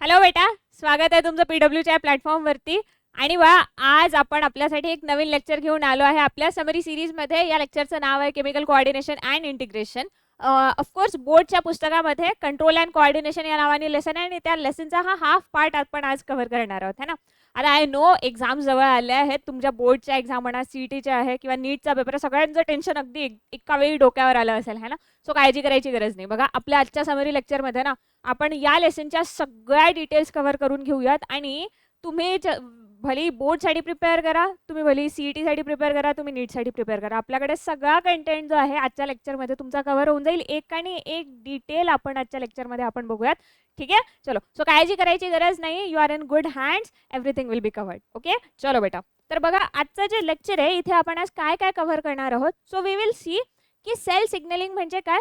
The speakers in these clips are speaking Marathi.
हॅलो बेटा, स्वागत आहे तुमचं पीडब्ल्यूच्या प्लॅटफॉर्मवरती. आणि वा, आज आपण आपल्यासाठी एक नवीन लेक्चर घेऊन आलो आहे आपल्या समरी सिरीजमध्ये. या लेक्चरचं नाव आहे chemical coordination and integration. Of course बोर्डच्या पुस्तकामध्ये कंट्रोल अँड कोऑर्डिनेशन या नावाने लेसन आहे आणि त्या लेसनचा हा हाफ पार्ट आपण आज कव्हर करणार आहोत है ना. आता आय नो एक्झाम जवळ आले आहेत, तुमच्या बोर्डच्या एक्झाम म्हणा, सीईटीच्या आहे किंवा नीटचा पेपर, सगळ्यांचं टेन्शन अगदी एका वेळी डोक्यावर आलं असेल है ना. सो काळजी करायची गरज नाही. बघा, आपल्या आजच्या समरी लेक्चरमध्ये ना आपण या लेसनच्या सगळ्या डिटेल्स कव्हर करून घेऊयात. आणि तुम्ही भली बोर्डसाठी प्रिपेअर करा, तुम्ही भली सीईटीसाठी प्रिपेअर करा, तुम्ही नीटसाठी प्रिपेअर करा, आपल्याकडे सगळा कंटेंट जो आहे आजच्या लेक्चरमध्ये तुमचा कव्हर होऊन जाईल. एक आणि एक डिटेल आपण आजच्या लेक्चरमध्ये आपण बघूयात. ठीक आहे, चलो. सो काळजी करायची गरज नाही. You are in good hands, everything will be covered. Okay, चलो बेटा. तर बघा, आजचं जे लेक्चर आहे इथे आपण आज काय काय कव्हर करणार आहोत. सो वी विल सी की सेल सिग्नलिंग म्हणजे काय,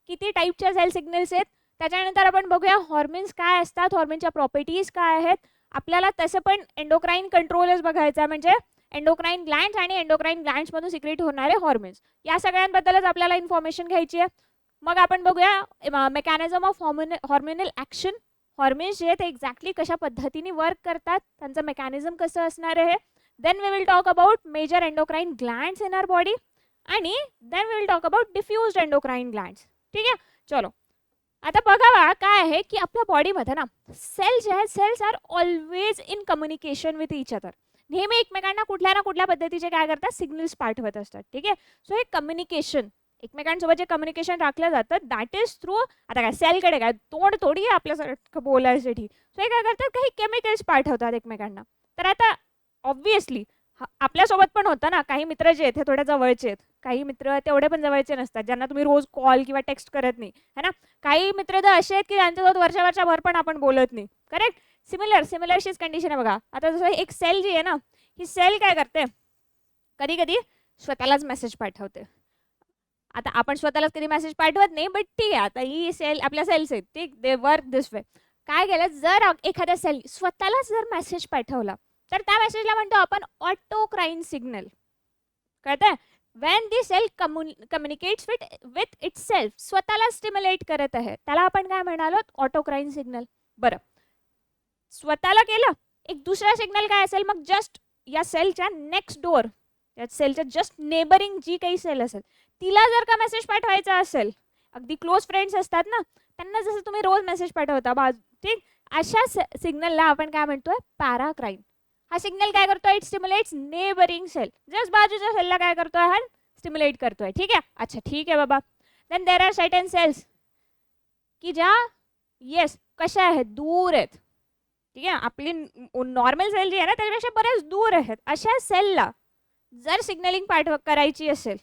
किती टाईपच्या सेल सिग्नल्स आहेत. त्याच्यानंतर आपण बघूया हॉर्मोन्स काय असतात, हॉर्मोनच्या प्रॉपर्टीज काय आहेत. आपल्याला तसं पण एंडोक्राइन कंट्रोलच बघायचा आहे, म्हणजे एंडोक्राइन ग्लँड्स आणि एंडोक्राइन ग्लँड्समधून सिक्रेट होणारे हॉर्मोन्स, या सगळ्यांबद्दलच आपल्याला इन्फॉर्मेशन घ्यायची आहे. मग आपण बघूया mechanism of hormonal action. Hormones जे आहेत ते एक्झॅक्टली कशा पद्धतीने वर्क करतात, त्यांचं मेकॅनिझम कसं असणार आहे. Then we will talk about major endocrine glands in our body आणि then we will talk about diffused endocrine glands. ठीक आहे, चलो. आता बघा काय आहे की आपल्या बॉडीमध्ये ना सेल्स जे आहेत, cells are always in communication with each other. नेहमी एकमेकांना कुठल्या ना कुठल्या पद्धतीचे काय करतात, सिग्नल्स पाठवत असतात. ठीक आहे, सो हे कम्युनिकेशन, एकमेकांसोबत जे कम्युनिकेशन राखलं जातं दॅट इज थ्रू. आता काय सेलकडे काय तोंड थोडी आहे आपल्यासारखं बोलायसाठी. सो हे काय करतात, काही केमिकल्स पाठवतात एकमेकांना. तर आता ऑब्व्हियसली आपल्यासोबत पण होतं ना, काही मित्र जे आहेत हे थोड्या जवळचे आहेत, काही मित्र तेवढे पण जवळचे नसतात ज्यांना तुम्ही रोज कॉल किंवा टेक्स्ट करत नाही है ना. काही मित्र तर असे आहेत की त्यांच्यासोबत वर्षाभर पण आपण बोलत नाही. करेक्ट, सिमिलरशीच कंडिशन आहे. बघा, आता जसं एक सेल जी आहे ना, ही सेल काय करते, कधी कधी स्वतःलाच मेसेज पाठवते. आता आपण स्वतःलाच कधी मेसेज पाठवत नाही, बट ठीक आहे, आता ही सेल आपल्या सेल्स आहेत, ठीक, दे वर्क दिस वे. काय केलं, जर एखाद्या सेल स्वतःलाच जर मेसेज पाठवला तर त्या मेसेजला म्हणतो आपण ऑटोक्राइन सिग्नल. कळतंय, when the cell communicates with itself, स्वतःला स्टिम्युलेट करत आहे, त्याला आपण काय म्हणालो, ऑटोक्राइन सिग्नल. बरं, स्वतःला केलं. एक दुसरा सिग्नल काय असेल मग, जस्ट या सेलच्या नेक्स्ट डोअर, या सेलच्या जस्ट नेबरिंग जी काही सेल असेल तिला जर का मेसेज पाठवायचा असेल, अगदी क्लोज फ्रेंड्स असतात ना, त्यांना जसं तुम्ही रोज मेसेज पाठवता, ठीक, अशा सिग्नलला आपण काय म्हणतोय, पॅराक्राइन. हा सिग्नल काय करतोय, इट स्टिम्युलेट्स नेबरिंग सेल, जस्ट बाजूच्या सेलला काय करतोय, हा स्टिम्युलेट करतोय. ठीक आहे, अच्छा ठीक आहे बाबा. Then there are certain cells की ज्या येस कशा आहेत, दूर आहेत. ठीक आहे, आपली नॉर्मल सेल जी आहे ना त्याच्यापेक्षा बरेच दूर आहेत. अशा सेलला जर सिग्नलिंग करायची असेल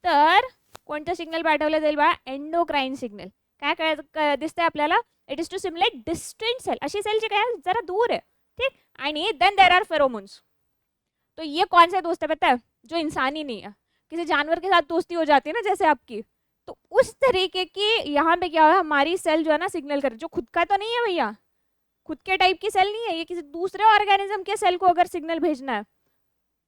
तर कोणतं सिग्नल पाठवलं जाईल बा, एंडोक्राइन सिग्नल. काय दिसतंय आपल्याला, it is to simulate distant cell, अशी सेल जी काय जरा दूर है. ठीक, आणि देन देर आर फेरोमोन्स. तो ये कौन सा दोस्त है पता है, जो इंसानी नहीं है, किसी जानवर के साथ दोस्ती हो जाती है ना जैसे आपकी, तो उस तरीके की यहाँ पे क्या है, हमारी सेल जो है ना सिग्नल कर, जो खुद का तो नहीं है भैया, खुद के टाइप की सेल नहीं है, ये किसी दूसरे ऑर्गेनिज्म के सेल को अगर सिग्नल भेजना है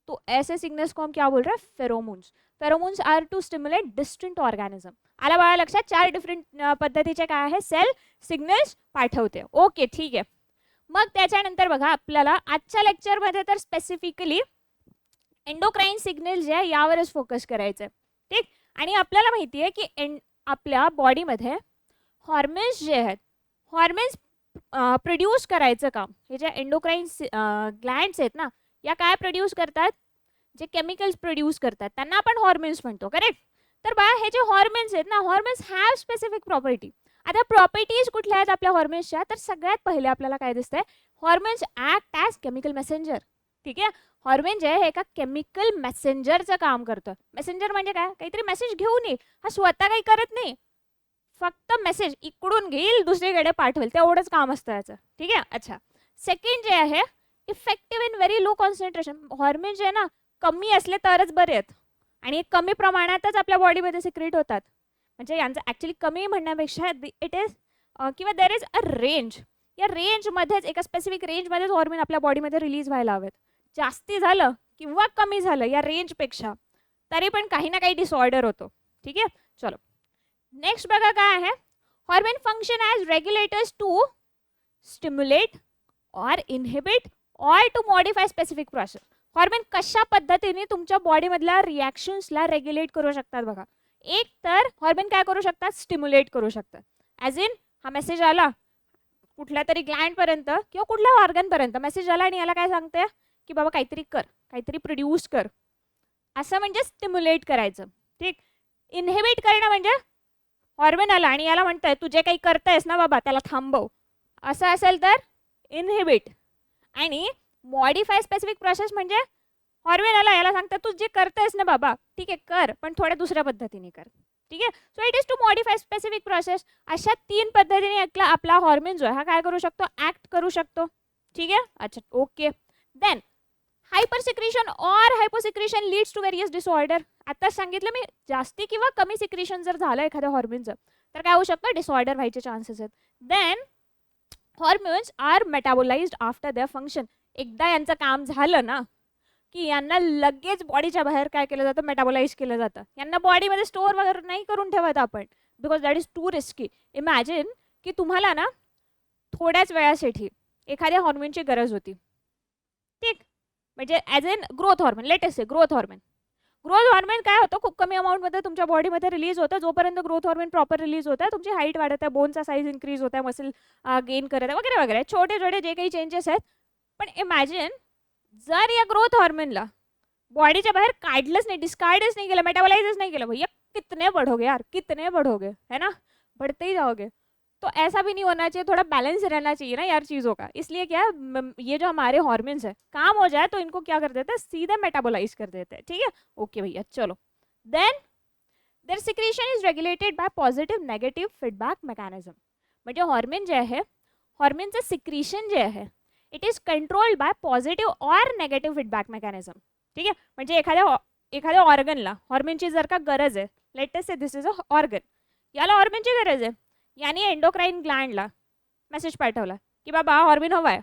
तो ऐसे सिग्नल्स को हम क्या बोल रहे हैं, pheromones. Pheromones are to stimulate distant organism. आला बाळा लक्षात, 4 डिफरंट पद्धतीचे काय आहे, सेल सिग्नल्स पाठवते. ओके, ठीक आहे. मग त्याच्यानंतर बघा, आपल्याला आजच्या लेक्चरमध्ये तर स्पेसिफिकली एंडोक्राइन सिग्नल जे आहे यावरच फोकस करायचं आहे. ठीक, आणि आपल्याला माहिती आहे की आपल्या बॉडीमध्ये हॉर्मोन्स जे आहेत, हॉर्मोन्स प्रोड्यूस करायचं काम हे जे एंडोक्राइन ग्लँड्स आहेत ना, या काय प्रोड्यूस करतात, जे केमिकल्स प्रोड्यूस करतात त्यांना आपण हॉर्मोन्स म्हणतो. करेक्ट, तर बा हे जे हॉर्मोन्स आहेत ना, हॉर्मोन्स हॅव स्पेसिफिक प्रॉपर्टी. आता प्रॉपर्टीज कुठल्या आहेत आपल्या हॉर्मोन्सच्या, तर सगळ्यात पहिले आपल्याला काय दिसतंय, hormones act as chemical messenger. ठीक आहे, हॉर्मोन जे आहे एका केमिकल मेसेंजरचं काम करतं. मेसेंजर म्हणजे काय, काहीतरी मेसेज घेऊन येईल, हा स्वतः काही करत नाही, फक्त मेसेज इकडून घेईल दुसरीकडे पाठवेल, तेवढंच काम असतं याचं. ठीक आहे, अच्छा. सेकंड जे आहे, effective in very low concentration. Hormone जे आहे ना कमी असले तरच बरे आहेत आणि कमी प्रमाणातच आपल्या बॉडीमध्ये सिक्रेट होतात. म्हणजे यांचं ॲक्च्युली कमी म्हणण्यापेक्षा इट इज किंवा देर इज अ रेंज, या रेंजमध्येच, एका स्पेसिफिक रेंजमध्येच हॉर्मोन आपल्या बॉडीमध्ये रिलीज व्हायला हवेत. जास्ती झालं किंवा कमी झालं या रेंजपेक्षा तरी पण काही ना काही डिसऑर्डर होतो. ठीक आहे, चलो नेक्स्ट बघा काय आहे, hormone function as regulators to stimulate or inhibit or to modify specific process. Hormone कशा पद्धतीने तुमच्या बॉडीमधल्या रिॲक्शन्सला रेग्युलेट करू शकतात बघा. एक तर हॉर्मोन काय करू शकतात, स्टिम्युलेट करू शकतात. ॲज इन हा मेसेज आला कुठल्या तरी ग्लँडपर्यंत किंवा कुठल्या ऑर्गनपर्यंत मेसेज आला आणि याला काय सांगते की बाबा काहीतरी कर, काहीतरी प्रोड्यूस कर, असं म्हणजे स्टिम्युलेट करायचं. ठीक. इनहिबिट करणं म्हणजे हॉर्मोन आला आणि याला म्हणतंय तू जे काही करतायस ना बाबा त्याला थांबव, असं असेल तर इनहिबिट. आणि मॉडिफाय स्पेसिफिक प्रोसेस म्हणजे हॉर्मोन आला याला सांगतं तू जे करतायस ना बाबा ठीक आहे कर, पण थोड्या दुसऱ्या पद्धतीने कर. ठीक आहे. So it is to modify specific process. अशा 3 पद्धतीने आपला हॉर्मोन जो आहे हा काय करू शकतो, ऍक्ट करू शकतो. ठीक आहे. अच्छा okay. Then hypersecretion or hyposecretion leads to various disorder. आता सांगितलं मी, जास्ती किंवा कमी सिक्रेशन जर झालं एखाद्या हॉर्मोनचं तर काय होऊ शकतं, डिसऑर्डर व्हायचे चान्सेस आहेत. Then hormones are metabolised after their function. एकदा यांचं काम झालं ना की यांना लगेच बॉडीच्या बाहेर काय केलं जातं, मेटाबोलाइज केलं जातं. यांना बॉडीमध्ये स्टोअर वगैरे नाही करून ठेवत आपण, because that is to risky. Imagine की तुम्हाला ना थोड्याच वेळासाठी एखाद्या हॉर्मोनची गरज होती. ठीक. म्हणजे as in growth hormone, latest say growth hormone. Growth hormone काय होतं, खूप कमी अमाऊंटमध्ये तुमच्या बॉडीमध्ये रिलीज होतं. जोपर्यंत ग्रोथ हॉर्मोन प्रॉपर रिलीज होत आहे तुमची हाईट वाढत आहे, बोनचा साईज इन्क्रीज होत आहे, मसल गेन करत आहे वगैरे वगैरे, छोटे छोटे जे काही चेंजेस आहेत. पण इमॅजिन जर या ग्रोथ हॉर्मोनला बॉडीच्या बाहेर काढलंच नाही, डिस्कार्डच नहीं केलं, मेटाबोलाइजच नहीं केलं, भैया कितने बढ़ोगे यार, कितने बढ़ोगे, है ना, बढ़ते ही जाओगे. तो ऐसा भी नहीं होना चाहिए, थोड़ा बैलेंस रहना चाहिए ना यार चीज़ों का. इसलिए क्या ये जो हमारे हॉर्मोन्स है काम हो जाए तो इनको क्या कर देते हैं, सीधे मेटाबोलाइज कर देते हैं. ठीक है. ओके भैया चलो. Then their secretion is regulated by positive negative feedback mechanism. म्हणजे हॉर्मोन जे आहे, हॉर्मोनचं सिक्रेशन जे आहे it is controlled by positive or negative feedback mechanism. ठीक आहे. म्हणजे एखाद्या ऑर्गनला हॉर्मोनची जर का गरज आहे, let us say this is a organ, याला हॉर्मोनची गरज आहे, याने एंडोक्राइन ग्लँडला मेसेज पाठवला की बाबा हॉर्मोन हवा आहे.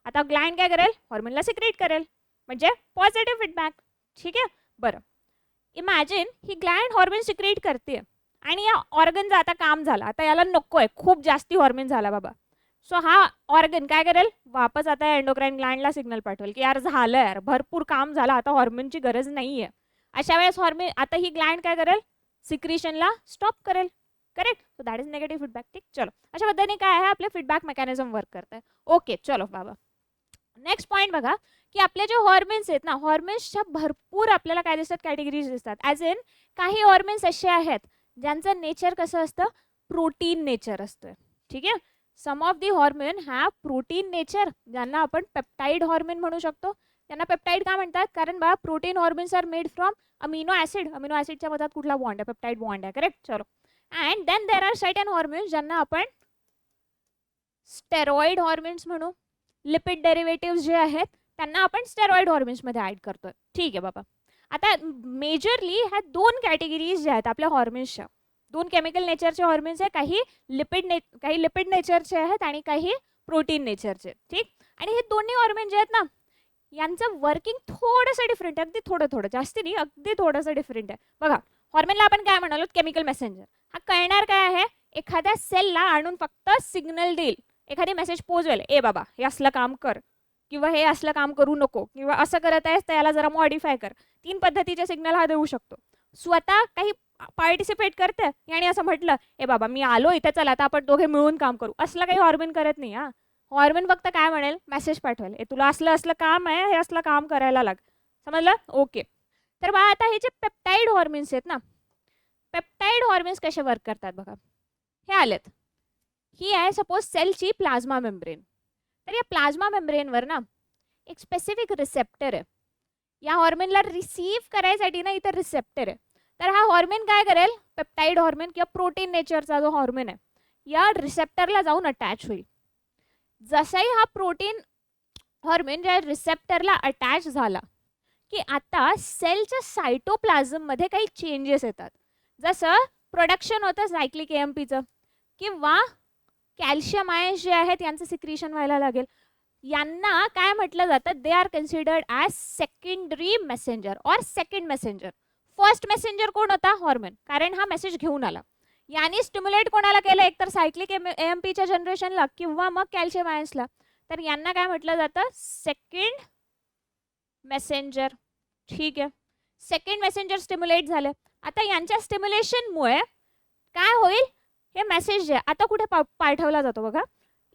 आता ग्लँड काय करेल, हॉर्मोनला सिक्रेट करेल, म्हणजे पॉझिटिव्ह फीडबॅक. ठीक आहे. बरं, इमॅजिन ही ग्लँड हॉर्मोन सिक्रेट करते आणि या ऑर्गनचं आता काम झालं, आता याला नको आहे, खूप जास्ती हॉर्मोन झाला बाबा. सो हा ऑर्गन काय करेल, वापस आता एंडोक्राइन ग्लँडला सिग्नल पाठवेल की यार झालं यार, भरपूर काम झालं, आता हॉर्मोनची गरज नाही आहे. अशा वेळेस हॉर्मोन आता ही ग्लँड काय करेल, सिक्रेशनला स्टॉप करेल. Correct. So that is negative feedback. ठीक. चलो, अशा पद्धतीने काय आहे आपले फीडबॅक मेकॅनिझम वर्क करत आहे. ओके चलो बाबा, नेक्स्ट पॉईंट बघा की आपले जे हॉर्मोन्स आहेत ना, हॉर्मोन्सच्या भरपूर आपल्याला काय दिसतात, कॅटेगरीज दिसतात. ॲज इन काही हॉर्मोन्स असे आहेत ज्यांचं नेचर कसं असतं, प्रोटीन नेचर असतं. ठीक आहे. Some of the hormone have protein nature, ज्यांना आपण पेप्टाइड हॉर्मोन म्हणू शकतो. त्यांना पेप्टाइड का म्हणतात, कारण बा protein hormones are made from amino acid. Amino ॲसिडच्या मधात कुठला बॉन्ड आहे, पेप्टाइड बॉन्ड आहे. करेक्ट. चलो. And then there are certain hormones ज्यांना आपण स्टेरॉइड हॉर्मोन्स म्हणू. लिपिड डेरिव्हेटिव्ह जे आहेत त्यांना आपण स्टेरॉइड हॉर्मोन्समध्ये ॲड करतोय. ठीक आहे बाबा. आता मेजरली ह्या 2 कॅटेगरीज ज्या आहेत आपल्या हॉर्मोन्सच्या, 2 केमिकल नेचरचे हॉर्मोन्स आहे, काही लिपिड नेचरचे आहेत आणि काही प्रोटीन नेचरचे. ठीक. आणि हे दोन्ही हॉर्मोन जे आहेत ना यांचं वर्किंग थोडंसं डिफरंट आहे, अगदी थोडं, जास्ती नाही, अगदी थोडंसं डिफरंट आहे. बघा, हॉर्मोनला आपण काय म्हणालो, केमिकल मेसेंजर. हा कळणार काय आहे, एखाद्या सेलला आणून फक्त सिग्नल देईल, एखादी मेसेज पोहोचवेल, ए बाबा हे असलं काम कर किंवा हे असलं काम करू नको किंवा असं करत आहेस तर याला जरा मॉडिफाय कर. 3 पद्धतीचे सिग्नल हा देऊ शकतो. स्वतः काही पार्टिसिपेट करते आणि असं म्हटलं, ए बाबा मी आलो इथे, चला आता आपण दोघे मिळून काम करू, असलं काही हॉर्मोन करत नाही. हा, हॉर्मोन फक्त काय म्हणेल, मेसेज पाठवेल, ए तुला असलं काम आहे, हे असलं काम करायला लाग. समजलं. ओके. तर बा आता हे जे पेप्टाइड हॉर्मोन्स आहेत ना, पेप्टाइड हॉर्मोन्स कसे वर्क करतात बघा. हे आलेत, ही आहे सपोज सेलची प्लाझ्मा मेम्ब्रेन. तर या प्लाझ्मा मेम्ब्रेनवर ना एक स्पेसिफिक रिसेप्टर आहे. या हॉर्मोनला रिसीव्ह करायसाठी ना इथं रिसेप्टर आहे. तर हा हॉर्मोन काय करेल, पेप्टाइड हॉर्मोन किंवा प्रोटीन नेचरचा जो हॉर्मोन आहे या रिसेप्टरला जाऊन अटॅच होईल. जसाही हा प्रोटीन हॉर्मोन या रिसेप्टरला अटॅच झाला की आता सेलच्या सायटोप्लाझममध्ये काही चेंजेस येतात. जसं प्रोडक्शन होतं सायक्लिक AMPचं किंवा कॅल्शियम आयन्स जे आहेत यांचं सिक्रेशन व्हायला लागेल. यांना काय म्हटलं जातं, दे are considered as secondary messenger or second messenger. First messenger कोण होता, हॉर्मोन, कारण हा मेसेज घेऊन आला. याने स्टिम्युलेट कोणाला केलं, एकतर सायक्लिक एएमपीच्या जनरेशनला किंवा मग कॅल्शियम आयन्सला. तर यांना काय म्हटलं जातं, सेकंड मेसेंजर. ठीक आहे, सेकंड मेसेंजर स्टिम्युलेट झाले. आता यांच्या स्टिम्युलेशनमुळे काय होईल, हे मेसेज जे आता कुठे पाठवला जातो बघा,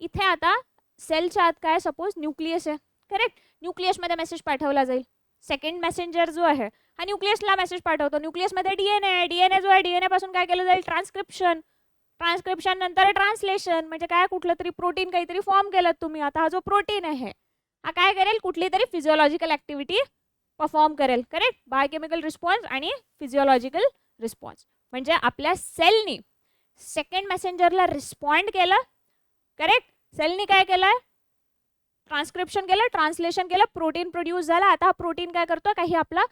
इथे आता सेलच्या आत काय सपोज न्यूक्लियस आहे, करेक्ट, न्यूक्लियसमध्ये मेसेज पाठवला जाईल. सेकंड मेसेंजर जो आहे हा न्यूक्लियसला मेसेज पाठवतो. न्यूक्लियसमध्ये डीएनए आहे, डीएनए जो आहे डीएनए पासून काय केलं जाईल, ट्रान्सक्रिप्शन. ट्रान्सक्रिप्शन नंतर ट्रान्सलेशन, म्हणजे काय, कुठलं तरी प्रोटीन काहीतरी फॉर्म केलं तुम्ही. आता हा जो प्रोटीन आहे हा काय करेल, कुठली तरी फिजिओलॉजिकल ऍक्टिव्हिटी परफॉर्म करेल, करेक्ट, बायोकेमिकल रिस्पॉन्स आणि फिजिओलॉजिकल रिस्पॉन्स. म्हणजे आपल्या सेलनी सेकंड मेसेंजरला रिस्पॉन्ड केलं, करेक्ट, सेलनी काय केलं, ट्रान्सक्रिप्शन केलं, ट्रान्सलेशन केलं, प्रोटीन प्रोड्यूस झाला. आता हा प्रोटीन काय करतोय, काही आपला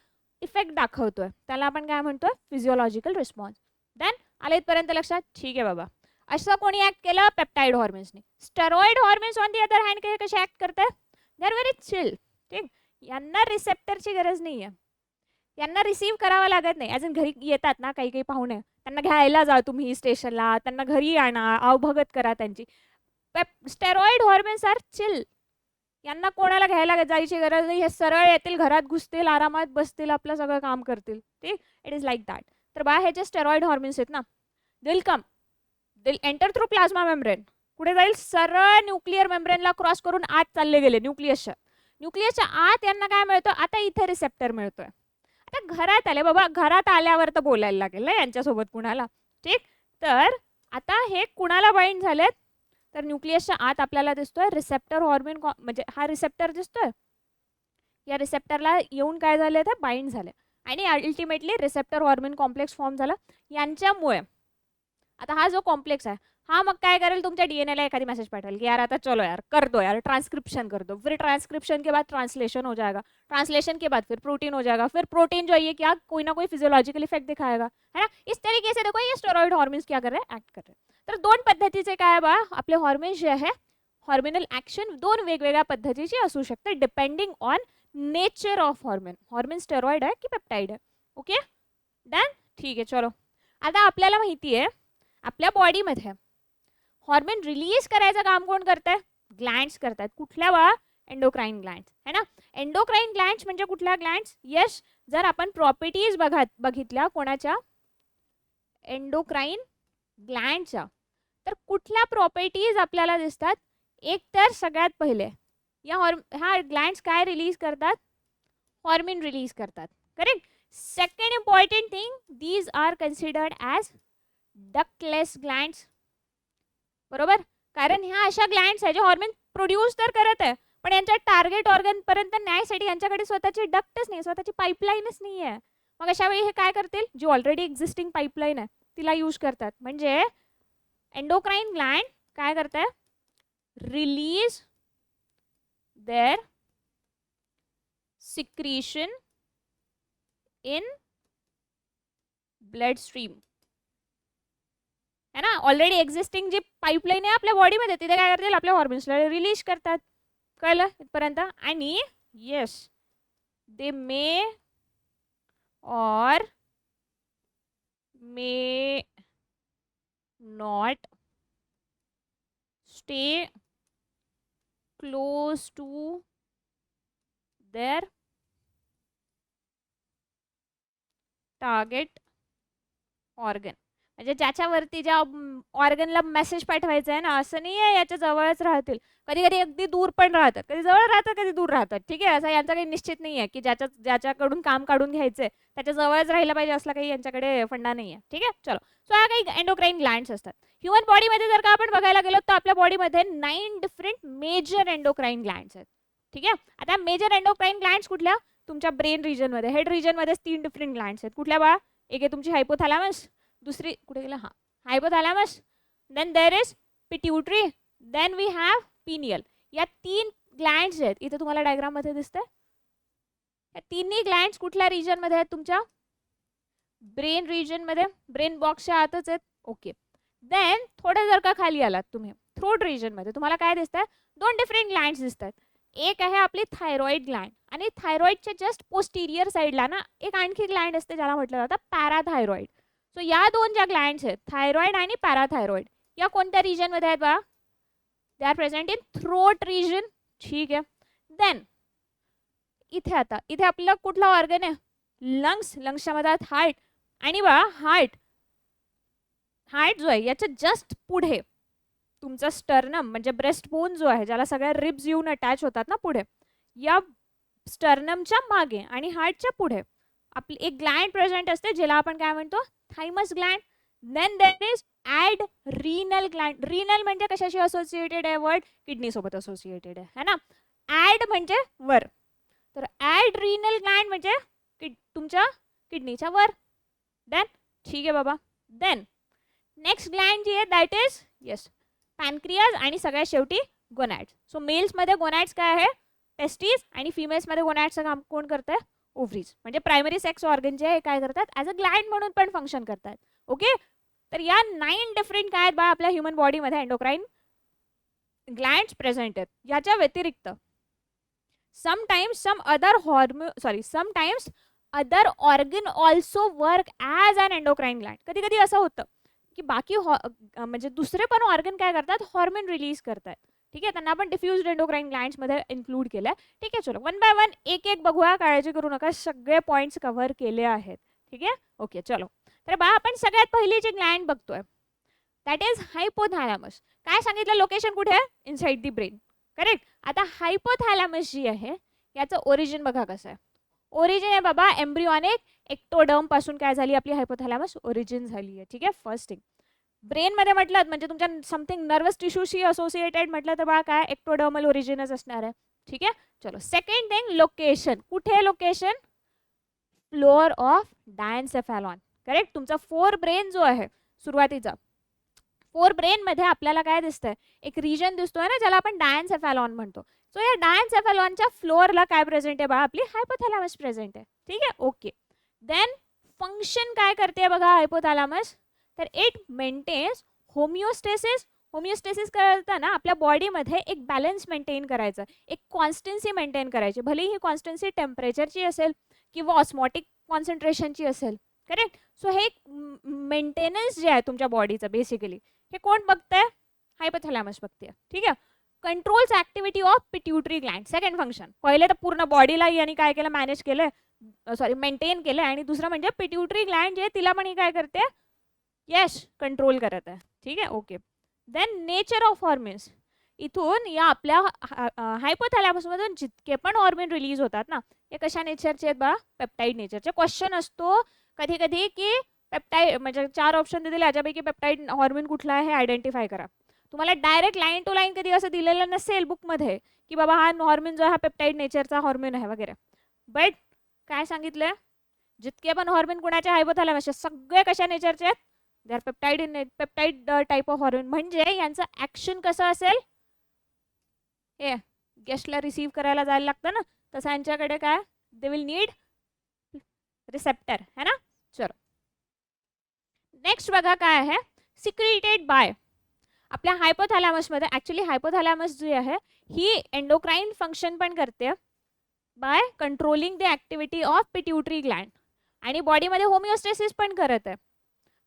इफेक्ट दाखवतोय, त्याला आपण काय म्हणतोय, फिजिओलॉजिकल रिस्पॉन्स. देन आलं इथपर्यंत लक्षात, ठीक आहे बाबा. असं कोणी ऍक्ट केलं, पेप्टाइड हॉर्मोन्सनी. Steroid hormones on the other hand कसे ऍक्ट करतात, दे आर व्हेरी चिल. ठीक, यांना रिसेप्टरची गरज नाही आहे, यांना रिसीव्ह करावं लागत नाही. अजून घरी येतात ना काही काही पाहुणे, त्यांना घ्यायला जा तुम्ही स्टेशनला, त्यांना घरी आणा, अवभगत करा त्यांची. स्टेरॉइड हॉर्मोन्स आर चिल, यांना कोणाला घ्यायला जायची गरज नाही. हे सरळ येतील, घरात घुसतील, आरामात बसतील, आपलं सगळं काम करतील. ठीक, इट इज लाईक दॅट. तर बा हे जे स्टेरॉइड हॉर्मोन्स आहेत ना, दिल कम, दिल एंटर थ्रू प्लाझ्मा मेम्ब्रेन. कुठे जाईल, सरळ न्यूक्लिअर मेम्ब्रेनला क्रॉस करून आत चालले गेले, न्यूक्लियसच्या आत यांना काय मिळतं, आता इथे रिसेप्टर मिळतोय. आता घरात आले बाबा, घरात आल्यावर तर बोलायला लागेल ना यांच्यासोबत कुणाला. ठीक, तर आता हे कुणाला बाइंड झालेत, तर न्यूक्लियसच्या आत आपल्याला दिसतोय रिसेप्टर हॉर्मोन, म्हणजे हा रिसेप्टर दिसतोय, या रिसेप्टरला येऊन काय झाले, ते बाइंड झाले आणि ultimately receptor hormone complex form झाला. यांच्यामुळे आता हा जो कॉम्प्लेक्स आहे हा मग काय करेल, तुमच्या डीएनएला एखादी मैसेज पाठवेल की यार आता चलो यार कर दो यार, ट्रांसक्रिप्शन कर दो. फिर ट्रांसक्रिप्शन के बाद ट्रांसलेशन हो जाएगा, ट्रांसलेशन के बाद फिर प्रोटीन हो जाएगा, फिर प्रोटीन जो है क्या कोई ना कोई फिजियोलॉजिकल इफेक्ट दिखाएगा, है ना. इस तरीके से देखो ये स्टेरॉइड हॉर्मोन्स क्या कर रहे हैं, ऍक्ट कर रहे हैं. तर दोन पद्धतीचे काय बा आपले हॉर्मोन्स जे आहे, हॉर्मोनल ऍक्शन दोन वेगवेगळ्या पद्धतीची असू शकते depending on nature of hormone. Hormone steroid आहे की पेप्टाइड आहे. ओके डन, ठीक आहे. चलो आता आपल्याला माहिती आहे आपल्या बॉडीमध्ये हॉर्मोन रिलीज करायचं काम कोण करतंय, ग्लँड्स करतात. कुठल्या बा, एंडोक्राइन ग्लँड्स, है ना. एंडोक्राइन ग्लँड्स म्हणजे कुठल्या ग्लँड्स, यस, जर आपण प्रॉपर्टीज बघितल्या कोणाच्या, एंडोक्राइन ग्लँडच्या, तर कुठल्या प्रॉपर्टीज आपल्याला दिसतात, एक तर सगळ्यात पहिले ह्या ग्लँड्स काय रिलीज करतात, हॉर्मोन रिलीज करतात, correct. Second important thing, these are considered as ductless glands, बरोबर. कारण ह्या अशा ग्लँड्स आहे जे हॉर्मोन प्रोड्यूस तर करत आहे पण यांच्या टार्गेट ऑर्गन पर्यंत न्यायसाठी यांच्याकडे स्वतःची डक्टच नाही, स्वतःची पाईपलाईनच नाही आहे. मग अशा वेळी हे काय करतील, जी ऑलरेडी एक्झिस्टिंग पाईपलाईन आहे तिला यूज करतात. म्हणजे एंडोक्राइन ग्लँड काय करते, release their secretion in blood stream, है ना. ऑलरेडी एक्झिस्टिंग जी पाईपलाईन आहे आपल्या बॉडीमध्ये तिथे काय करतील, आपल्या हॉर्मोन्सला रिलीज करतात. कळलं इथपर्यंत. आणि yes, they may or may not stay close to their target organ. म्हणजे ज्याच्यावरती ज्या ऑर्गनला मेसेज पाठवायचा आहे ना, असं नाही आहे याच्या जवळच राहतील, कधी कधी अगदी दूर पण राहतात, कधी जवळ राहतात कधी दूर राहतात. ठीक आहे, असं यांचा काही निश्चित नाही आहे की ज्याच्याकडून काम काढून घ्यायचंय त्याच्या जवळच राहिलं पाहिजे असला काही यांच्याकडे फंडा नाही आहे. ठीक आहे, चलो. सो ह्या काही एंडोक्राइन ग्लँड्स असतात. ह्युमन बॉडीमध्ये जर का आपण बघायला गेलो तर आपल्या बॉडीमध्ये 9 डिफरंट मेजर एंडोक्राइन ग्लँड्स आहेत. ठीक आहे, आता मेजर एंडोक्राइन ग्लँड्स कुठल्या, तुमच्या ब्रेन रिजनमध्ये, हेड रिजनमध्ये 3 डिफरंट ग्लँड्स आहेत. कुठल्या बा, एक आहे तुमची हायपोथॅलॅमस, दुसरी कुठे गेला, हां hypothalamus, then there is pituitary, then we have pineal. या 3 ग्लँड्स आहेत, इथे तुम्हाला डायग्राममध्ये दिसतंय. या तिन्ही ग्लँड्स कुठल्या रिजनमध्ये आहेत, तुमच्या ब्रेन रिजनमध्ये, ब्रेन बॉक्सच्या आतच आहेत. ओके, देन थोडे जर का खाली आलात तुम्ही थ्रोट रिजनमध्ये, तुम्हाला काय दिसतंय, 2 डिफरंट ग्लँड्स दिसतात. एक आहे आपली थायरॉइड ग्लँड आणि थायरॉइडच्या जस्ट पोस्टिरियर साईडला ना एक आणखी ग्लँड असते ज्याला म्हटलं जातं पॅराथायरॉइड. सो या दोन ज्या ग्लँड्स आहेत थायरॉइड आणि पॅराथायरॉइड या कोणत्या रिजनमध्ये आहेत बा? They are present in throat region. ठीक आहे. देन इथे आता इथे आपला कुठला ऑर्गन आहे? लंग्स. लंग्सच्या मध्ये हार्ट. आणि बा हार्ट जो आहे याच्या जस्ट पुढे तुमचा स्टर्नम म्हणजे ब्रेस्ट बोन जो आहे ज्याला सगळ्या रिब्स येऊन अटॅच होतात ना पुढे, या स्टर्नमच्या मागे आणि हार्टच्या पुढे आपली एक ग्लँड प्रेझेंट असते ज्याला आपण काय म्हणतो? Thymus gland. Then there is adrenal gland. Renal म्हणजे कशाशी असोसिएटेड आहे वर्ड? किडनी सोबत असोसिएटेड आहे है ना. ॲड म्हणजे वर, तर ॲड्रिनल ग्लँड म्हणजे तुमच्या किडनीच्या वर. देन ठीक आहे बाबा. देन नेक्स्ट ग्लँड जी आहे दॅट इज येस पॅनक्रियाज आणि सगळ्यात शेवटी गोनॅड्स. सो मेल्समध्ये गोनॅड्स काय आहे? टेस्टीज. आणि फिमेल्समध्ये गोनॅड्सचं काम कोण करतंय? ओव्हरीज. म्हणजे प्रायमरी सेक्स ऑर्गन जे आहे काय करतात? ॲज अ ग्लँड म्हणून पण फंक्शन करतात. ओके. तर या 9 डिफरंट काय आहेत बा आपल्या ह्युमन बॉडीमध्ये एंडोक्राईन ग्लँड्स प्रेझेंट आहेत. याच्या व्यतिरिक्त sometimes other organ also work as an endocrine gland. कधी कधी असं होतं की बाकी म्हणजे दुसरे पण ऑर्गन काय करतात? हॉर्मोन रिलीज करतात. ठीक आहे. त्यांना आपण डिफ्यूज्ड एंडोक्राइन ग्लँड्स मध्ये इन्क्लूड केलंय. ठीक आहे. चलो वन बाय वन एक एक बघूया. काळजी करू नका, सगळे पॉइंट्स कव्हर केले आहेत. ठीक आहे. ओके चलो. तर बा आपण सगळ्यात पहिली जी ग्लँड बघतोय दॅट इज हायपोथॅलॅमस. काय सांगितलं? लोकेशन कुठे आहे? Inside the brain. करेक्ट. आता हायपोथॅलॅमस जी आहे याचं ओरिजिन बघा कसं आहे. ओरिजिन आहे बाबा एम्ब्रियॉनिक एक्टोडर्म पासून काय झाली आपली हायपोथॅलॅमस ओरिजिन झाली आहे. ठीक आहे. फर्स्ट थिंग ब्रेन मध्ये म्हटलं म्हणजे तुमच्या समथिंग नर्वस टिश्यूशी असोसिएटेड म्हटलं तर बा काय एक्टोडर्मल ओरिजिनच असणार आहे. ठीक आहे. चलो सेकंड थिंग लोकेशन. कुठे location? Floor of diencephalon. Correct. तुमचा फोर ब्रेन जो आहे सुरुवातीचा फोर ब्रेन मध्ये आपल्याला काय दिसतंय? एक रिजन दिसतोय ना ज्याला आपण डायन्सेफॅलॉन म्हणतो. सो या डायन्सेफॅलॉनच्या फ्लोअरला काय प्रेझेंट आहे बा? आपली हायपोथॅलॅमस प्रेझेंट आहे. ठीक आहे. ओके. देन फंक्शन काय करते बघा हायपोथॅलॅमस? तर इट मेंटेन्स होमिओस्टेसिस. होमिओस्टेसिस करताना आपल्या बॉडीमध्ये एक बॅलन्स मेंटेन करायचं, एक कॉन्स्टन्सी मेंटेन करायची. भले ही कॉन्स्टन्सी टेम्परेचरची असेल किंवा ऑस्मॉटिक कॉन्सन्ट्रेशनची असेल. करेक्ट. सो हे मेंटेनन्स जे आहे तुमच्या बॉडीचं बेसिकली हे कोण बघतंय? हायपोथॅलॅमस बघते. ठीक आहे. Controls activity of pituitary Gland. Second function. पहिले तर पूर्ण बॉडीला यांनी काय केलं? मॅनेज केलं, सॉरी मेंटेन केलं. आणि दुसरं म्हणजे पिट्युटरी ग्लँड जे तिला पण ही काय करते? यस कंट्रोल करत आहे. ठीक आहे. Okay. Then nature of hormones. इथून या आपल्या हायपोथॅलॅमसमधून जितके पण हॉर्मोन रिलीज होतात ना हे कशा नेचरचे आहेत बा? पेप्टाइड नेचरचे. क्वेश्चन असतो कधी कधी की पेप्टाइड म्हणजे 4 ऑप्शन दिले याच्यापैकी पेप्टाइड हॉर्मोन कुठला आहे आयडेंटिफाय करा. तुम्हाला डायरेक्ट लाईन टू लाईन कधी असं दिलेलं नसेल बुकमध्ये की बाबा हा हॉर्मोन जो हा पेप्टाइड नेचरचा हॉर्मोन आहे वगैरे. बट काय सांगितलं? जितके पण हॉर्मोन कुणाचे हायपोथॅलॅमसचे सगळे कशा नेचरचे आहेत? They are peptide type of hormone. म्हणजे यांचं ऍक्शन कसं असेल? हे गेस्टला रिसीव्ह करायला जायला लागतं ना तसं यांच्याकडे काय? दे विल नीड रिसेप्टर है ना. चलो नेक्स्ट बघा काय आहे? Secreted by. आपल्या हायपोथॅलॅमसमध्ये ॲक्च्युली हायपोथॅलॅमस जी आहे ही एंडोक्राइन फंक्शन पण करते by controlling the activity of pituitary gland आणि बॉडीमध्ये होमिओस्टेसिस पण करत आहे.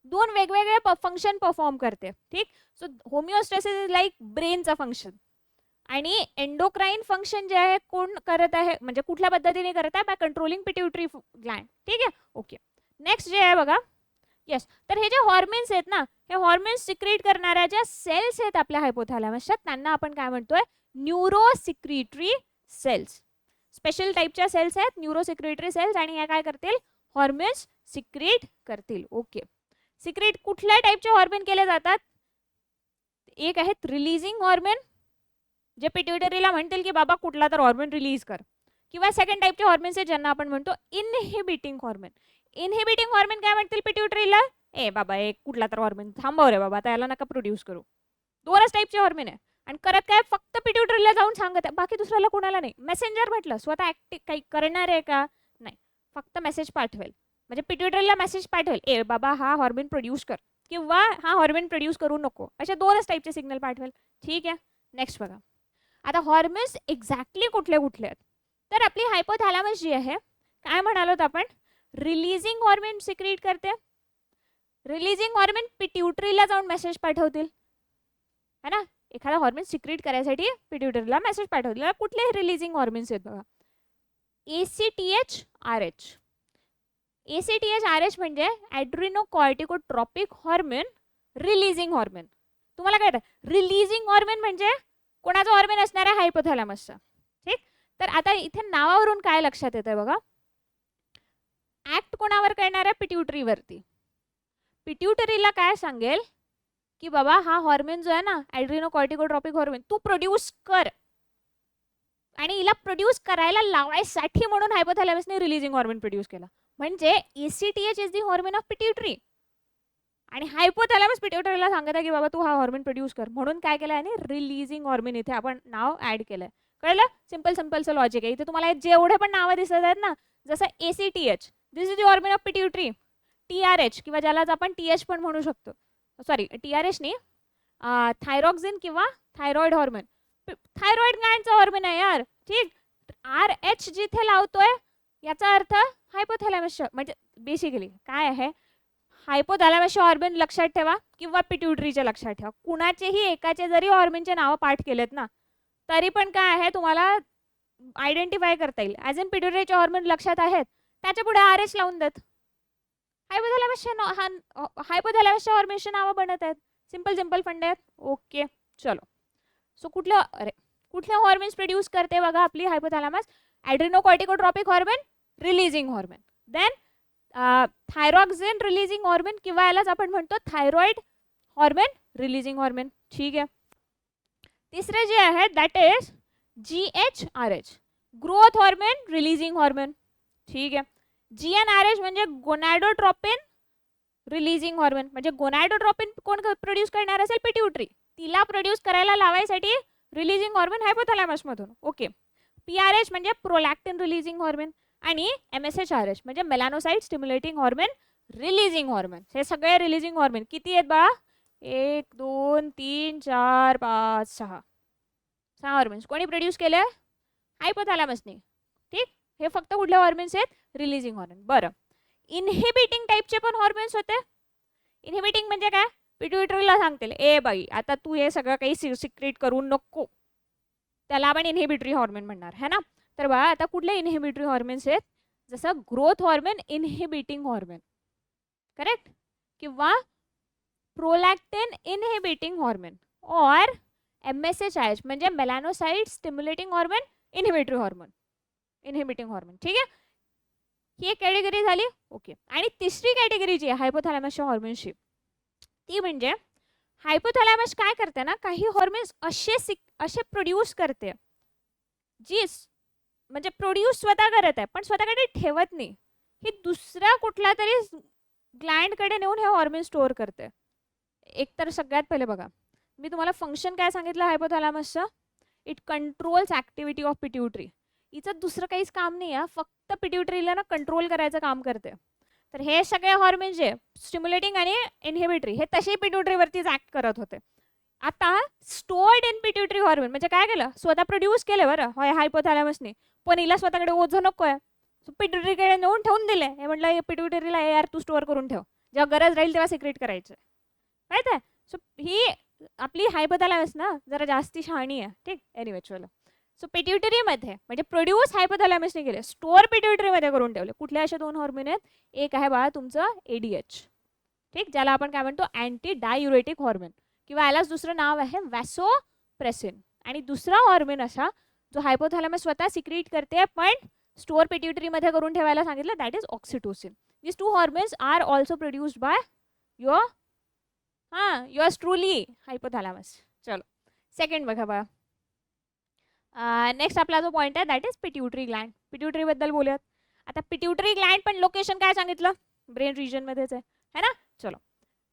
दोन वेगवेगळे फंक्शन परफॉर्म करते. ठीक. सो होमिओस्टेसिस इज लाईक ब्रेनचा फंक्शन आणि एंडोक्राइन फंक्शन जे आहे कोण करत आहे म्हणजे कुठल्या पद्धतीने करत आहे? By controlling pituitary Gland. ठीक आहे. ओके. नेक्स्ट जे आहे बघा येस. तर हे जे हॉर्मोन्स आहेत ना हे हॉर्मोन्स सिक्रेट करणाऱ्या ज्या सेल्स आहेत आपल्या हायपोथॅलॅमसच्या त्यांना आपण काय म्हणतोय? न्यूरोसिक्रिटरी सेल्स. स्पेशल टाईपच्या सेल्स आहेत न्यूरोसिक्रिटरी सेल्स आणि या काय करतील? हॉर्मोन्स सिक्रेट करतील. ओके. सिक्रेट कुठल्या टाईपचे हॉर्मोन केले जातात? एक आहेत रिलीजिंग हॉर्मोन जे पिट्युटरीला म्हणतील की बाबा कुठला तर हॉर्मोन रिलीज कर, किंवा सेकंड टाईपचे हॉर्मोन्स आहेत ज्यांना आपण म्हणतो इनहिबिटिंग हॉर्मोन. इनहिबिटिंग हॉर्मोन काय म्हणतील पिट्युटरीला? ए बाबा एक कुठला तर हॉर्मोन थांबव रे बाबा त्याला नका प्रोड्यूस करू. दोनच टाईपचे हॉर्मोन आहे आणि करत काय फक्त पिट्युटरीला जाऊन सांगत आहे, बाकी दुसऱ्याला कोणाला नाही. मेसेंजर म्हटलं स्वतः ऍक्टिव्ह काही करणार आहे का? नाही. फक्त मेसेज पाठवेल म्हणजे पिट्युटरीला मेसेज पाठवेल ए बाबा हा हॉर्मोन प्रोड्यूस कर किंवा हा हॉर्मोन प्रोड्यूस करू नको, असे दोनच टाईपचे सिग्नल पाठवेल. ठीक आहे. नेक्स्ट बघा आता हॉर्मोन्स एक्झॅक्टली कुठले कुठले आहेत? तर आपली हायपोथॅलॅमस जी आहे काय म्हणालो आपण? रिलीजिंग हॉर्मोन सिक्रेट करते. रिलीजिंग हॉर्मोन पिट्युटरीला जाऊन मेसेज पाठवतील, है ना. एखादा हॉर्मोन सिक्रेट करायसाठी पिट्युटरीला मेसेज पाठवतील. कुठलेही रिलीजिंग हॉर्मोन्स आहेत बघा. ACTH RH. ACTH RH म्हणजे ॲड्रिनोकॉर्टिकोट्रॉपिक हॉर्मोन रिलीजिंग हॉर्मोन. तुम्हाला काय रिलीजिंग हॉर्मोन म्हणजे कोणाचा हॉर्मोन असणार आहे, हायपोथॅलॅमसचा. ठीक. तर आता इथे नावावरून काय लक्षात येतंय बघा, ऍक्ट कोणावर करणार आहे, पिट्युटरीवरती. पिट्युटरीला काय सांगेल की बाबा हा हॉर्मोन जो आहे ना, ॲड्रिनोकॉर्टिकोट्रॉपिक हॉर्मोन, तू प्रोड्यूस कर. आणि हिला प्रोड्यूस करायला लावायसाठी म्हणून हायपोथॅलॅमसने रिलीजिंग हॉर्मोन प्रोड्यूस केला. म्हणजे ACTH is the hormone of pituitary. आणि हायपोथॅलॅमस पिट्युटरीला सांगत आहे की बाबा तू हा हॉर्मोन प्रोड्यूस कर, म्हणून काय केलं आहे, रिलीजिंग हॉर्मोन इथे आपण नाव ऍड केलंय. कळलं. सिंपल सिंपलचं लॉजिक आहे. इथे तुम्हाला जेवढे पण नावं दिसत आहेत ना, जसं ACTH this is the hormone of pituitary. TRH किंवा ज्यालाच आपण TH पण म्हणू शकतो, सॉरी TRH नाही, थायरॉक्सिन किंवा थायरॉइड हॉर्मोन. थायरॉइड ग्लँडचा हॉर्मोन आहे यार. ठीक. RH जिथे लावतोय याचा अर्थ हायपोथॅलॅमस, म्हणजे बेसिकली काय आहे, हायपोथॅलॅमसचे हॉर्मोन लक्षात ठेवा किंवा पिट्युटरीचे लक्षात ठेवा. कुणाचेही एकाचे जरी हॉर्मोनचे नावं पाठ केलेत ना, तरी पण काय आहे तुम्हाला आयडेंटिफाय करता येईल. ॲज इन पिट्युटरीचे हॉर्मोन लक्षात आहेत, त्याच्या पुढे RH लावून देत. हायपोथॅलॅमसच्या हॉर्मोनचे नावं बनत आहेत. सिंपल सिंपल फंडे आहेत. ओके चलो. सो कुठले हॉर्मोन्स प्रोड्यूस करते बघा आपली hypothalamus, adrenocorticotropic hormone releasing hormone. Then thyroxine releasing hormone किंवा यालाच आपण म्हणतो थायरॉइड हॉर्मोन रिलीजिंग हॉर्मोन. ठीक आहे. तिसरे जे आहे that is GHRH growth hormone releasing hormone. ठीक आहे. GnRH म्हणजे गोनॅडोट्रोपिन रिलीजिंग हॉर्मोन. म्हणजे गोनॅडोट्रोपिन कोण प्रोड्यूस करणार असेल, पिट्युटरी. तिला प्रोड्यूस करायला लावायसाठी रिलीजिंग हॉर्मोन हायपोथॅलॅमस मधून. ओके. PRH म्हणजे प्रोलॅक्टिन रिलीजिंग हॉर्मोन. आणि MSHRH म्हणजे melanocyte stimulating hormone releasing hormone. हे सगळे रिलीजिंग हॉर्मोन किती आहेत बघा, 1 2 3 4 5 6 हॉर्मोन्स कोणी प्रोड्यूस केले, हायपोथॅलॅमसने. ठीक. हे फक्त कुठले हॉर्मोन्स आहेत, रिलीजिंग हॉर्मोन. बरं, इनहिबिटिंग टाईपचे पण हॉर्मोन्स होते. इनहिबिटिंग म्हणजे काय, पिट्युटरीला सांगतील ए बाई आता तू हे सगळं काही सिक्रेट करू नको, त्याला आपण इनहिबिटरी हॉर्मोन म्हणणार है ना. तर बघा आता कुठले इनहिबिटरी हॉर्मोन्स आहेत, जसं growth hormone inhibiting hormone, correct, किंवा प्रोलॅक्टिन इनहिबिटिंग हॉर्मोन, और MSHRH म्हणजे melanocyte stimulating hormone inhibitory hormone, inhibiting hormone. ठीक आहे. ही एक कॅटेगरी झाली. ओके. आणि तिसरी कॅटेगरी जी आहे हायपोथॅलॅमसच्या हॉर्मोन्सची, ती म्हणजे हायपोथॅलॅमस काय करते ना, काही हॉर्मोन्स असे प्रोड्यूस करते जी म्हणजे प्रोड्यूस स्वतः करत आहे पण स्वतःकडे ठेवत नाही. ही दुसऱ्या कुठल्या तरी ग्लँडकडे नेऊन हे हॉर्मोन स्टोअर करते. एकतर सगळ्यात पहिले बघा, मी तुम्हाला फंक्शन काय सांगितलं हायपोथॅलॅमसचं, it controls activity of pituitary. हिचं दुसरं काहीच काम नाही आहे, फक्त पिट्युटरीला ना कंट्रोल करायचं काम करते. तर हे सगळे हॉर्मोन जे स्टिम्युलेटिंग आणि इनहिबिटरी हे तसे पिट्युटरीवरतीच ऍक्ट करत होते. आता स्टोर्ड इन पिट्युटरी हॉर्मोन म्हणजे काय केलं, स्वतः प्रोड्यूस केले बरं हायपोथॅलॅमसने, पण हिला स्वतःकडे ओझं नको आहे, पिट्युटरीकडे नेऊन ठेवून दिले. हे म्हटलं पिट्युटरीला यार तू स्टोअर करून ठेव, जेव्हा गरज राहील तेव्हा सिक्रेट करायचं, माहित आहे. सो ही आपली हायपोथॅलॅमस ना जरा जास्ती शहाणी आहे. ठीक. एनिवे चलो. सो पिट्युटरीमध्ये म्हणजे प्रोड्यूस हायपोथॅलॅमसने केले, स्टोअर पिट्युटरीमध्ये करून ठेवले. कुठले असे दोन हॉर्मोन आहेत, एक आहे बाळा तुमचं ADH, ठीक, ज्याला आपण काय म्हणतो अँटी डायुरेटिक हॉर्मोन, किंवा यालाच दुसरं नाव आहे वॅसोप्रेसिन. आणि दुसरा हॉर्मोन असा जो हायपोथॅलॅमस स्वतः सिक्रेट करते पण स्टोअर पिट्युटरीमध्ये करून ठेवायला सांगितलं, that is oxytocin. This two hormones are also produced by yours truly hypothalamus. चलो सेकंड बघा बघा. नेक्स्ट आपला जो पॉईंट आहे that is pituitary gland. Pituitary बद्दल बोलूयात. आता पिट्युटरी ग्लँड पण लोकेशन काय सांगितलं, ब्रेन रिजन मध्येच आहे, है ना. चलो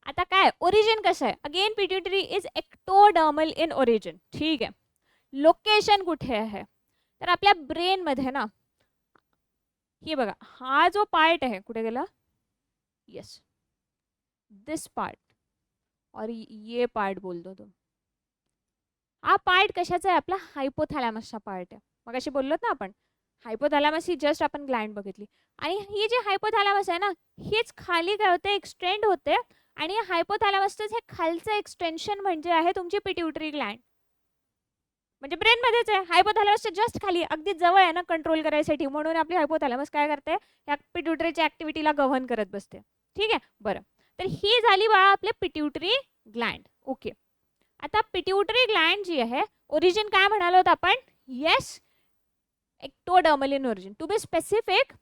आता काय ओरिजिन कसं आहे, again pituitary is ectodermal in origin. ठीक आहे. लोकेशन कुठे आहे, तर आपल्या ब्रेन मध्ये ना, हे बघा हा जो पार्ट आहे कुठे गेला, यस दिस पार्ट और ये पार्ट बोल दो तुम. हा पार्ट कशाचा आहे, आपला हायपोथॅलॅमसचा पार्ट आहे. मग अशी बोललोत ना आपण, हायपोथॅलॅमस ही जस्ट आपण ग्लँड बघितली आणि ही जी हायपोथॅलॅमस आहे ना हीच खाली काय होते एक्सटेंड होते आणि हायपोथॅलॅमसचं हे खालचं एक्सटेन्शन म्हणजे आहे तुमची पिट्युटरी ग्लँड. म्हणजे ब्रेन मध्येच आहे, हायपोथॅलॅमसच्या जस्ट खाली अगदी जवळ आहे ना कंट्रोल करायसाठी, म्हणून आपली हायपोथॅलॅमस काय करते या पिट्युटरीच्या ऍक्टिव्हिटीला गव्हर्न करत बसते. ठीक आहे बरं. तर ही झाली बा आपले पिट्युटरी ग्लँड. ओके. आता पिट्युटरी ग्लँड जी आहे ओरिजिन काय म्हणालो होतं आपण? Yes, ectodermal in origin. To be specific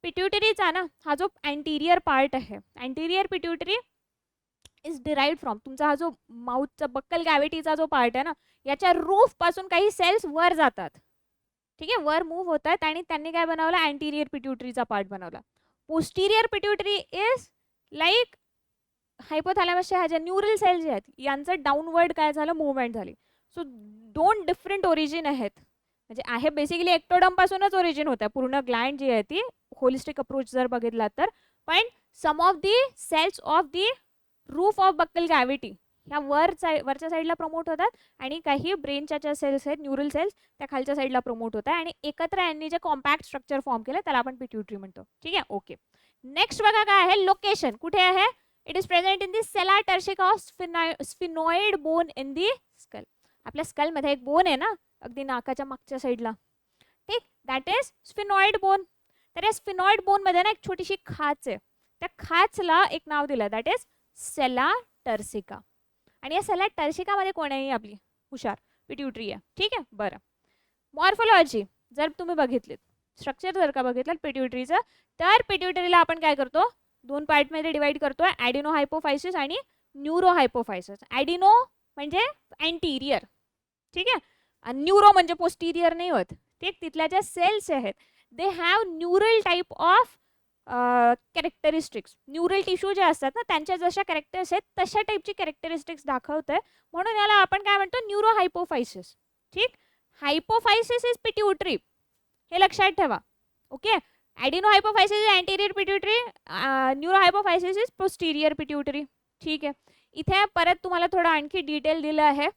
पिट्युटरीचा ना हा जो अँटीरियर पार्ट आहे, anterior pituitary is derived from तुमचा हा जो माउथचा बक्कल कॅव्हिटीचा जो पार्ट आहे ना याच्या रूफ पासून काही सेल्स वर जातात. ठीक आहे, वर मूव्ह होतात आणि त्यांनी काय बनवलं अँटीरियर पिट्युटरीचा पार्ट बनवला. पोस्टिरियर पिट्युटरी इज लाईक हायपोथॅलॅमसच्या ह्या ज्या न्यूरल सेल्स जे आहेत यांचं डाऊनवर्ड काय झालं मूवमेंट झाली. सो दोन डिफरंट ओरिजिन आहेत. म्हणजे आहे बेसिकली एक्टोडर्म पासूनच ओरिजिन होतं पूर्ण ग्लँड जी आहे ती होलिस्टिक अप्रोच जर बघितला तर. पण some of the cells of the roof of buccal cavity ह्या वरच्या साईडला प्रमोट होतात आणि काही ब्रेनच्या ज्या सेल्स आहेत न्यूरल सेल्स त्या खालच्या साईडला प्रमोट होतात आणि एकत्र यांनी जे कॉम्पॅक्ट स्ट्रक्चर फॉर्म केलं त्याला आपण पिट्युटरी म्हणतो. ठीक आहे ओके. नेक्स्ट बघा काय आहे लोकेशन कुठे आहे. It is present in the sella turcica of sphenoid bone in the skull. आपल्या स्कलमध्ये एक बोन आहे ना अगदी नाकाच्या मागच्या साईडला, ठीक, दॅट इज स्फिनॉइड बोन. तर या स्फिनॉइड बोनमध्ये ना एक छोटीशी खाच आहे, त्या खाचला एक नाव दिलं दॅट इज सेला टर्सिका. आणि या सेला टर्सिकामध्ये कोण आहे आपली हुशार पिट्युटरी आहे. ठीक आहे बरं. मॉर्फोलॉजी जर तुम्ही बघितलीत स्ट्रक्चर जर का बघितलं पिट्युटरीचं तर पिट्युटरीला आपण काय करतो दोन पार्टमध्ये डिवाइड करतोय ॲडिनो हायपोफायसिस आणि न्यूरो हायपोफायसिस. ॲडिनो म्हणजे अँटीरियर, ठीक आहे, आणि न्यूरो म्हणजे पोस्टिरियर नाही होत. ठीक, तिथल्या ज्या सेल्स आहेत they have neural type of characteristics. Neural tissue जे असतात ना त्यांच्या जशा कॅरेक्टर्स आहेत तशा टाईपची कॅरेक्टरिस्टिक्स दाखवत आहे, म्हणून याला आपण काय म्हणतो न्यूरो हायपोफायसिस. ठीक, हायपोफायसिस इज पिट्युटरी हे लक्षात ठेवा. Okay. Adenohypophysis is anterior pituitary, neurohypophysis is posterior pituitary. ठीक आहे. इथे परत तुम्हाला थोडं आणखी डिटेल दिलं आहे,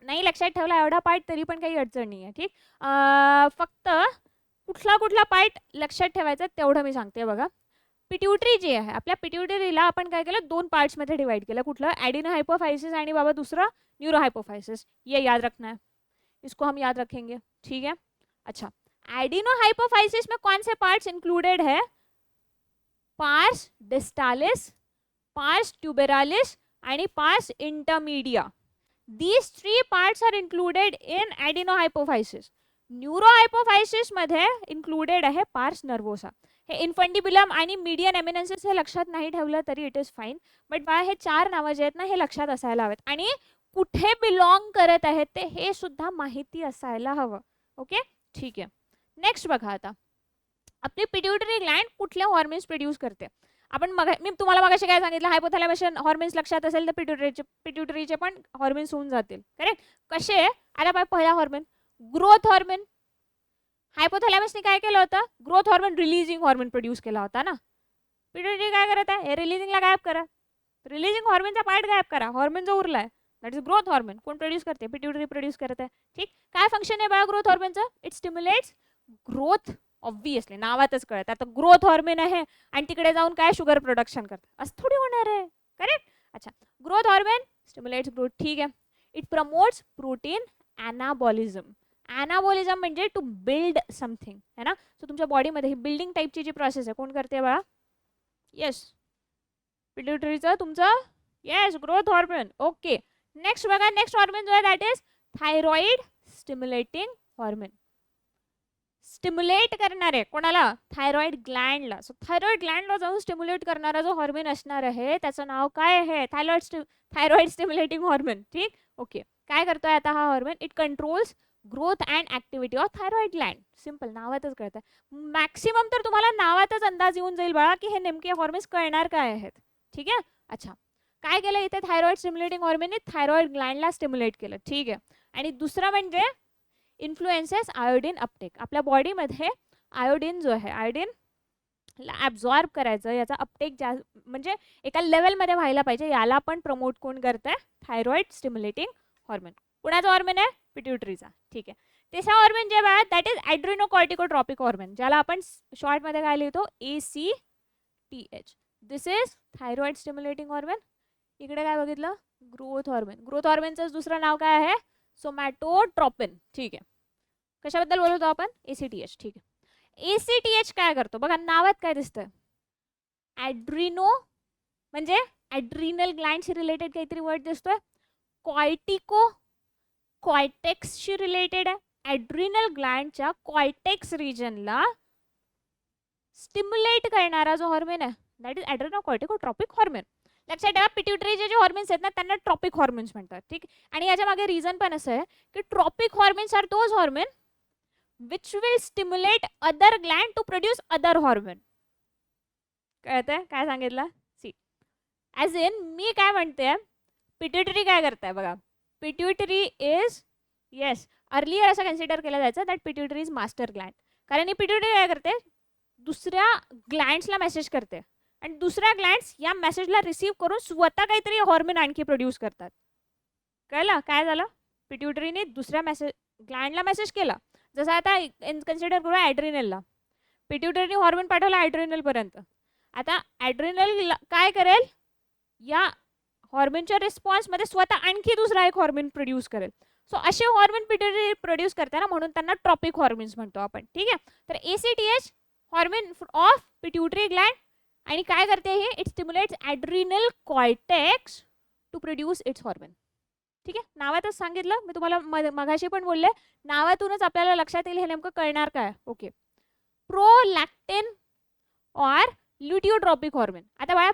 नाही लक्षात ठेवला एवढा पार्ट तरी पण काही अडचण नाही आहे. ठीक, फक्त कुठला पार्ट लक्षात ठेवायचा तेवढं मी सांगते. बघा पिट्युटरी जी आहे आपल्या पिट्युटरीला आपण काय केलं दोन पार्ट्समध्ये डिवाइड केलं. कुठलं ॲडिनो हायपोफायसिस आणि बाबा दुसरा न्यूरो हायपोफायसिस. ये याद रखना है, इसको हम याद रखेंगे. ठीक है. अच्छा, एडिनो हाइपोफाइसिस में कौन से पार्ट्स इंक्लूडेड है? पार्स डिस्टालिस, पार्स ट्यूबेरालिस आणि पार्स intermedia. These three parts are included in adenohypophysis. न्यूरोहायपोफायसिस मध्ये इंक्लुडेड आहे पार्स नर्वोसा. हे इन्फंडिब्युलम आणि मीडियन एमिनेन्सिस हे लक्षात नाही ठेवलं तरी इट इज फाईन, बट बा हे चार नावं जे आहेत ना हे लक्षात असायला हवेत आणि कुठे बिलॉंग करत आहेत ते हे सुद्धा माहिती असायला हवं. ओके ठीक आहे. नेक्स्ट बघा आता आपली पिट्युटरी ग्लँड कुठल्या हॉर्मोन्स प्रोड्यूस करते. आपण मी तुम्हाला मगाशी काय सांगितलं हायपोथॅलॅमस हॉर्मोन्स लक्षात असेल तर पिट्युटरीचे पण हॉर्मोन्स होऊन जातील. करेक्ट. कसे? आता पाय पहिला हॉर्मोन ग्रोथ हॉर्मोन. हायपोथॅलॅमसने काय केलं होतं? Growth hormone releasing hormone produce केला होता ना. पिट्युटरी काय करत आहे? हे रिलीजिंगला गायब करा. रिलीजिंग हॉर्मोनचा पार्ट गायब करा. हॉर्मोन जो उरलाय दॅट इज ग्रोथ हॉर्मोन. कोण प्रोड्यूस करते? पिट्युटरी प्रोड्यूस करत आहे. ठीक. काय फंक्शन आहे बघा ग्रोथ हॉर्मोनचं? It stimulates growth. ऑब्विसली नावातच कळत आता ग्रोथ हॉर्मोन आहे आणि तिकडे जाऊन काय शुगर प्रोडक्शन करतात असं थोडी होणार आहे. करेक्ट. अच्छा, ग्रोथ हॉर्मोन स्टिम्युलेट्स ग्रोथ. ठीक आहे. It promotes protein anabolism. Anabolism म्हणजे टू बिल्ड समथिंग है ना. सो तुमच्या बॉडीमध्ये ही बिल्डिंग टाईपची जी प्रोसेस आहे कोण करते बघा? येस पिट्युटरीचं तुमचं. Yes growth hormone. Okay. Next बघा नेक्स्ट हॉर्मोन जो आहे that is thyroid stimulating hormone. Stimulate करणारे कोणाला? थायरॉइड ग्लँडला. सो थायरॉइड ग्लँडला जाऊन स्टिम्युलेट करणारा जो हॉर्मोन असणार आहे त्याचं नाव काय आहे? Thyroid stimulating hormone. ठीक. ओके. काय करतोय आता हा hormone? It controls growth and activity of thyroid Gland. Simple नावातच कळतं. मॅक्सिमम तर तुम्हाला नावातच अंदाज येऊन जाईल बाळा की हे नेमके हॉर्मोन्स कळणार काय आहेत. ठीक आहे. अच्छा, काय केलं इथे? थायरॉइड स्टिम्युलेटिंग हॉर्मोनने थायरॉइड ग्लँडला स्टिम्युलेट केलं. ठीक आहे. आणि दुसरं म्हणजे इन्फ्लुएन्सेस आयोडीन अपटेक. आपल्या बॉडीमध्ये आयोडीन जो आहे आयोडीन ॲब्झॉर्ब करायचं याचा अपटेक म्हणजे एका लेवलमध्ये व्हायला पाहिजे याला पण प्रमोट कोण करतंय? Thyroid stimulating hormone. कुणाचा हॉर्मोन आहे? पिट्युटरीचा. ठीक आहे. तिसरा हॉर्मोन जे आहे दॅट इज ॲड्रिनोकॉर्टिकोट्रॉपिक हॉर्मोन, ज्याला आपण शॉर्टमध्ये काय लिहितो ACTH. This is thyroid stimulating hormone. इकडे काय बघितलं, ग्रोथ हॉर्मोन. ग्रोथ हॉर्मोनचं दुसरं नाव काय आहे, सोमॅटोट्रॉपिन. ठीक आहे, कशाबद्दल बोलतो आपण, ACTH. ठीक आहे, ACTH काय करतो बघा, नावात काय दिसतंय, ॲड्रिनो म्हणजे ॲड्रिनल ग्लँडशी रिलेटेड काहीतरी वर्ड दिसतोय. कॉर्टिको कॉर्टेक्सशी रिलेटेड आहे. ॲड्रिनल ग्लँडच्या कॉर्टेक्स रिजनला स्टिम्युलेट करणारा जो हॉर्मोन आहे दॅट इज ॲड्रिनोकॉर्टिकोट्रॉपिक हॉर्मोन. लक्षात ठेवा, पिट्युटरीचे जे हॉर्मोन्स आहेत ना त्यांना ट्रॉपिक हॉर्मोन्स म्हणतात. ठीक, आणि याच्या मागे रिझन पण असं आहे की tropic hormones are those hormone which will stimulate other gland to produce other hormone. कळतंय काय सांगितलं, सी ॲज इन मी काय म्हणते, पिट्युटरी काय करताय बघा, पिट्युटरी इज येस अर्लियर असं कन्सिडर केलं जायचं that pituitary is master Gland. कारण ही पिट्युटरी काय करते, दुसऱ्या ग्लँड्सला मेसेज करते आणि दुसऱ्या ग्लँड्स या मेसेजला रिसीव्ह करून स्वतः काहीतरी हॉर्मोन आणखी प्रोड्यूस करतात. कळलं काय झालं, पिट्युटरीने दुसऱ्या ग्लँडला मेसेज केला. जसं आता कन्सिडर करूया ॲड्रिनलला, पिट्युटरीने हॉर्मोन पाठवला ॲड्रिनलपर्यंत. आता ॲड्रिनल काय करेल, या हॉर्मोनच्या रिस्पॉन्समध्ये स्वतः आणखी दुसरा एक हॉर्मोन प्रोड्यूस करेल. सो असे हॉर्मोन पिट्युटरी प्रोड्यूस करते ना, म्हणून त्यांना ट्रॉपिक हॉर्मोन्स म्हणतो आपण. ठीक आहे, तर ACTH hormone of pituitary gland, आणि काय करते हे, it stimulates adrenal cortex to produce its hormone. ठीक आहे, नावातच सांगितलं मी तुम्हाला, मगाशी पण बोलले, नावातूनच आपल्याला लक्षात येईल हे नेमकं कळणार काय. Okay, prolactin or luteotropic hormone. आता बाळा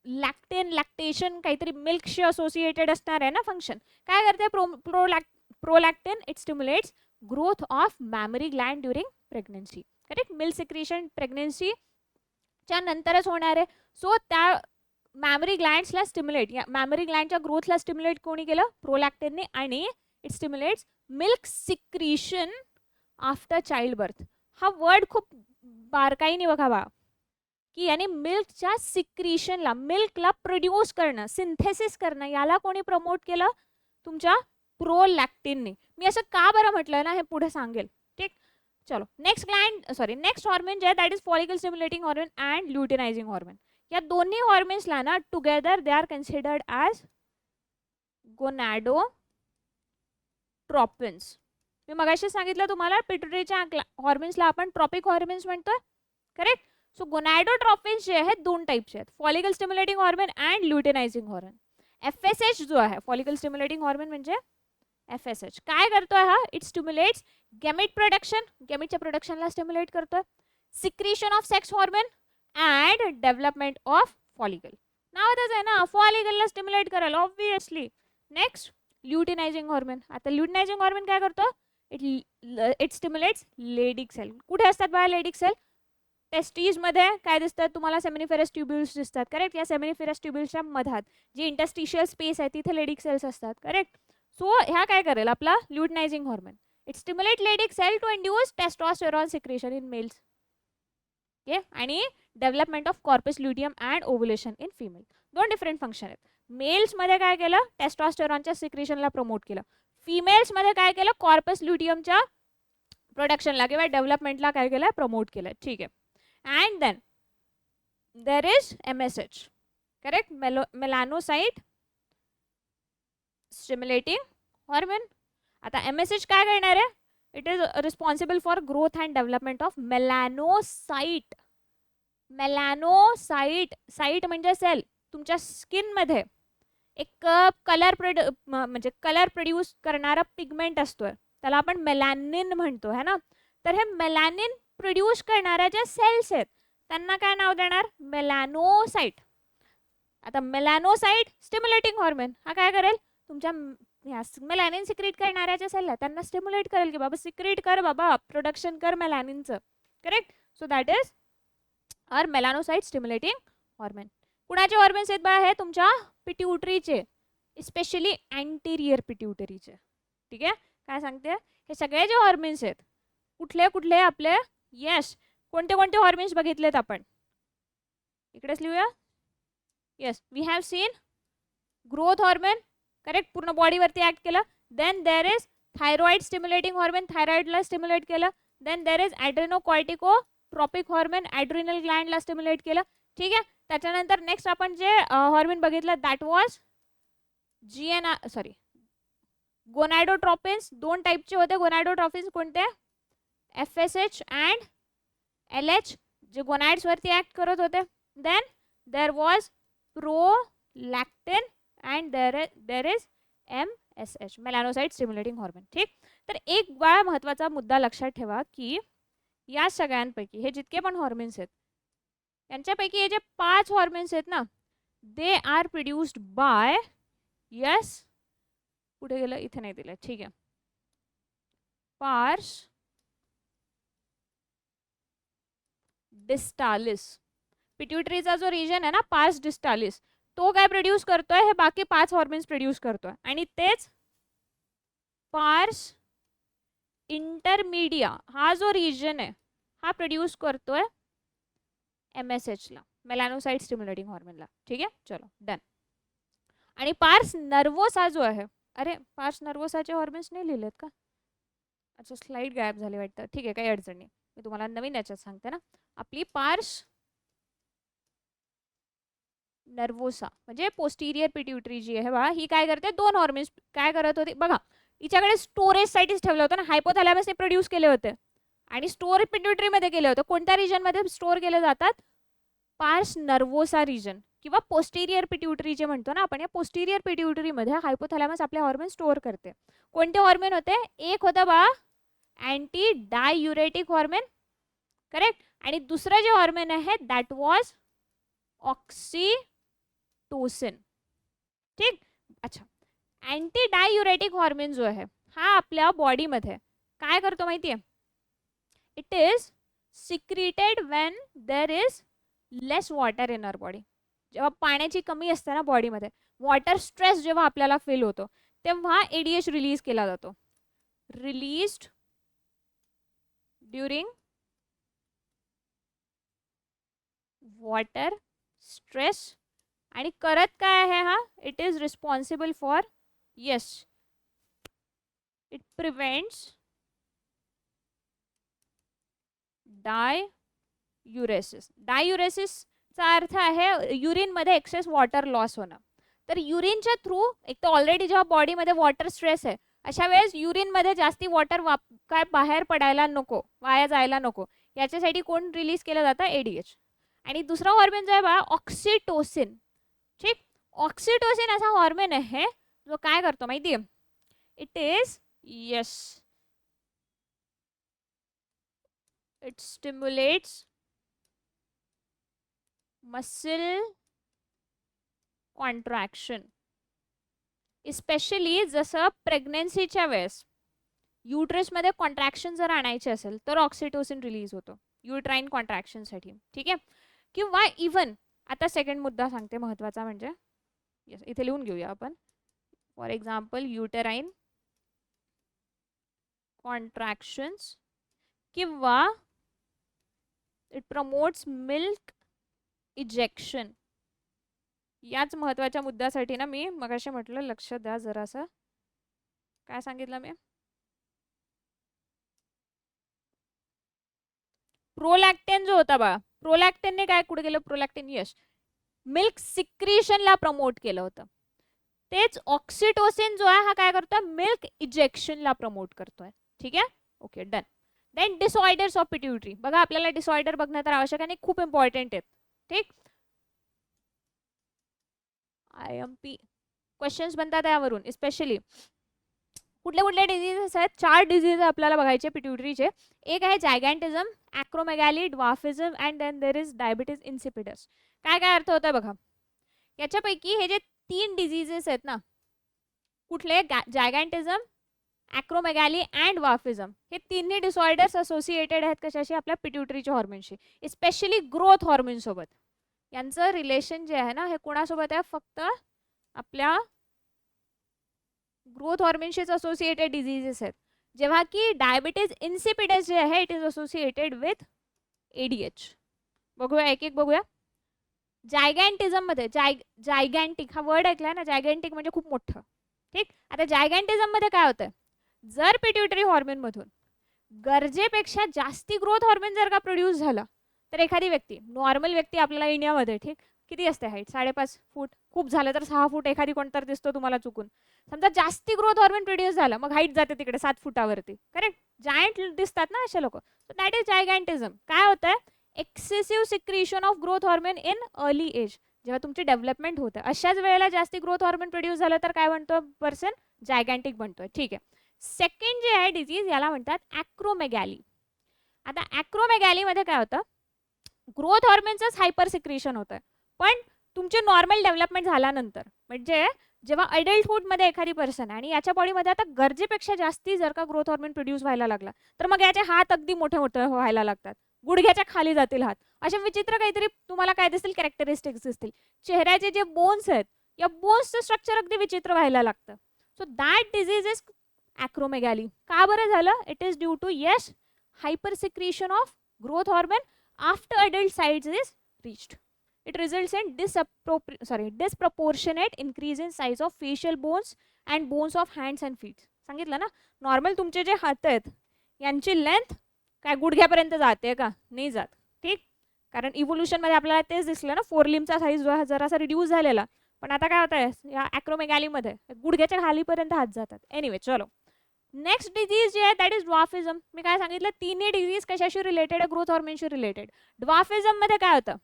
लॅक्टेन लॅक्टेशन काहीतरी मिल्कशी असोसिएटेड असणार आहे ना फंक्शन. काय करते prolactin, it stimulates growth of mammary gland during pregnancy. Correct, milk secretion प्रेग्नन्सीच्या नंतरच होणार आहे. सो त्या मॅमरी ग्लँड्सला स्टिम्युलेट, या मॅमरी ग्लँडच्या ग्रोथला स्टिम्युलेट कोणी केलं, प्रोलॅक्टिनने. आणि it stimulates milk secretion after childbirth. हा वर्ड खूप बारकाईने बघा बा, की याने मिल्कच्या सिक्रीशनला, मिल्कला प्रोड्यूस करणं, सिंथेसिस करणं, याला कोणी प्रमोट केलं, तुमच्या प्रोलॅक्टिनने. मी असं का बरं म्हटलं ना हे पुढे सांगेल. ठीक, चलो नेक्स्ट हॉर्मोन जे आहे that is follicle stimulating hormone and luteinising hormone. या दोन्ही हॉर्मोन्सला ना together they are considered as gonadotropins. मी मगाशी सांगितलं तुम्हाला, पिट्युटरीच्या हॉर्मोन्सला आपण ट्रॉपिक हॉर्मोन्स म्हणतोय. करेक्ट, सो गोनॅडोट्रॉपिन्स जे आहेत दोन टाईपचे आहेत, follicle stimulating hormone and luteinising hormone. FSH जो आहे फॉलिकल स्टिम्युलेटिंग हॉर्मोन म्हणजे FSH काय करतोय हा, इट स्टिम्युलेट्स गॅमेट प्रोडक्शन, गॅमेटच्या प्रोडक्शनला स्टिम्युलेट करतोय, secretion of sex hormone and development of follicle. नावातच आहे ना, फॉलिकलला स्टिम्युलेट करेल ऑब्विसली. Next luteinizing hormone. आता ल्युटिनायझिंग हॉर्मोन काय करतो, इट स्टिम्युलेट्स लेडिक सेल. कुठे असतात बाहेर लेडिक सेल, टेस्टीजमध्ये काय दिसतात तुम्हाला, सेमिनिफेरस ट्युब्युल्स दिसतात. करेक्ट, या सेमिनिफेरस ट्युब्युल्सच्या मधात जी इंटरस्टिशियल स्पेस आहे तिथे लेडिक सेल्स असतात. करेक्ट, सो ह्या काय करेल आपला luteinising hormone, it stimulate Leydig cell to induce testosterone secretion in males. Okay, आणि development of corpus luteum and ovulation in female. दोन डिफरंट फंक्शन आहेत. मेल्समध्ये काय केलं, टेस्टोस्टेरॉनच्या सिक्रेशनला प्रमोट केलं. फिमेल्समध्ये काय केलं, कॉर्पस ल्युटियमच्या प्रोडक्शनला किंवा डेव्हलपमेंटला काय केलं, प्रमोट केलं. ठीक आहे, and then there is MSH, correct, melanocyte stimulating hormone. आता MSH काय करणार आहे, it is responsible for growth and development of melanocyte. Melanocyte, cyte म्हणजे सेल. तुमच्या स्किनमध्ये एक म्हणजे कलर प्रोड्यूस करणारा पिगमेंट असतोय, त्याला आपण मेलॅनिन म्हणतो है ना. तर हे मेलॅनिन प्रोड्यूस करणाऱ्या ज्या सेल्स आहेत त्यांना काय नाव देणार, मेलॅनोसाइट. आता मेलॅनोसाइट स्टिम्युलेटिंग हॉर्मोन हा काय करेल, तुमच्या मेलॅनिन सिक्रेट करणाऱ्या ज्या सेल आहेत त्यांना स्टिम्युलेट करेल की बाबा सिक्रेट कर बाबा, प्रोडक्शन कर मेलॅनिनचं. Correct, so that is our melanocyte stimulating hormone. कुणाचे हॉर्मोन्स आहेत बा, हे तुमच्या पिट्युटरीचे, स्पेशली अँटेरियर पिट्युटरीचे. ठीक आहे, काय सांगते, हे सगळे जे हॉर्मोन्स आहेत कुठले कुठले आपले, येस कोणते कोणते हॉर्मोन्स बघितलेत आपण, इकडेच लिहूया. Yes, we have seen growth hormone. Correct, पूर्ण बॉडीवरती ऍक्ट केलं. Then there is thyroid stimulating hormone, थायरॉइडला स्टिम्युलेट केलं. Then there is adrenocorticotropic hormone, adrenal ग्लँडला स्टिम्युलेट केलं. ठीक आहे. त्याच्यानंतर नेक्स्ट आपण जे हॉर्मोन बघितलं दॅट वॉज गोनॅडोट्रॉपिन्स. 2 टाईपचे होते गोनॅडोट्रॉपिन्स. कोणते? FSH अँड LH, जे गोनॅड्सवरती ॲक्ट करत होते. Then there was prolactin and there is MSH, melanocyte stimulating hormone. ठीक. तर एक बघा महत्त्वाचा मुद्दा लक्षात ठेवा की या सगळ्यांपैकी हे जितके पण हॉर्मोन्स आहेत यांच्यापैकी हे जे 5 हॉर्मोन्स आहेत ना, they are produced bye, yes कुठे गेलं, इथे नाही दिलं. ठीक आहे. पार्स डिस्टालिस, पिट्युटरीचा जो रिजन आहे ना पार्स डिस्टालिस, तो काय प्रोड्यूस करतोय, हे बाकी 5 हॉर्मोन्स प्रोड्यूस करतोय. आणि तेच पार्स इंटरमीडिया हा जो रिजन आहे हा प्रोड्यूस करतोय MSH ला, मेलॅनोसाइट स्टिम्युलेटिंग हॉर्मोनला. ठीक आहे. चलो डन. आणि पार्स नर्वोसा जो आहे, अरे पार्स नर्वोसाचे हॉर्मोन्स नाही लिहिलेत का? अच्छा, स्लाइड गायब झाली वाटतं. ठीक आहे, काही अडचण नाही, मी तुम्हाला नवीन याच्यात सांगते ना. आपली पार्स नर्वोसा म्हणजे पोस्टिरियर पिट्युटरी जी आहे बघा, ही काय करते, 2 हॉर्मोन्स काय करत होती बघा. हिच्याकडे स्टोरेजसाठीच ठेवलं होतं ना, हायपोथॅलॅमसने प्रोड्यूस केले होते आणि स्टोर पिट्युटरीमध्ये केले होते. कोणत्या रिजनमध्ये स्टोअर केले जातात? पार्स नर्वोसा रिजन किंवा पोस्टिरियर पिट्युटरी जे म्हणतो ना आपण, या पोस्टिरियर पिट्युटरीमध्ये हायपोथॅलॅमस आपले हॉर्मोन स्टोअर करते. कोणते हॉर्मोन होते? एक होतं बा अँटी डाययुरेटिक हॉर्मोन, करेक्ट. आणि दुसरं जे हॉर्मोन आहे दॅट वॉज ऑक्सिटोसिन. ठीक. अच्छा, अँटी डाययुरेटिक हॉर्मोन जो आहे हा आपल्या बॉडीमध्ये काय करतो माहिती आहे? It is secreted when there is less water in our body. जेव्हा पाण्याची कमी असते ना बॉडीमध्ये, वॉटर स्ट्रेस जेव्हा आपल्याला फील होतो तेव्हा ADH रिलीज केला जातो. Released during water stress. आणि करत काय आहे हा? It is responsible for, yes, it prevents diuresis. डाययुरेसिसचा अर्थ आहे युरिनमध्ये एक्सेस वॉटर लॉस होणं. तर युरिनच्या थ्रू, एक तर ऑलरेडी जेव्हा बॉडीमध्ये वॉटर स्ट्रेस आहे अशा वेळेस युरिनमध्ये जास्ती वॉटर काय बाहेर पडायला नको, वाया जायला नको, याच्यासाठी कोण रिलीज केलं जातं? ADH. आणि दुसरा हॉर्मोन जो आहे बा ऑक्सिटोसिन. ठीक. ऑक्सिटोसिन असा हॉर्मोन आहे जो काय करतो माहिती आहे? It is, yes, it stimulates muscle contraction. Specially जसं प्रेग्नन्सीच्या वेळेस युट्रसमध्ये कॉन्ट्रॅक्शन जर आणायचे असेल तर ऑक्सिटोसिन रिलीज होतो युट्राईन कॉन्ट्रॅक्शनसाठी. ठीक आहे. किंवा इव्हन आता सेकंड मुद्दा सांगते महत्त्वाचा, म्हणजे यस इथे लिहून घेऊया आपण. फॉर एक्झाम्पल युटेराईन कॉन्ट्रॅक्शन्स किंवा इट प्रमोट्स मिल्क इजेक्शन. याच महत्त्वाच्या मुद्द्यासाठी ना मी मगाशी म्हटलं लक्ष द्या जरासं. काय सांगितलं मी? प्रोलॅक्टिन जो होता बा, प्रोलॅक्टिनने काय कुठे केलं? प्रोलॅक्टिन, यस, मिल्क सिक्रीशनला प्रमोट केलं होतं. तेच ऑक्सिटोसिन जो आहे हा काय करतोय? मिल्क इजेक्शनला प्रमोट करतोय. ठीक आहे. Okay done. Then disorders of pituitary. बघा आपल्याला डिसऑर्डर बघणं तर आवश्यक आहे, खूप इम्पॉर्टंट आहेत. ठीक. IMP क्वेश्चन्स बनतात यावरून. स्पेशली कुठले कुठले डिझीजेस आहेत? 4 डिझीज आपल्याला बघायचे पिट्युटरीचे. एक आहे gigantism, acromegaly, dwarfism and then there is diabetes insipidus. काय काय अर्थ होता बघा. याच्यापैकी हे जे 3 डिझीजेस आहेत ना, कुठले? जायगॅन्टिझम, ॲक्रोमेगॅली अँड ड्वार्फिझम. हे तिन्ही डिसऑर्डर्स असोसिएटेड आहेत कशाशी? आपल्या पिट्युटरीच्या हॉर्मोनशी, स्पेशली ग्रोथ हॉर्मोन सोबत. यांचं रिलेशन जे आहे ना हे कोणासोबत आहे? फक्त आपल्या ग्रोथ हॉर्मोनशीच असोसिएटेड डिझीजेस आहेत. जेव्हा की डायबिटीज इन्सिपिडस जे आहे it is associated with ADH. बघूया एक एक बघूया. जायगॅन्टिझम मध्ये जायगॅन्टिक हा वर्ड ऐकलाय ना, जायगॅन्टिक म्हणजे खूप मोठं. ठीक. आता जायगॅन्टिझम मध्ये काय होतं? जर पिट्युटरी हॉर्मोनमधून गरजेपेक्षा जास्ती ग्रोथ हॉर्मोन जर का प्रोड्यूस झाला तर एखादी व्यक्ती, नॉर्मल व्यक्ती आपल्याला इंडियामध्ये ठीक किती असते हाईट, 5.5 फूट, खूप झालं तर 6 फूट, एखादी कोणतर दिसतो तुम्हाला चुकून. समजा जास्ती ग्रोथ हॉर्मोन प्रोड्यूस झालं, मग हाईट जाते तिकडे 7 फुटावरती, करेक्ट. जायंट दिसतात ना असे लोक. So that is gigantism. काय होतंय, excessive secretion of growth hormone in early age. जेव्हा तुमची डेव्हलपमेंट होते अशाच वेळेला जास्ती ग्रोथ हॉर्मोन प्रोड्यूस झालं तर काय म्हणतो पर्सन, जायगॅन्टिक बनतोय. ठीक आहे. सेकंड जे आहे डिजीज याला म्हणतात ॲक्रोमेगॅली. आता ॲक्रोमेगॅलीमध्ये काय होतं, ग्रोथ हॉर्मोनचंच हायपर सिक्रिशन होतं, पण तुमची नॉर्मल डेव्हलपमेंट झाल्यानंतर, म्हणजे जेव्हा अडल्टहुडमध्ये एखादी पर्सन आणि याच्या बॉडीमध्ये आता गरजेपेक्षा जास्ती जर का ग्रोथ हॉर्मोन प्रोड्यूस व्हायला लागला तर मग याचे हात अगदी मोठे मोठे व्हायला लागतात, गुडघ्याच्या खाली जातील हात, अशा विचित्र काहीतरी तुम्हाला काय दिसतील, कॅरेक्टरिस्टिक्स दिसतील. चेहऱ्याचे जे बोन्स आहेत या बोन्सचं स्ट्रक्चर अगदी विचित्र व्हायला लागतं. So that disease is acromegaly. का बरं झालं, it is due to yes hyper secretion of growth hormone after adult size is reached. It results in disproportionate increase in size of facial bones and bones of hands and feet. सांगितलं ना, नॉर्मल तुमचे जे हात आहेत यांची लेंथ काय गुडघ्यापर्यंत जाते का, नाही जात. ठीक, कारण इव्होल्युशनमध्ये आपल्याला तेच दिसलं ना, 4 लिम्बचा साईज जरासा रिड्यूस झालेला, पण आता काय होत आहे या ॲक्रोमेगॅलीमध्ये गुडघ्याच्या खालीपर्यंत हात जातात. एनिवे, चलो नेक्स्ट डिजीज जे आहे दॅट इज ड्वार्फिझम. मी काय सांगितलं, तिन्ही डिजीज कशाशी रिलेटेड आहे, ग्रोथ हॉर्मोनशी रिलेटेड. ड्वार्फिझममध्ये काय होतं,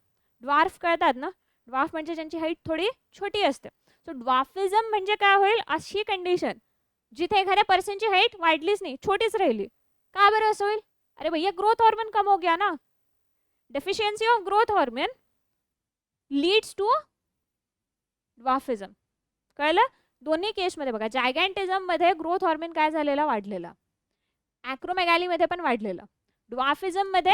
ड्वार्फ कळतात ना, ड्वार्फ म्हणजे ज्यांची हाईट थोडी छोटी असते. सो ड्वार्फिझम म्हणजे काय होईल, अशी कंडिशन जिथे एखाद्या पर्सनची हाईट वाढलीच नाही, छोटीच राहिली. का बरं असं होईल, अरे भैया ग्रोथ हॉर्मोन कम हो गया ना. Deficiency of growth hormone leads to dwarfism. कळलं. दोन्ही केसमध्ये बघा, जायगॅन्टिझममध्ये ग्रोथ हॉर्मोन काय झालेला, वाढलेला. ॲक्रोमेगॅलीमध्ये पण वाढलेलं. ड्वार्फिझममध्ये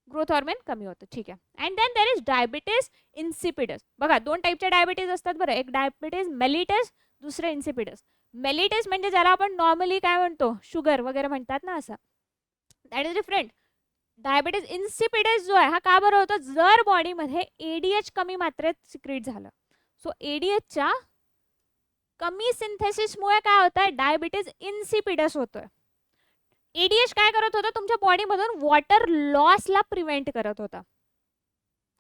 ग्रोथ हॉर्मोन कमी होतं. ठीक आहे. And then there is diabetes insipidus. बघा, दोन टाईपचे डायबिटीज असतात बरं, एक डायबिटीज मेलिटस, दुसरं इन्सिपिडस. मेलिटस म्हणजे ज्याला आपण नॉर्मली काय म्हणतो, शुगर वगैरे म्हणतात ना, असं, that is different. Diabetes insipidus जो आहे हा का बरं होतं, जर बॉडीमध्ये एडीएच कमी मात्रेत सिक्रेट झालं. सो एडीएचच्या कमी सिंथेसिसमुळे काय होतं, डायबिटीज इन्सिपिडस होतोय. एडीएच काय करत होता, तुमच्या बॉडीमधून वॉटर लॉसला प्रिव्हेंट करत होता.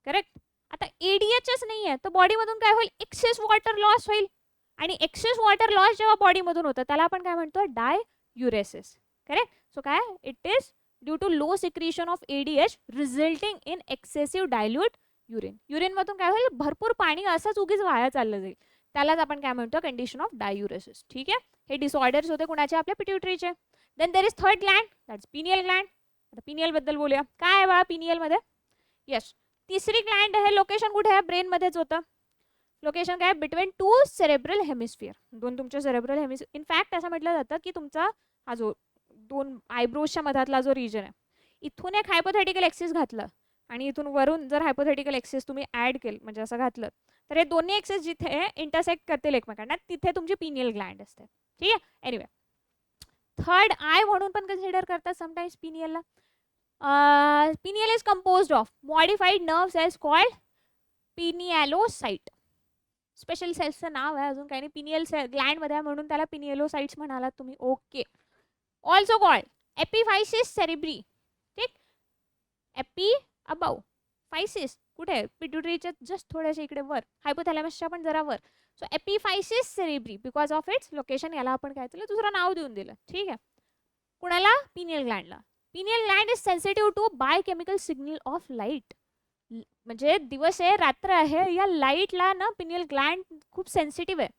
करेक्ट. आता एडीएचच नाही आहे तर बॉडीमधून काय होईल, एक्सेस वॉटर लॉस होईल. आणि एक्सेस वॉटर लॉस जेव्हा बॉडीमधून होतं त्याला आपण काय म्हणतो, डाययुरेसिस. करेक्ट. सो काय, it is due to low secretion of ADH resulting in excessive dilute urine. युरिनमधून काय होईल, भरपूर पाणी असंच उगीच वाया चाललं जाईल, त्यालाच आपण काय म्हणतो, कंडिशन ऑफ डाययुरेसिस. ठीक आहे. हे डिसऑर्डर्स होते कुणाचे, आपल्या पिट्युटरीचे. Then there is third gland, that's pineal gland. आता पिनियल बद्दल बोलूया. काय आहे बा पिनियल मध्ये, यस, तिसरी ग्लँड आहे. लोकेशन कुठे आहे, ब्रेन मध्येच होतं. लोकेशन काय, बिटवीन टू सेरेब्रल हेमिस्फिअर, दोन तुमच्या सेरेब्रल हेमिस्फिअर. इनफॅक्ट असं म्हटलं जातं की तुमचा हा जो दोन आयब्रोजच्या मधातला जो रिजन आहे, इथून एक हायपोथेटिकल एक्सिस घातलं आणि इथून वरून जर हायपोथेटिकल एक्सिस तुम्ही ऍड केलं, म्हणजे असं घातलं, तर हे दोन्ही एक्सेस जिथे इंटरसेक्ट करतील एकमेकांना तिथे तुमची पिनियल ग्लँड असते. ठीक आहे. एनिवे, थर्ड आय म्हणून पण कन्सिडर करतात समटाइम्स पिनियलला. Pineal is composed of modified nerve cells called pinealocyte. Special सेल्सचं नाव आहे, अजून काही नाही. पिनियल सेल ग्लँडमध्ये आहे म्हणून त्याला पिनियलोसाइट्स म्हणालात तुम्ही. Okay. Also called epiphysis cerebri. ठीक, एपी अबाव, फायसिस कुठे आहे, पिट्युटरीच्या जस्ट थोड्याशा इकडे वर, हायपोथॅलॅमसच्या पण जरा वर. So epiphysis cerebri because of its location. याला आपण काय दिलं, दुसरं नाव देऊन दिलं. ठीक आहे. कुणाला, पिनियल ग्लँडला. Pineal gland is sensitive to biochemical signal of light. म्हणजे दिवस आहे रात्र आहे या लाईटला ना पिनियल ग्लँड खूप सेन्सिटिव्ह आहे.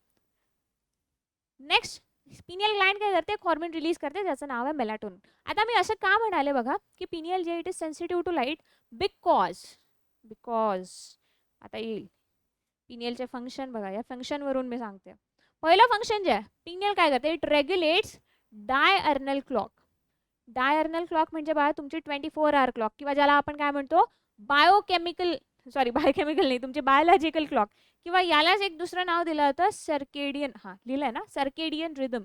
नेक्स्ट, पिनियल ग्लँड काय करते, हॉर्मोन रिलीज करते, ज्याचं नाव आहे मेलाटोनिन. आता मी असं का म्हणाले बघा की पिनियल जे it is sensitive to light because आता येईल पिनियलचे फंक्शन बघा. या फंक्शनवरून मी सांगते. पहिलं फंक्शन जे आहे, पिनियल काय करते, इट रेग्युलेट्स डायअर्नल क्लॉक. डायअर्नल क्लॉक म्हणजे बघा तुमची 24 आवर क्लॉक, किंवा ज्याला आपण काय म्हणतो बायोकेमिकल नाही, तुमची बायोलॉजिकल क्लॉक, किंवा यालाच एक दुसरं नाव दिलं होतं सर्केडियन. हा लिहिलंय ना, सर्केडियन रिदम.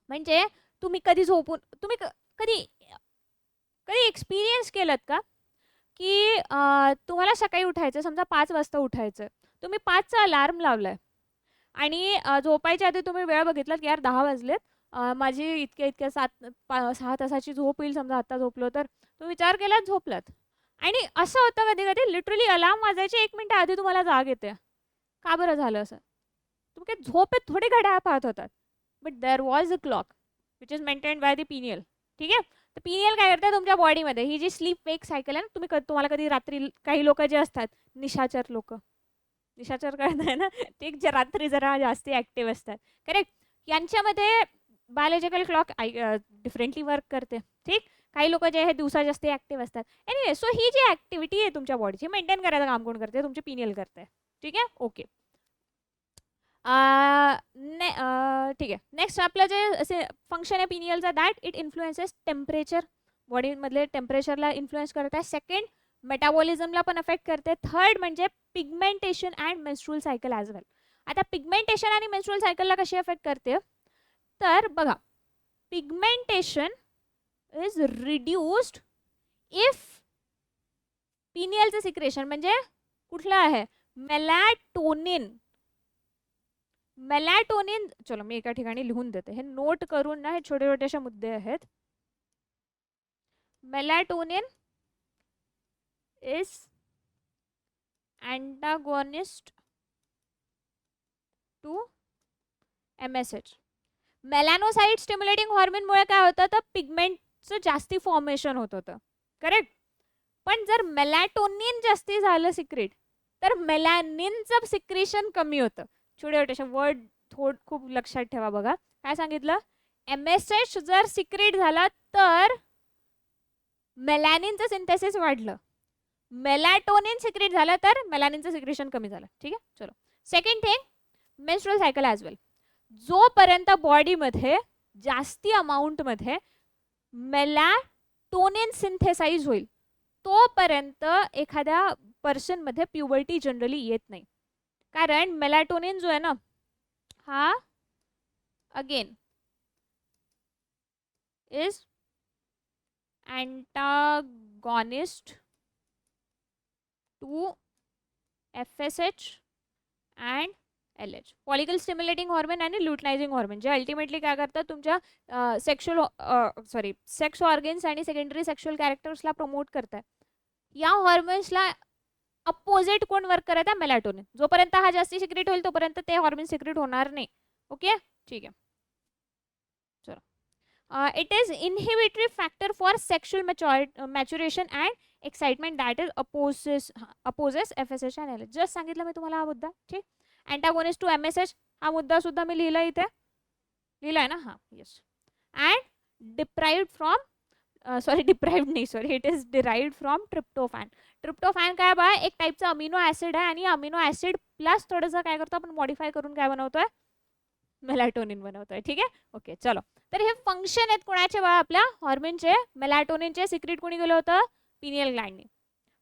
म्हणजे तुम्ही कधी झोपून, तुम्ही कधी एक्सपिरियन्स केलं का की तुम्हाला सकाळी उठायचं, समजा 5 वाजता उठायचं, तुम्ही 5चा अलार्म लावलाय आणि झोपायच्या आधी तुम्ही वेळ बघितला की यार 10 वाजलेत, माझी इतक्या 6 तासाची झोप येईल समजा आता झोपलो तर. तुम्ही विचार केलात झोपलात. आणि असं होतं कधी-कधी लिटरली अलार्म वाजायचे 1 मिनिट आधी तुम्हाला जाग येते. का बरं झालं असं? तुम्ही काय झोपेत थोडी घड्याळ पाहत होतात. But there was a clock which is maintained by the pineal. ठीक आहे? तर पिनियल काय करते तुमच्या बॉडीमध्ये ही जी स्लीप वेक सायकल आहे ना, तुम्हाला कधी रात्री काही लोक जे असतात निशाचर लोक, निशाचर कळत ना, ते जे रात्री जरा जास्ती ॲक्टिव्ह असतात, करेक्ट? यांच्यामध्ये बायोलॉजिकल क्लॉक डिफरंटली वर्क करते. ठीक? काही लोक जे आहे दिवसा जास्त ॲक्टिव्ह असतात. एनिवे, सो ही जी ॲक्टिव्हिटी आहे तुमच्या बॉडीची मेंटेन करायचं काम कोण करते? तुमची पिनियल करते. ठीक आहे? ओके. ठीक आहे. नेक्स्ट आपलं जे असे फंक्शन आहे पिनियलचा, दॅट इट इन्फ्लुएन्सेस टेम्परेचर, बॉडीमधले टेम्परेचरला इन्फ्लुएन्स करत आहे. सेकंड, मेटाबॉलिझमला पण अफेक्ट करते. थर्ड म्हणजे pigmentation and menstrual cycle as well. आता पिगमेंटेशन आणि मेन्स्ट्रुअल सायकलला कशी अफेक्ट करते? तर बघा, पिगमेंटेशन इज रिड्यूस्ड इफ पिनियलचं सिक्रेशन म्हणजे कुठलं आहे? मेलॅटोनिन. मेलॅटोनिन, चलो मी एका ठिकाणी लिहून देते, हे नोट करून ना, हे छोटे छोटे असे मुद्दे आहेत. Melatonin is antagonist to MSH. Melanocyte stimulating हॉर्मोनमुळे काय होतं? तर पिगमेंटचं जास्ती फॉर्मेशन होत होतं. करेक्ट? पण जर मेलॅटोनिन जास्ती झालं सिक्रेट तर मेलॅनिनचं सिक्रेशन कमी होतं. छोटे छोटे वर्ड खूप लक्षात ठेवा. बघा काय सांगितलं? MSH जर सिक्रेट झाला तर मेलॅनिनचं सिंथेसिस वाढलं. मेलॅटोनिन सिक्रेट झालं तर मेलॅनिनचं सिक्रेशन कमी झालं. ठीक आहे? चलो, second thing, menstrual cycle as well. जोपर्यंत बॉडीमध्ये जास्ती अमाऊंटमध्ये मेलॅटोनिन सिंथेसाइज होईल तोपर्यंत एखाद्या पर्सनमध्ये प्युबर्टी जनरली येत नाही. कारण मेलॅटोनिन जो आहे ना, हा again is antagonist to FSH and LH, follicle stimulating hormone आणि ल्युटनायझिंग हॉर्मोन, जे अल्टिमेटली काय करतात? तुमच्या सेक्स ऑर्गन्स आणि सेकंडरी सेक्शुअल कॅरेक्टर्सला प्रमोट करतात. या हॉर्मोन्सला अपोजिट कोण वर्क करत आहे? मेलॅटोनिन. जोपर्यंत हा जास्ती सिक्रेट होईल तोपर्यंत ते हॉर्मोन सिक्रेट होणार नाही. ओके, ठीक आहे. चलो, it is inhibitory factor for sexual maturation and excitement that is opposes FSH and LH. Just सांगितलं मी तुम्हाला हा मुद्दा. ठीक. अँटागोनिस्ट टू MSH हा मुद्दा सुद्धा मी लिहिला इथे, लिहिलाय ना? हां, yes. And deprived from it is derived from tryptophan. Tryptophan काय बा? एक टाईपचा अमिनो ॲसिड आहे आणि अमिनो ॲसिड प्लस थोडंसं काय करतो आपण? मॉडिफाय करून काय बनवतोय? मेलॅटोनिन बनवतोय. ठीक आहे? ओके, चलो. तर हे फंक्शन आहेत कोणाचे बा? आपल्या हॉर्मोनचे. मेलॅटोनिनचे सिक्रेट कोणी केलं होतं? पिनियल ग्लँडने.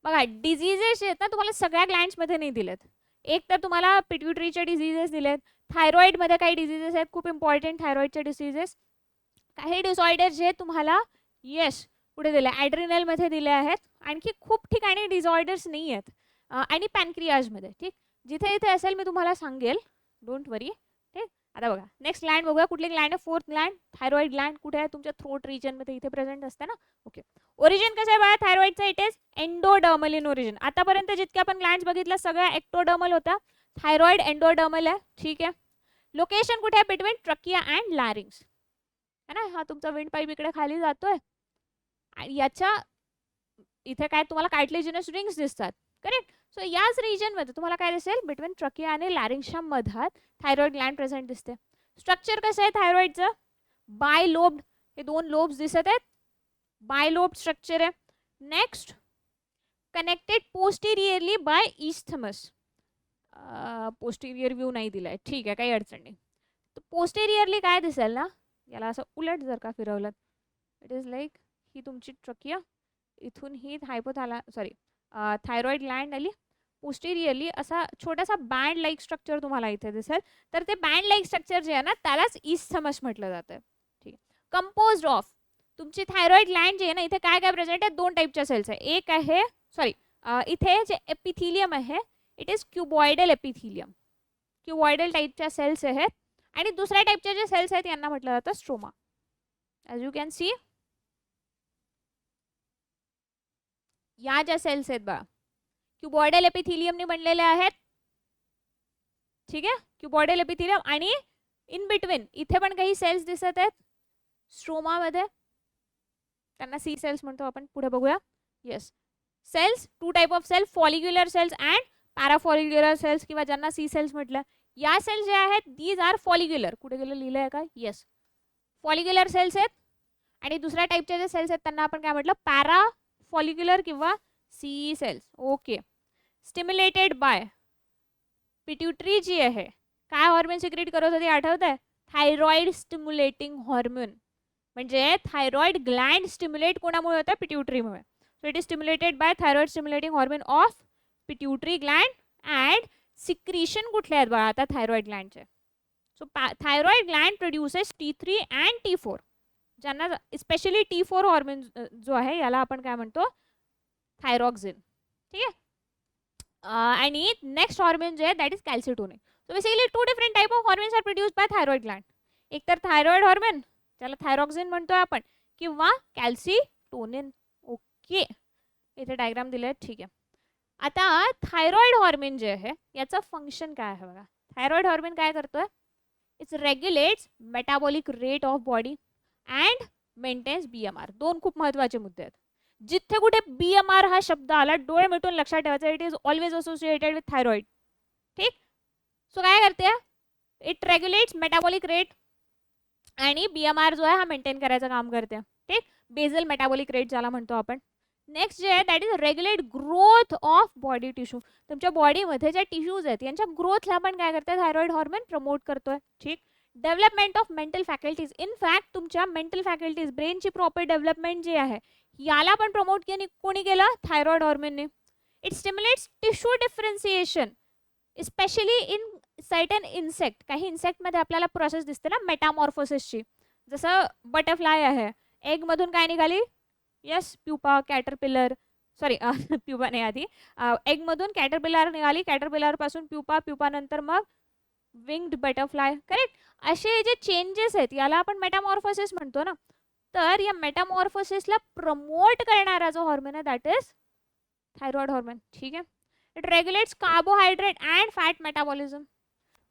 बघा, डिझीजेस आहेत ना, तुम्हाला सगळ्या ग्लँड्समध्ये नाही दिलेत. एक तर तुम्हाला पिट्युटरीचे डिझीजेस दिलेत, थायरॉइडमध्ये काही डिझीजेस आहेत खूप इम्पॉर्टंट थायरॉइडचे डिसीजेस. काही डिसऑर्डर जे तुम्हाला येस पुढे दिले, ॲड्रिनलमध्ये दिले आहेत. आणखी खूप ठिकाणी डिसऑर्डर्स नाही आहेत, आणि पॅनक्रियाजमध्ये. ठीक, जिथे इथे असेल मी तुम्हाला सांगेल, डोंट वरी. ठीक, आता बघा नेक्स्ट ग्लँड बघूया. कुठली ग्लँड आहे? Fourth Gland, thyroid Gland. कुठे आहे? तुमच्या थ्रोट रिजनमध्ये इथे प्रेझेंट असते ना. ओके, ओरिजिन कसं आहे बघा थायरॉइडचं? It is endodermal in origin. आतापर्यंत जितक्या आपण ग्लँड्स बघितल्या सगळ्या एक्टोडर्मल होत्या. थायरॉइड एंडोडर्मल आहे. ठीक आहे. लोकेशन कुठे आहे? बिटवीन ट्रकिया अँड लॅरिंग्स है ना. हा तुमचा विंड पाईप इकडे खाली जातोय आणि याच्या इथे काय तुम्हाला कार्टिलेजिनस रिंग्स दिसतात. करेक्ट. सो याच रिजनमध्ये तुम्हाला काय दिसेल? बिटवीन ट्रकिया आणि लॅरिंग्सच्या मधात थायरॉइड ग्लँड प्रेझेंट दिसते. स्ट्रक्चर कसं आहे थायरॉइडचं? बाय लोब्ड, हे 2 लोब्स दिसत आहेत. बाय लोब्ड स्ट्रक्चर आहे. Next, connected posteriorly by isthmus. Posterior view नाही दिलाय. ठीक आहे, काही अडचण नाही. तर पोस्टेरियरली काय दिसेल ना, याला असं उलट जर का फिरवलं, इट इज लाईक ही तुमची ट्रकिया, इथून ही थायरॉइड ग्लँड आली. पोस्टेरियरली असा छोटासा बँड लाईक स्ट्रक्चर तुम्हाला इथे दिसेल. तर ते बँड लाईक स्ट्रक्चर जे आहे ना त्यालाच इस्थमस म्हटलं जातं. ठीक आहे. कंपोज्ड ऑफ तुमची थायरॉइड ग्लँड जे आहे ना, इथे काय काय प्रेझेंट आहे? 2 टाईपच्या सेल्स आहे. एक आहे इथे जे एपिथिलियम आहे इट इज क्युबॉइडल एपिथिलियम. क्युबॉइडल टाईपच्या सेल्स आहेत आणि दुसऱ्या टाईपचे जे सेल्स आहेत यांना म्हटलं जातं stroma. As you can see, या ज्या सेल्स आहेत बघा, क्युबॉइडल एपिथिलियमने बनलेले आहेत. ठीक आहे, क्युबॉइडल एपिथिलियम आणि इन बिटवीन इथे पण काही सेल्स दिसत आहेत स्ट्रोमामध्ये, त्यांना सी सेल्स म्हणतो आपण. पुढे बघूया. Yes, cells, two type of cell, follicular cells and parafollicular cells, किंवा ज्यांना सी सेल्स म्हटलं. या सेल्स जे आहेत दीज आर फॉलिक्युलर. कुठे गेलं, लिहिलं आहे का? येस, फॉलिक्युलर सेल्स आहेत. आणि दुसऱ्या टाईपचे जे सेल्स आहेत त्यांना आपण काय म्हटलं, पॅराफॉलिक्युलर किंवा C cells. Okay. Stimulated by pituitary जी आहे, काय हॉर्मोन सिक्रेट करत होती आठवत आहे? Thyroid stimulating hormone. म्हणजे थायरॉइड ग्लँड स्टिम्युलेट कोणामुळे होतं? पिट्युटरीमुळे. So it is stimulated by thyroid stimulating hormone of pituitary gland. And secretion कुठले आहेत बघा आता थायरॉइड ग्लँडचे? So thyroid gland produces T3 and T4, ज्यांना स्पेशली T4 हॉर्मोन जो आहे याला आपण काय म्हणतो? थायरॉक्सिन. ठीक आहे. आणि नेक्स्ट हॉर्मोन जे आहे that is calcitonin. So basically two different type of hormones are produced by thyroid gland. एक तर थायरॉइड हॉर्मोन, त्याला थायरॉक्सिन म्हणतोय आपण, किंवा कॅल्सिटोनिन. ओके, इथे डायग्राम दिले आहेत. ठीक आहे. आता थायरॉइड हॉर्मोन जे आहे याचं फंक्शन काय आहे बघा. थायरॉइड हॉर्मोन काय करतोय? It's regulates metabolic rate of body and maintains BMR. दोन खूप महत्त्वाचे मुद्दे आहेत. जिथे कुठे BMR हा शब्द आला, डोळे मिटून लक्षात ठेवायचा, it is always associated with thyroid. ठीक. सो काय करते? इट रेग्युलेट्स मेटाबॉलिक रेट आणि BMR जो आहे हा मेंटेन करायचं काम करते. ठीक. बेझल मेटाबॉलिक रेट ज्याला म्हणतो आपण. नेक्स्ट जे आहे that is regulate growth of body tissue. तुमच्या बॉडीमध्ये ज्या टिश्यूज आहेत यांच्या ग्रोथला पण काय करते? थायरॉइड हॉर्मोन प्रमोट करतोय. ठीक. Development of mental faculties. In fact तुमच्या मेंटल फॅकल्टीज, ब्रेनची प्रॉपर डेव्हलपमेंट जी आहे याला पण प्रमोट कोणी केलं? थायरॉइड हॉर्मोनने. It stimulates tissue differentiation specially in certain insect. काही इन्सेक्टमध्ये आपल्याला प्रोसेस दिसते ना मेटामॉर्फोसिसची. जसं बटरफ्लाय आहे, एग मधून काय निघाली? Yes, pupa, caterpillar. Sorry, pupa नाही, आधी एग मधून कॅटरपिलर निघाली, कॅटरपिलर पासून प्युपा, प्युपा नंतर मग विंग्ड बटरफ्लाय. करेक्ट. असे जे चेंजेस आहेत याला आपण मेटामॉर्फोसिस म्हणतो ना. तर या मेटामॉर्फोसिसला प्रमोट करणारा जो हॉर्मोन आहे दॅट इज थायरॉइड हॉर्मोन. ठीक आहे. It रेग्युलेट्स carbohydrate and fat metabolism.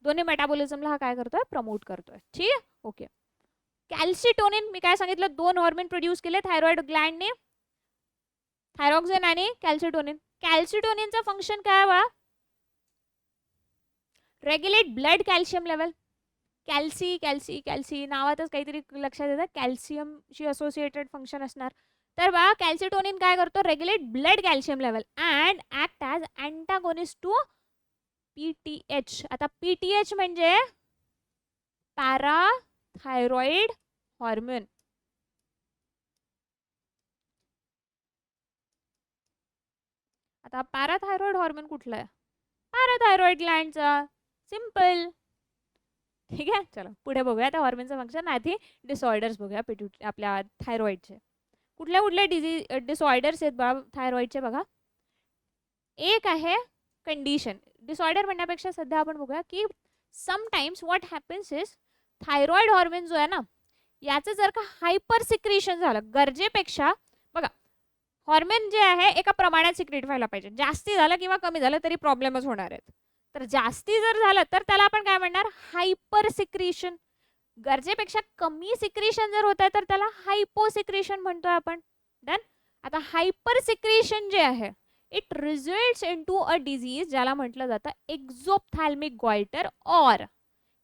दोन्ही मेटाबॉलिझमला हा काय करतोय? प्रमोट करतोय. ठीक आहे. ओके. कॅल्सिटोनिन, मी काय सांगितलं, दोन हॉर्मोन प्रोड्यूस केले थायरॉइड ग्लँडने, थायरॉक्सिन आणि कॅल्सिटोनिन. कॅल्सिटोनिनचं फंक्शन काय बा? Regulate blood calcium level. Calci calci calci नावातच काहीतरी लक्षात येतं, कॅल्शियमशी असोसिएटेड फंक्शन असणार. तर बा कॅल्सिटोनिन काय करतो? Regulate blood calcium level and act as antagonist to PTH. आता PTH म्हणजे पॅराथायरॉइड हॉर्मोन. आता पॅराथायरॉइड हॉर्मोन कुठला आहे? पॅराथायरॉइड ग्लँडचा. सिम्पल. ठीक आहे. चलो पुढे बघूया त्या हॉर्मोनचं फंक्शन. आधी डिसऑर्डर्स बघूया आपल्या थायरॉइडचे. कुठल्या कुठल्या डिसऑर्डर्स आहेत बघा थायरॉइडचे बघा. एक आहे कंडिशन. डिसऑर्डर म्हणण्यापेक्षा सध्या आपण बघूया की sometimes what happens is thyroid hormone जो आहे ना याचं जर का हायपर सिक्रेशन झालं, गरजेपेक्षा, बघा हॉर्मोन जे आहे एका प्रमाणात सिक्रेट व्हायला पाहिजे. जास्ती झालं किंवा कमी झालं तरी प्रॉब्लेमच होणार आहेत. तर जास्ती जर झालं तर त्याला आपण काय म्हणणार? Hyper secretion. गरजेपेक्षा कमी सिक्रेशन जर होत आहे तर त्याला हायपो सिक्रेशन म्हणतोय आपण. डन. आता हायपर सिक्रेशन जे आहे it results into a disease ज्याला म्हटलं जातं एक्झोप्थॅल्मिक गॉइटर, और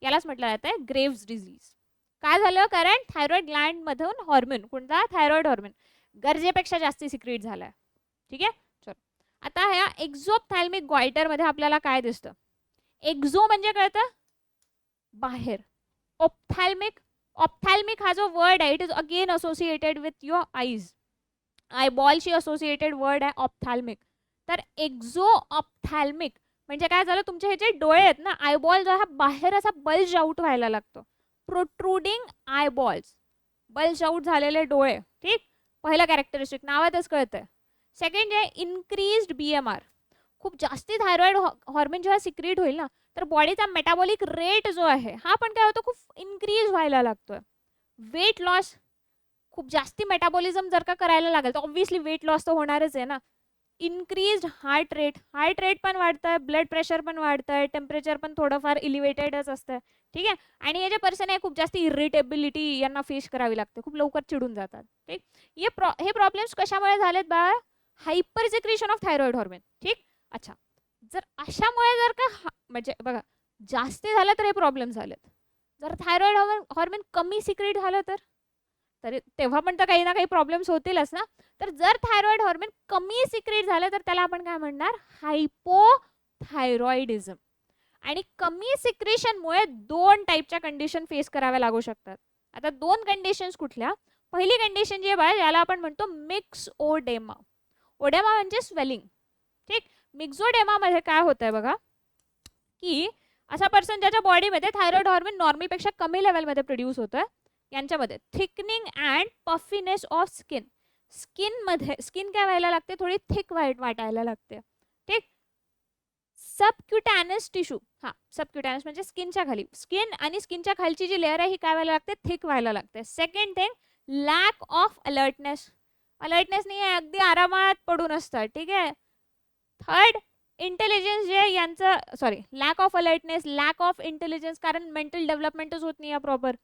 यालाच म्हटलं जातं ग्रेव्स डिझीज. काय झालं? कारण थायरॉइड ग्लँड मधून हॉर्मोन, कोणता? थायरॉइड हॉर्मोन गरजेपेक्षा जास्ती सिक्रेट झालाय. ठीक आहे. चलो आता ह्या एक्झोप्थॅल्मिक गॉइटर मध्ये आपल्याला काय दिसतं? एक्झो म्हणजे कळतं बाहेर. ऑप्थॅल्मिक, ऑप्थॅल्मिक हा जो वर्ड आहे it is again associated with your eyes. आयबॉलशी असोसिएटेड वर्ड आहे ऑप्थॅल्मिक. तर एक्झो ऑप्थॅल्मिक म्हणजे काय झालं? तुमचे हे जे डोळे आहेत ना, आयबॉल जो हा बाहेर असा बल्ज आउट व्हायला लागतो. प्रोट्रुडिंग आयबॉल्स, बल्ज आउट झालेले डोळे. ठीक. पहिला कॅरेक्टरिस्टिक नावातच कळतंय. सेकंड आहे इन्क्रीज्ड BMR. खूप जास्ती थायरॉइड हॉर्मोन जेव्हा सिक्रेट होईल ना तर बॉडीचा मेटाबॉलिक रेट जो आहे हा पण काय होतो, खूप इन्क्रीज व्हायला लागतोय. वेट लॉस, खूप जास्ती मेटाबॉलिझम जर का करायला लागेल तर ऑब्व्हियसली वेट लॉस तर होणारच आहे ना. इन्क्रीज्ड हार्ट रेट पण वाढतंय, ब्लड प्रेशर पण वाढतंय, टेम्परेचर पण थोडंफार इलिव्हेटेडच असतं. ठीक आहे. आणि हे जे पर्सन आहे खूप जास्त इरिटेबिलिटी यांना फेस करावी लागते, खूप लवकर चिडून जातात. ठीक. हे प्रॉब्लेम्स कशामुळे झालेत बा, hyper secretion of thyroid hormone. ठीक. अच्छा, जर अशामुळे जर का म्हणजे बघा जास्ती झालं तर हे प्रॉब्लेम झालेत. जर थायरॉइड हॉर्मोन कमी सिक्रेट झालं तर तेव्हा पण तर काही ना काही प्रॉब्लेम्स होतीलच ना. तर जर थायरॉइड हॉर्मोन कमी सिक्रेट झालं तर त्याला आपण काय म्हणणार, हायपोथायरॉइडिझम. आणि कमी सिक्रेशनमुळे 2 टाईपच्या कंडिशन फेस कराव्या लागू शकतात. आता 2 कंडिशन्स कुठल्या, पहिली कंडिशन जी आहे याला आपण म्हणतो मिक्सओडेमा. ओडेमा म्हणजे स्वेलिंग. ठीक. मिक्सोडेमा मध्ये काय होतंय बघा, की असा पर्सन ज्याच्या बॉडीमध्ये थायरॉइड हॉर्मोन नॉर्मलपेक्षा कमी लेवलमध्ये प्रोड्यूस होतोय, यांच्यामध्ये thickening and puffiness of skin. Skin काय व्हायला लागते, थोडी थिक वाटायला लागते. ठीक. सबक्युटॅनस टिश्यू, सबक्युटॅनस म्हणजे स्किनच्या खाली, स्किन आणि स्किनच्या खालची जी लेअर आहे ही काय व्हायला लागते, थिक व्हायला लागते. Second thing, lack of alertness नाही आहे, अगदी आरामात पडून असतात. ठीक आहे. थर्ड, इंटेलिजन्स जे यांचं lack of alertness, lack of intelligence, कारण मेंटल डेव्हलपमेंटच होत नाही आहे proper.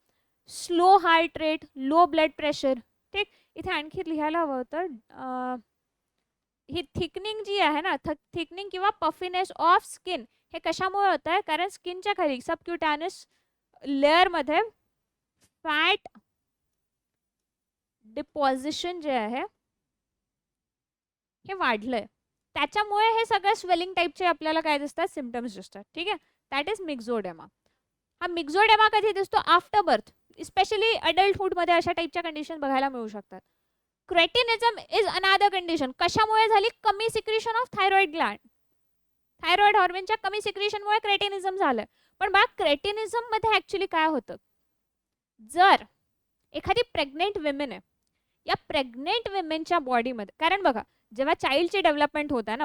Slow heart rate, low blood pressure. ठीक. इथे आणखी लिहायला हवं होतं, ही थिकनिंग जी आहे ना, थिकनिंग किंवा पफिनेस ऑफ स्किन हे कशामुळे होत आहे, कारण स्किनच्या खाली सबक्युटॅनस लेअरमध्ये फॅट डिपॉझिशन जे आहे हे वाढलंय, त्याच्यामुळे हे सगळं स्वेलिंग टाईपचे आपल्याला काय दिसतात, सिम्पटम्स दिसतात. ठीक आहे. That is myxoedema. हा मिक्सोडेमा कधी दिसतो, आफ्टर बर्थ, स्पेशली अडल्टहुडमध्ये अशा टाईपच्या कंडिशन बघायला मिळू शकतात. Cretinism is another condition. कशामुळे झाली, कमी secretion of thyroid gland. Thyroid हॉर्मोनच्या कमी सिक्रेशनमुळे क्रेटिनिझम झालं. पण बघा क्रेटिनिझम मध्ये ऍक्च्युली काय होतं, जर एखादी प्रेग्नेंट विमेन आहे, या प्रेग्नेंट विमेनच्या बॉडीमध्ये, कारण बघा जेव्हा चाइल्डची डेव्हलपमेंट होत आहे ना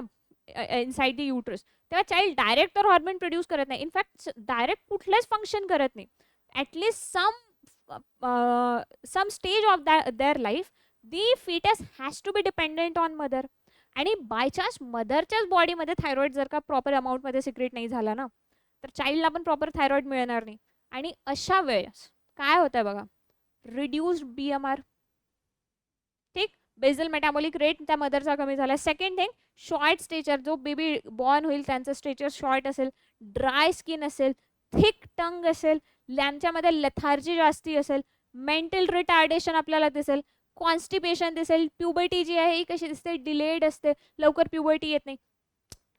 इनसाइड द युट्रस, तेव्हा चाइल्ड डायरेक्ट तर हॉर्मोन प्रोड्यूस करत नाही. इनफॅक्ट डायरेक्ट कुठलंच फंक्शन करत नाही. At least some stage of their life the foetus has to be dependent on mother. आणि बाय चान्स मदरच्याच बॉडीमध्ये थायरॉइड जर का प्रॉपर अमाऊंटमध्ये सिक्रेट नाही झाला ना, तर चाइल्डला पण प्रॉपर थायरॉइड मिळणार नाही. आणि अशा वेळेस काय होतं बघा, रिड्यूस्ड BMR. ठीक. बेझल मेटाबॉलिक रेट त्या मदरचा कमी झाला. सेकंड थिंग, शॉर्ट स्टेचर, जो बेबी बॉर्न होईल त्यांचं स्टेचर शॉर्ट असेल, ड्राय स्किन असेल, थिक टंग असेल, त्यांच्यामध्ये लेथार्जी जास्ती असेल, मेंटल रिटार्डेशन आपल्याला दिसेल, कॉन्स्टिपेशन दिसेल, प्युबर्टी जी आहे ही कशी दिसते, डिलेड असते, लवकर प्युबर्टी येत नाही.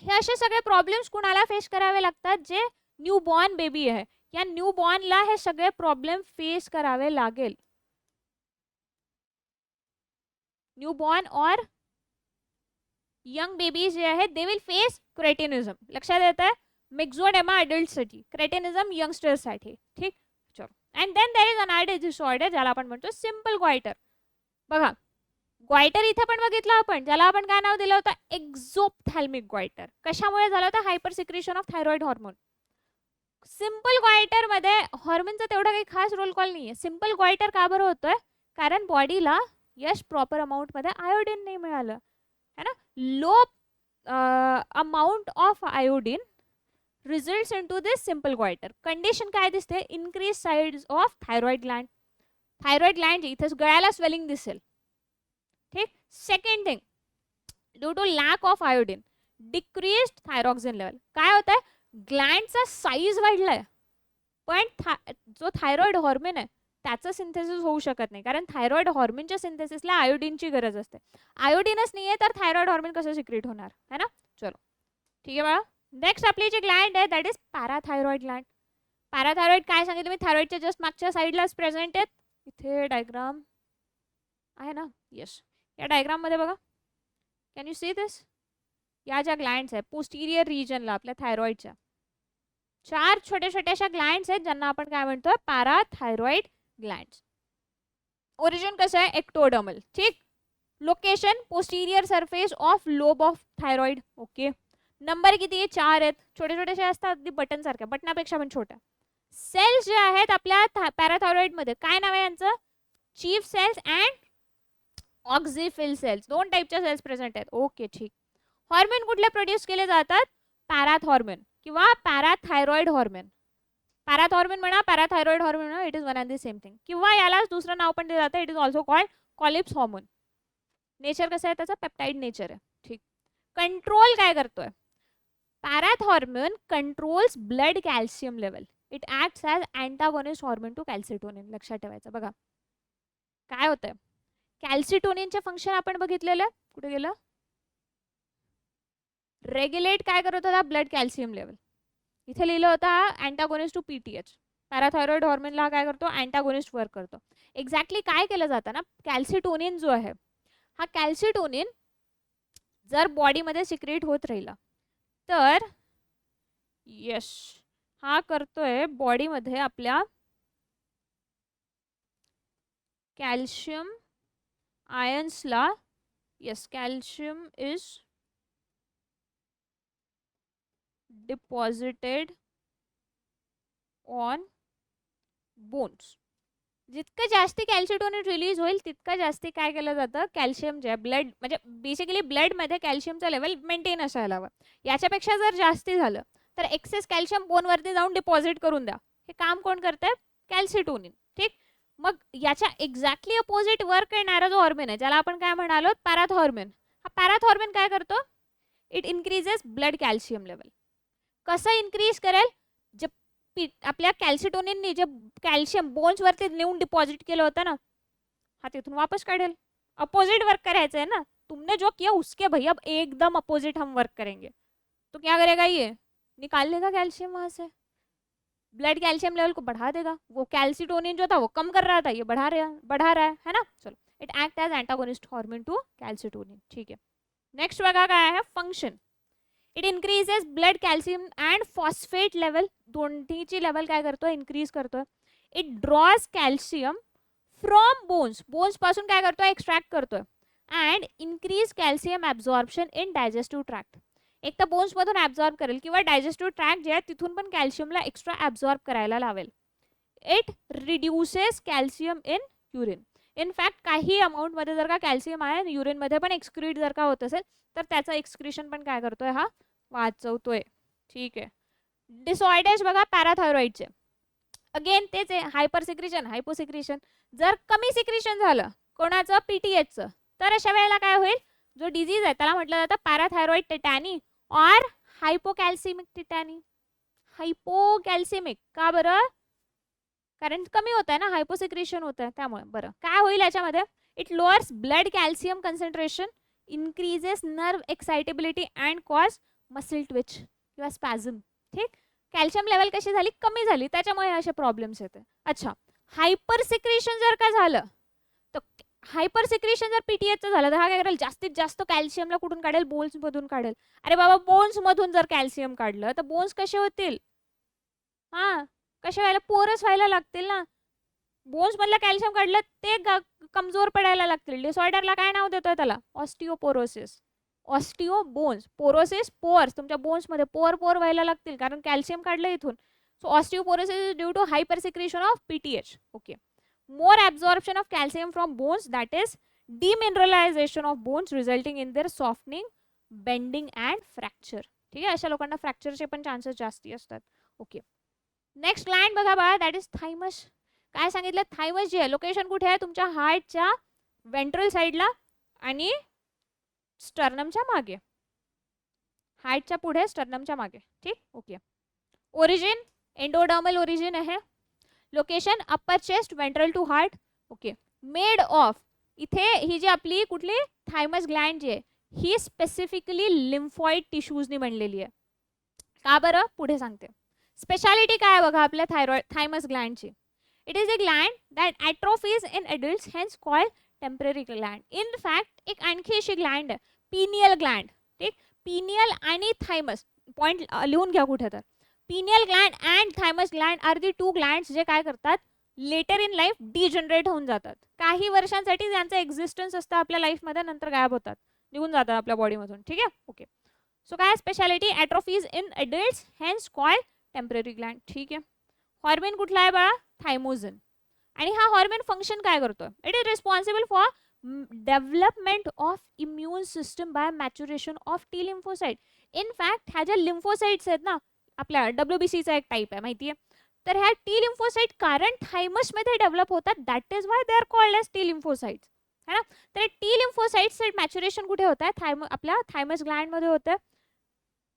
हे असे सगळे प्रॉब्लेम्स कुणाला फेस करावे लागतात, जे न्यू बॉर्न बेबी आहे. या न्यू बॉर्नला हे सगळे प्रॉब्लेम फेस करावे लागेल. न्यू बॉर्न और यंग बेबीज जे आहेत दे विल फेस क्रेटिनिझम. लक्षात येत आहे, मिक्सोडेमा अडल्टसाठी, क्रेटिनिझम यंगस्टर्ससाठी. ठीक. चलो. And then there is another disorder ज्याला आपण म्हणतो सिम्पल ग्वायटर. बघा ग्वायटर इथे पण बघितलं आपण, ज्याला आपण काय नाव दिलं होतं, एक्झोप्थॅल्मिक ग्वायटर. कशामुळे झालं होतं, hyper secretion of thyroid hormone. Simple goitre मध्ये हॉर्मोनचा तेवढा काही खास रोल कॉल नाहीये. सिम्पल ग्वायटर का बरं होतोय, कारण बॉडीला प्रॉपर अमाऊंट मध्ये आयोडीन नाही मिळालं है ना. Low amount of iodine results into this simple goitre. Condition काय दिसते, increase size of thyroid gland. Thyroid gland इथे गळ्याला स्वेलिंग दिसेल. ठीक. Second thing, due to lack of iodine decreased thyroxine level. काय होत आहे, ग्लँडचा साईज वाढलाय, पण जो थायरॉइड हॉर्मोन आहे त्याचं सिंथेसिस होऊ शकत नाही, कारण थायरॉइड हॉर्मोनच्या सिंथेसिसला आयोडीनची गरज असते. आयोडीनच नाहीये तर थायरॉइड हॉर्मोन कसं सिक्रेट होणार है ना. चलो ठीक आहे बाळा. नेक्स्ट आपली जी ग्लँड आहे दॅट इज पॅराथायरॉइड ग्लँड. पॅराथायरॉइड काय सांगितलं मी, थायरॉइडच्या जस्ट मागच्या साईडलाच प्रेझेंट आहेत. इथे डायग्राम आहे ना, येस. या डायग्राम मध्ये बघा, कॅन यू सी दिस. या ज्या ग्लँड्स आहेत पोस्टिरियर रिजनला आपल्या थायरॉइडच्या 4 छोट्या छोट्याशा ग्लँड्स आहेत ज्यांना आपण काय म्हणतो, पॅराथायरॉइड ग्लँड्स. ओरिजिन कसं आहे, एक्टोडर्मल. ठीक. Location posterior surface of lobe of thyroid. Okay. Number किती आहे? 4 आहेत. छोटे छोटेसे असतात, अगदी बटन सारख्या, बटनापेक्षा पण छोट्या. सेल्स जे आहेत आपल्या पॅराथायरॉइड मध्ये, काय नाव आहे यांचं? Chief cells and oxyphil cells. 2 टाईपच्या सेल्स प्रेझेंट आहेत. ओके, ठीक. हॉर्मोन कुठले प्रोड्यूस केले जातात? पॅराथॉर्मोन किंवा पॅराथायरॉइड हॉर्मोन. पॅराथॉर्मोन म्हणा, पॅराथायरॉइड हॉर्मोन म्हणा, it is one and the same thing. किंवा यालाच दुसरं नाव पण दिलं जातं, it is also called Collip's hormone. Nature कसं आहे त्याचं? पेप्टाइड नेचर आहे. ठीक. कंट्रोल काय करतोय? Parathormone controls blood calcium level. It acts as antagonist hormone to calcitonin. लक्षात ठेवायचं. बघा काय होतंय, कॅल्सिटोनिनचे फंक्शन आपण बघितलेलं. कुठे गेलं? रेग्युलेट काय करत होता? Blood calcium level. इथे लिहिलं होतं अँटागोनिस्ट टू पीटीएच. पॅराथायरॉइड हॉर्मोनला काय करतो? अँटागोनिस्ट वर्क करतो. एक्झॅक्टली काय केलं जातं ना, कॅल्सिटोनिन जो आहे, हा कॅल्सिटोनिन जर बॉडीमध्ये सिक्रेट होत राहिला तर यस, हा करतोय बॉडीमध्ये आपल्या कॅल्शियम आयन्सला. Yes, calcium is deposited on bones. जितकं जास्ती कॅल्सिटोनिन रिलीज होईल तितकं जास्ती काय केलं जातं? कॅल्शियम जे ब्लड, म्हणजे बेसिकली ब्लडमध्ये कॅल्शियमचा लेवल मेंटेन असायला हवं. याच्यापेक्षा जर जास्ती झालं तर एक्सेस कॅल्शियम बोनवरती जाऊन डिपॉझिट करून द्या. हे काम कोण करतंय? कॅल्सिटोनिन. ठीक. मग याच्या एक्झॅक्टली अपोजिट वर्क करणारा जो हॉर्मोन आहे, ज्याला आपण काय म्हणालो? पॅराथॉर्मोन. हा पॅराथॉर्मोन काय करतो? It increases blood calcium level. कसं इन्क्रीज करेल? जे आपल्या कॅल्सिटोनिनने जे कॅल्शियम बोन्सवरती नेऊन डिपॉझिट केलं होतं ना, हा तिथून वापस काढेल. अपोजिट वर्क करायचं है ना. तुमने जो किया उसके भैया एकदम अपोजिट हम वर्क करेंगे. तो क्या करेगा? ये निकाल लेगा कैल्शियम वहां से, ब्लड कैल्शियम लेवल को बढ़ा देगा. वो कैल्सिटोनिन जो था वो कम कर रहा था, ये बढ़ा रहा है ना. चलो, it act as antagonist hormone to calcitonin. ठीक है. नेक्स्ट बघा काय आहे? Function. It increases blood calcium and phosphate level. दोन्हीची लेवल काय करतो? इन्क्रीज करतो. It draws calcium from bones. Bones पासून काय करतो? एक्स्ट्रॅक्ट करतोय. And increase calcium absorption in digestive tract. एक तर बोन्समधून ॲब्झॉर्ब करेल किंवा डायजेस्टिव्ह ट्रॅक्ट जे आहे तिथून पण कॅल्शियमला एक्स्ट्रा ॲब्झॉर्ब करायला लावेल. It reduces calcium in urine. In fact काही अमाऊंटमध्ये जर का कॅल्शियम आहे युरिनमध्ये पण एक्सक्रीट जर का होत असेल तर त्याचं एक्सक्रिशन पण काय करतोय? हा वाचवतोय. ठीक आहे. डिसऑर्डर्स बघा पॅराथायरॉइडचे. अगेन तेच आहे, हायपर सिक्रिशन, हायपोसिक्रिशन. जर कमी सिक्रिशन झालं कोणाचं? पीटीएचचं, तर अशा वेळेला काय होईल? जो डिझीज आहे त्याला म्हटलं जातं पॅराथायरॉइड टेटॅनी और हायपोकॅल्सिमिक टेटॅनी. हायपोकॅल्सिमिक का बरं? कारण कमी होत आहे ना, हायपोसिक्रिशन होत आहे त्यामुळे. बरं, काय होईल याच्यामध्ये? It lowers blood calcium concentration, increases nerve excitability and cause muscle Twitch किंवा स्पॅझम. ठीक. कॅल्शियम लेवल कशी झाली? कमी झाली, त्याच्यामुळे असे प्रॉब्लेम्स येते. अच्छा, हायपर सिक्रेशन जर का झालं तर हायपर सिक्रेशन जर पीटीएचचं झालं तर हा काय करेल? जास्तीत जास्त कॅल्शियमला कुठून काढेल? बोन्स मधून काढेल. अरे बाबा, बोन्स मधून जर कॅल्शियम काढलं तर बोन्स कसे होतील? हा, कसे व्हायला? पोरस व्हायला लागतील ना. बोन्स मधलं कॅल्शियम काढलं ते कमजोर पडायला लागतील. डिसऑर्डरला काय नाव देतोय? त्याला osteoporosis. Osteo bones, porosis pores. तुमच्या बोन्समध्ये पोअर व्हायला लागतील कारण कॅल्शियम काढलं इथून. So osteoporosis is due to hyper secretion of PTH. Okay. More absorption of calcium from bones, that is demineralisation of bones resulting in their softening, bending and fracture. ठीक आहे. अशा लोकांना फ्रॅक्चरचे पण चान्सेस जास्ती असतात. ओके. नेक्स्ट ग्लँड बघा बाळा, दॅट इज थायमस. काय सांगितलं? थायमस जे आहे लोकेशन कुठे आहे? तुमच्या हार्टच्या वेंट्रल साईडला आणि स्टर्नमच्या मागे. हार्टच्या पुढे, स्टर्नमच्या मागे. ठीक. ओके. ओरिजिन एंडोडर्मल ओरिजिन आहे. Location upper chest, ventral to heart. Okay. Made of, इथे ही जी आपली कुठली थायमस ग्लँड जी आहे ही स्पेसिफिकली लिम्फॉइड टिश्यूजनी बनलेली आहे. का बरं? पुढे सांगते. स्पेशालिटी काय बघा आपल्या थायमस ग्लँडची. It is a gland that atrophies in adults, hence called temporary gland. In fact एक आणखी अशी ग्लँड आहे, पिनियल ग्लँड. ठीक. पिनियल आणि थायमस, पॉइंट लिहून घ्या कुठे तर. Pineal gland and thymus gland are the two glands जे काय करतात? लेटर इन लाईफ डिजनरेट होऊन जातात. काही वर्षांसाठी त्यांचं एक्झिस्टन्स असतं आपल्या लाईफमध्ये, नंतर गायब होतात, निघून जातात आपल्या बॉडीमधून. ठीक आहे. ओके. सो काय speciality, atrophies in adults hence called temporary gland. ठीक आहे. हॉर्मोन कुठला आहे बाळा, थायमोझिन. आणि हा हॉर्मोन फंक्शन काय करतो, it is responsible for development of immune system by maturation of T lymphocyte. In fact ह्या ज्या लिम्फोसाइट्स आहेत ना, आपल्या WBCचा एक टाईप आहे माहिती आहे, तर ह्या टी लिम्फोसाइट कारण थायमसमध्ये डेव्हलप होतात, that is why they are called as T lymphocytes, है ना. तर टी लिम्फोसाइट्स मॅच्युरेशन कुठे होत आहे, आपल्या थायमस ग्लँडमध्ये होतं.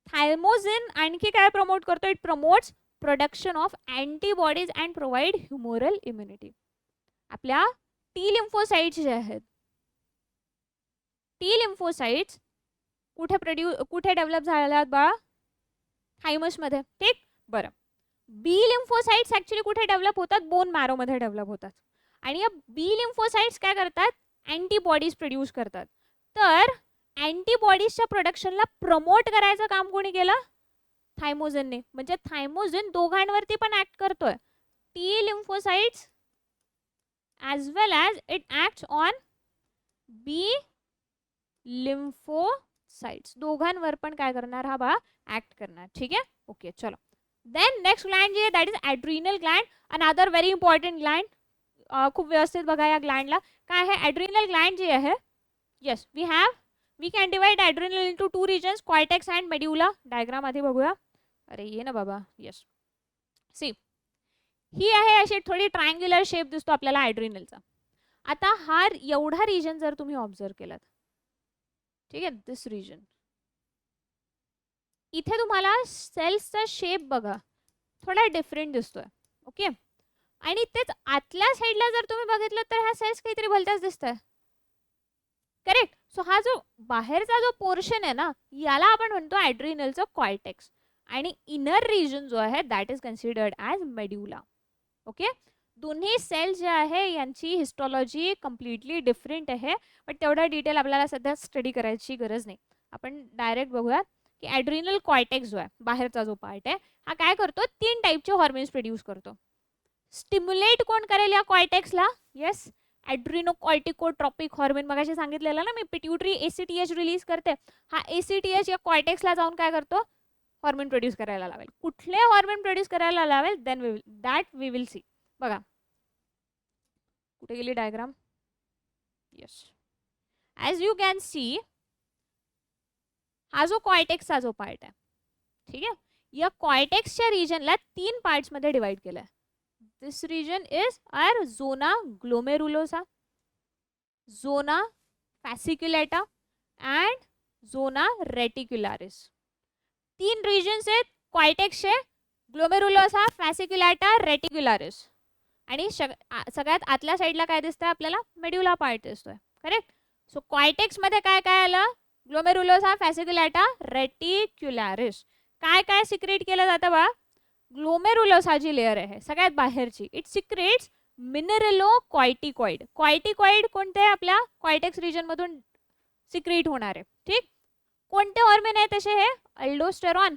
थायमोझिन आणखी काय प्रमोट करतो, it promotes production of antibodies and provide humoral immunity. आपल्या टी लिम्फोसाइट्स जे आहेत, टी लिम्फोसाइट्स कुठे डेव्हलप झालेल्या बा, थायमसमध्ये. ठीक. बरं, बी लिम्फोसाइट्स ऍक्च्युली कुठे डेव्हलप होतात, बोन मॅरोमध्ये डेव्हलप होतात. आणि या बी लिम्फोसाइट्स काय करतात, अँटीबॉडीज प्रोड्यूस करतात. तर अँटीबॉडीजच्या प्रोडक्शनला प्रमोट करायचं काम कोणी केलं, थायमोझिनने. म्हणजे थायमोझिन दोघांवरती पण ऍक्ट करतोय, T lymphocytes as well as it acts on B lymphocytes. दोघांवर पण काय करणार हा बा, ऍक्ट करणार. ठीक आहे. ओके, चलो. देन नेक्स्ट ग्लँड जी आहे that is adrenal gland, another very important gland. खूप व्यवस्थित बघा या ग्लँडला काय आहे. ॲड्रिनल ग्लँड जी आहे, yes we can divide adrenal into 2 regions, cortex and medulla. Diagram आधी बघूया. अरे ये ना बाबा, येस. सी, ही आहे अशी थोडी ट्रायंग्युलर शेप दिसतो आपल्याला ॲड्रिनलचा. आता हा एवढा रिजन जर तुम्ही ऑब्झर्व केलात, ठीक आहे, दिस रिजन, इथे तुम्हाला सेल्सचा शेप बघा थोडा डिफरंट दिसतोय. ओके. आणि तेच आतल्या साईडला जर तुम्ही बघितलं तर ह्या सेल्स काहीतरी भलत्याच दिसत आहे. करेक्ट. सो हा जो बाहेरचा जो पोर्शन आहे ना, याला आपण म्हणतो ॲड्रिनलचं कॉर्टेक्स. आणि इनर रिजन जो आहे that is considered as medulla. Okay. दोन्ही सेल जे आहे यांची हिस्टॉलॉजी कम्प्लिटली डिफरंट आहे, बट तेवढा डिटेल आपल्याला सध्या स्टडी करायची गरज नाही. आपण डायरेक्ट बघूयात की ॲड्रिनल कॉर्टेक्स जो आहे, बाहेरचा जो पार्ट आहे, हा काय करतो, 3 टाईपचे हॉर्मोन्स प्रोड्यूस करतो. स्टिम्युलेट कोण करेल या कॉर्टेक्सला, येस, ॲड्रिनोकॉर्टिकोट्रॉपिक हॉर्मोन. मगाशी सांगितलेलं ना मी, पिट्यूटरी ACTH रिलीज करते, हा ACTH या कॉर्टेक्सला जाऊन काय करतो, हॉर्मोन प्रोड्यूस करायला लावेल. कुठले हॉर्मोन प्रोड्यूस करायला लावेल, देन वी विल सी. बघा कुठे गेली diagram, yes. As you can see, हा जो कॉर्टेक्सचा जो पार्ट आहे, ठीक आहे, या कॉर्टेक्सच्या रिजनला 3 पार्ट्समध्ये डिवाइड केलं आहे. This region is are zona glomerulosa, zona fasciculata and zona reticularis. 3 regions आहेत कॉर्टेक्सचे, ग्लोमेरुलोसा, फॅसिक्युलेटा, रेटिक्युलारिस. आणि सगळ्यात आतल्या साईडला काय दिसतंय आपल्याला, मेड्युला पार्ट दिसतोय. करेक्ट. सो कॉर्टेक्समध्ये काय काय आलं, ग्लोमेरुलोसा, फॅसिक्युलेटा, रेटिक्युलारिस. काय काय सिक्रेट केलं जातं बा, ग्लोमेरुलोसा जी लेअर आहे सगळ्यात बाहेरची, इट सिक्रेट्स मिनरलोकॉर्टिकॉइड. कॉर्टिकॉइड कोणते आहे, आपल्या कॉर्टेक्स रिजन मधून सिक्रेट होणार आहे. ठीक. कोणते हॉर्मोन आहे तसे, हे अल्डोस्टेरॉन,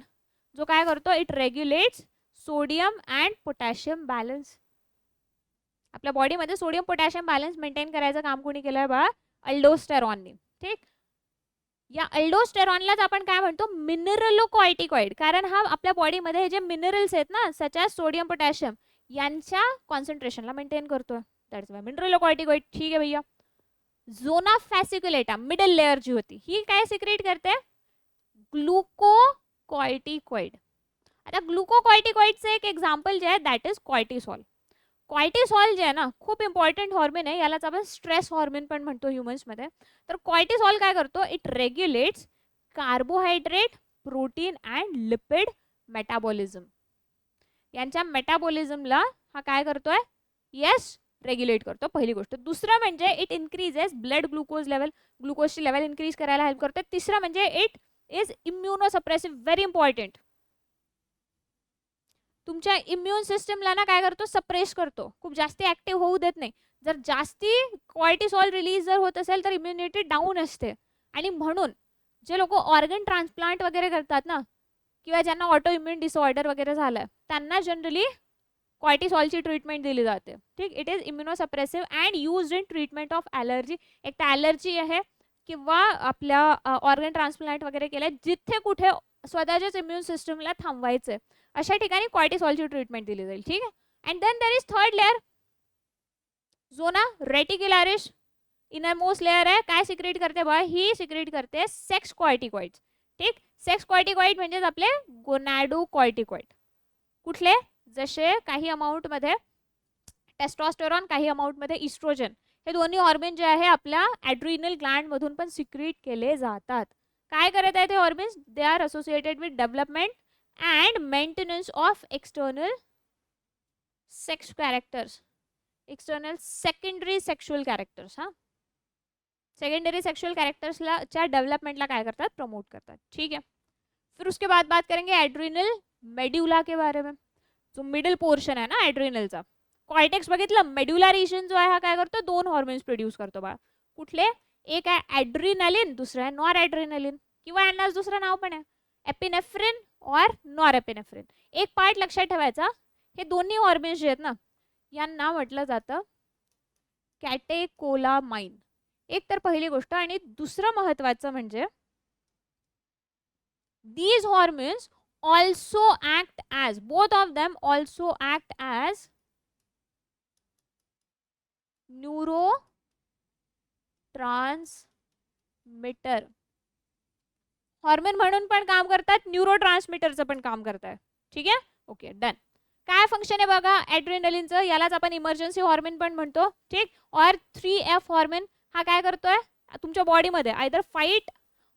जो काय करतो, it रेग्युलेट्स sodium and potassium balance. आपल्या बॉडीमध्ये सोडियम पोटॅशियम बॅलन्स मेंटेन करायचं काम कोणी केलंय बा, अल्डोस्टेरॉनने. ठीक. या अल्डोस्टेरॉनलाच आपण काय म्हणतो, मिनरलोकॉर्टिकॉइड. कारण हा आपल्या बॉडीमध्ये हे जे मिनरल्स आहेत ना, सच ॲज सोडियम पोटॅशियम, यांच्या कॉन्सन्ट्रेशनला मेंटेन करतोय, दॅट्स वाय मिनरलोकॉर्टिकॉइड. ठीक आहे भैया. झोना फॅसिक्युलेटा, मिडल लेअर जी होती, ही काय सिक्रेट करते, ग्लुकोकॉर्टिकॉइड. आता ग्लुकोकॉर्टिकॉइडचं एक एक्झाम्पल जे आहे दॅट इज कॉर्टिसॉल. कॉर्टिसॉल जे आहे ना, खूप इम्पॉर्टंट हॉर्मोन आहे, यालाच आपण स्ट्रेस हॉर्मोन पण म्हणतो ह्युमन्समध्ये. तर कॉर्टिसॉल काय करतो, it रेग्युलेट्स carbohydrate, protein and lipid metabolism. यांच्या मेटाबॉलिझमला हा काय करतोय, येस, रेग्युलेट करतो, पहिली गोष्ट. दुसरं म्हणजे it increases blood glucose level, ग्लुकोजची लेवल इन्क्रीज करायला हेल्प करतो. तिसरं म्हणजे इट इज इम्युनोसप्रेसिव्ह, व्हेरी इम्पॉर्टंट. तुमच्या इम्युन सिस्टमला ना काय करतो, सप्रेस करतो, खूप जास्ती ऍक्टिव्ह होऊ देत नाही. जर जास्ती कॉर्टिसॉल रिलीज जर होत असेल तर इम्युनिटी डाऊन असते. आणि म्हणून जे लोक ऑर्गन ट्रान्सप्लांट वगैरे करतात ना, किंवा ज्यांना ऑटो इम्युन डिसऑर्डर वगैरे झालं, त्यांना जनरली कॉर्टिसॉलची ट्रीटमेंट दिली जाते. ठीक. It is immunosuppressive and used in treatment of allergy. एक तर ॲलर्जी आहे, किंवा आपल्या ऑर्गन ट्रान्सप्लांट वगैरे केलं, जिथे कुठे स्वतःच्याच इम्युन सिस्टमला थांबवायचं अशा ठिकाणी कॉर्टिसॉलची ट्रीटमेंट दिली जाईल. ठीक आहे. And then there is third layer, zona reticularis innermost layer आहे. काय सिक्रेट करते बघा, ही सिक्रेट करते सेक्स कॉर्टिकॉइड्स. ठीक, सेक्स कॉर्टिकॉइड म्हणजेच आपले गोनॅडोकॉर्टिकॉइड. कुठले? जसे काही अमाऊंटमध्ये टेस्टोस्टेरॉन, काही अमाऊंटमध्ये इस्ट्रोजन. हे दोन्ही हॉर्मोन जे आहे आपल्या ॲड्रिनल ग्लँडमधून पण सिक्रेट केले जातात. काय करत आहेत हे hormones? They are associated with development and maintenance of external sex characters, external secondary sexual characters. हां, सेकेंडरी सेक्शुअल कॅरेक्टर्सला च्या डेवलपमेंटला काय करतात? प्रमोट करतात. ठीक है. फिर उसके बाद बात करेंगे एड्रिनल मेड्यूला के बारे में. जो मिडल पोर्शन आहे ना एड्रिनलचा, कॉर्टेक्स बघितलं, मेड्युला रिजन जो आहे हा काय करतो? दोन हॉर्मोन्स प्रोड्यूस करतो बा. कुठले? एक आहे ॲड्रिनलिन, दुसरं आहे नॉर ॲड्रिनलिन, किंवा यांनाच दुसरं नाव पण आहे एपिनेफ्रिन और नॉर एपिनेफ्रिन. एक पार्ट लक्षात ठेवायचा, हे दोन्ही हॉर्मोन्स जे आहेत ना यांना म्हटलं जातं कॅटेकोलामाइन. एक तर पहिली गोष्ट, आणि दुसरं महत्वाचं म्हणजे these hormones also act as, both of them also act as neurotransmitter. Hormone म्हणून पण काम करतात, न्यूरोट्रान्समीटरचं पण काम करतात. ठीक आहे. Okay, done. काय फंक्शन आहे बघा ॲड्रेनलिनचं, यालाच आपण इमर्जन्सी हॉर्मोन पण म्हणतो. ठीक, और 3F हॉर्मोन हा काय करतोय तुमच्या बॉडीमध्ये? आयदर फाईट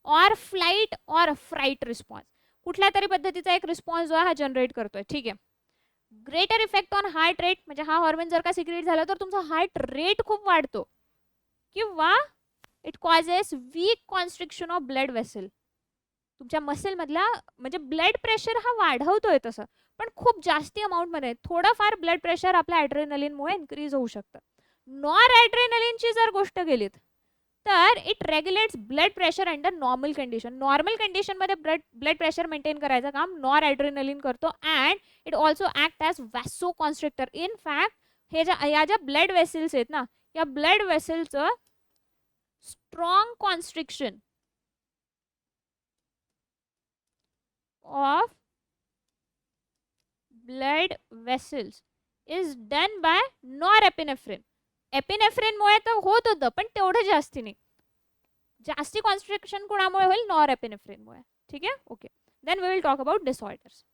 और फ्लाइट और फ्राईट रिस्पॉन्स, कुठल्या तरी पद्धतीचा एक रिस्पॉन्स जो आहे हा जनरेट करतोय. ठीक आहे. Greater effect on heart rate, म्हणजे हा हॉर्मोन जर का सिक्रेट झाला तर तुमचा हार्ट रेट खूप वाढतो, किंवा it causes weak constriction of blood vessel. तुमच्या मसलमधला म्हणजे ब्लड प्रेशर हा वाढवतोय तसं, पण खूप जास्ती अमाऊंटमध्ये. थोडंफार ब्लड प्रेशर आपल्या ॲड्रेनलिनमुळे इन्क्रीज होऊ शकतं. नॉर ॲड्रेनलिनची जर गोष्ट केलीत तर it regulates blood pressure under normal condition. Normal कंडिशनमध्ये ब्लड प्रेशर मेंटेन करायचं काम नॉर ॲड्रेनलिन करतो. And it also act as vasoconstrictor. In fact हे या ज्या ब्लड वेसल्स आहेत ना, या ब्लड वेसलचं strong constriction of blood vessels is done by norepinephrine. एपिनेफ्रिनमुळे तर होत होतं, पण तेवढं जास्ती नाही. जास्ती कॉन्स्ट्रिक्शन कोणामुळे होईल? नॉर एपिनेफ्रिनमुळे. ठीक आहे. Okay, then we will talk about disorders.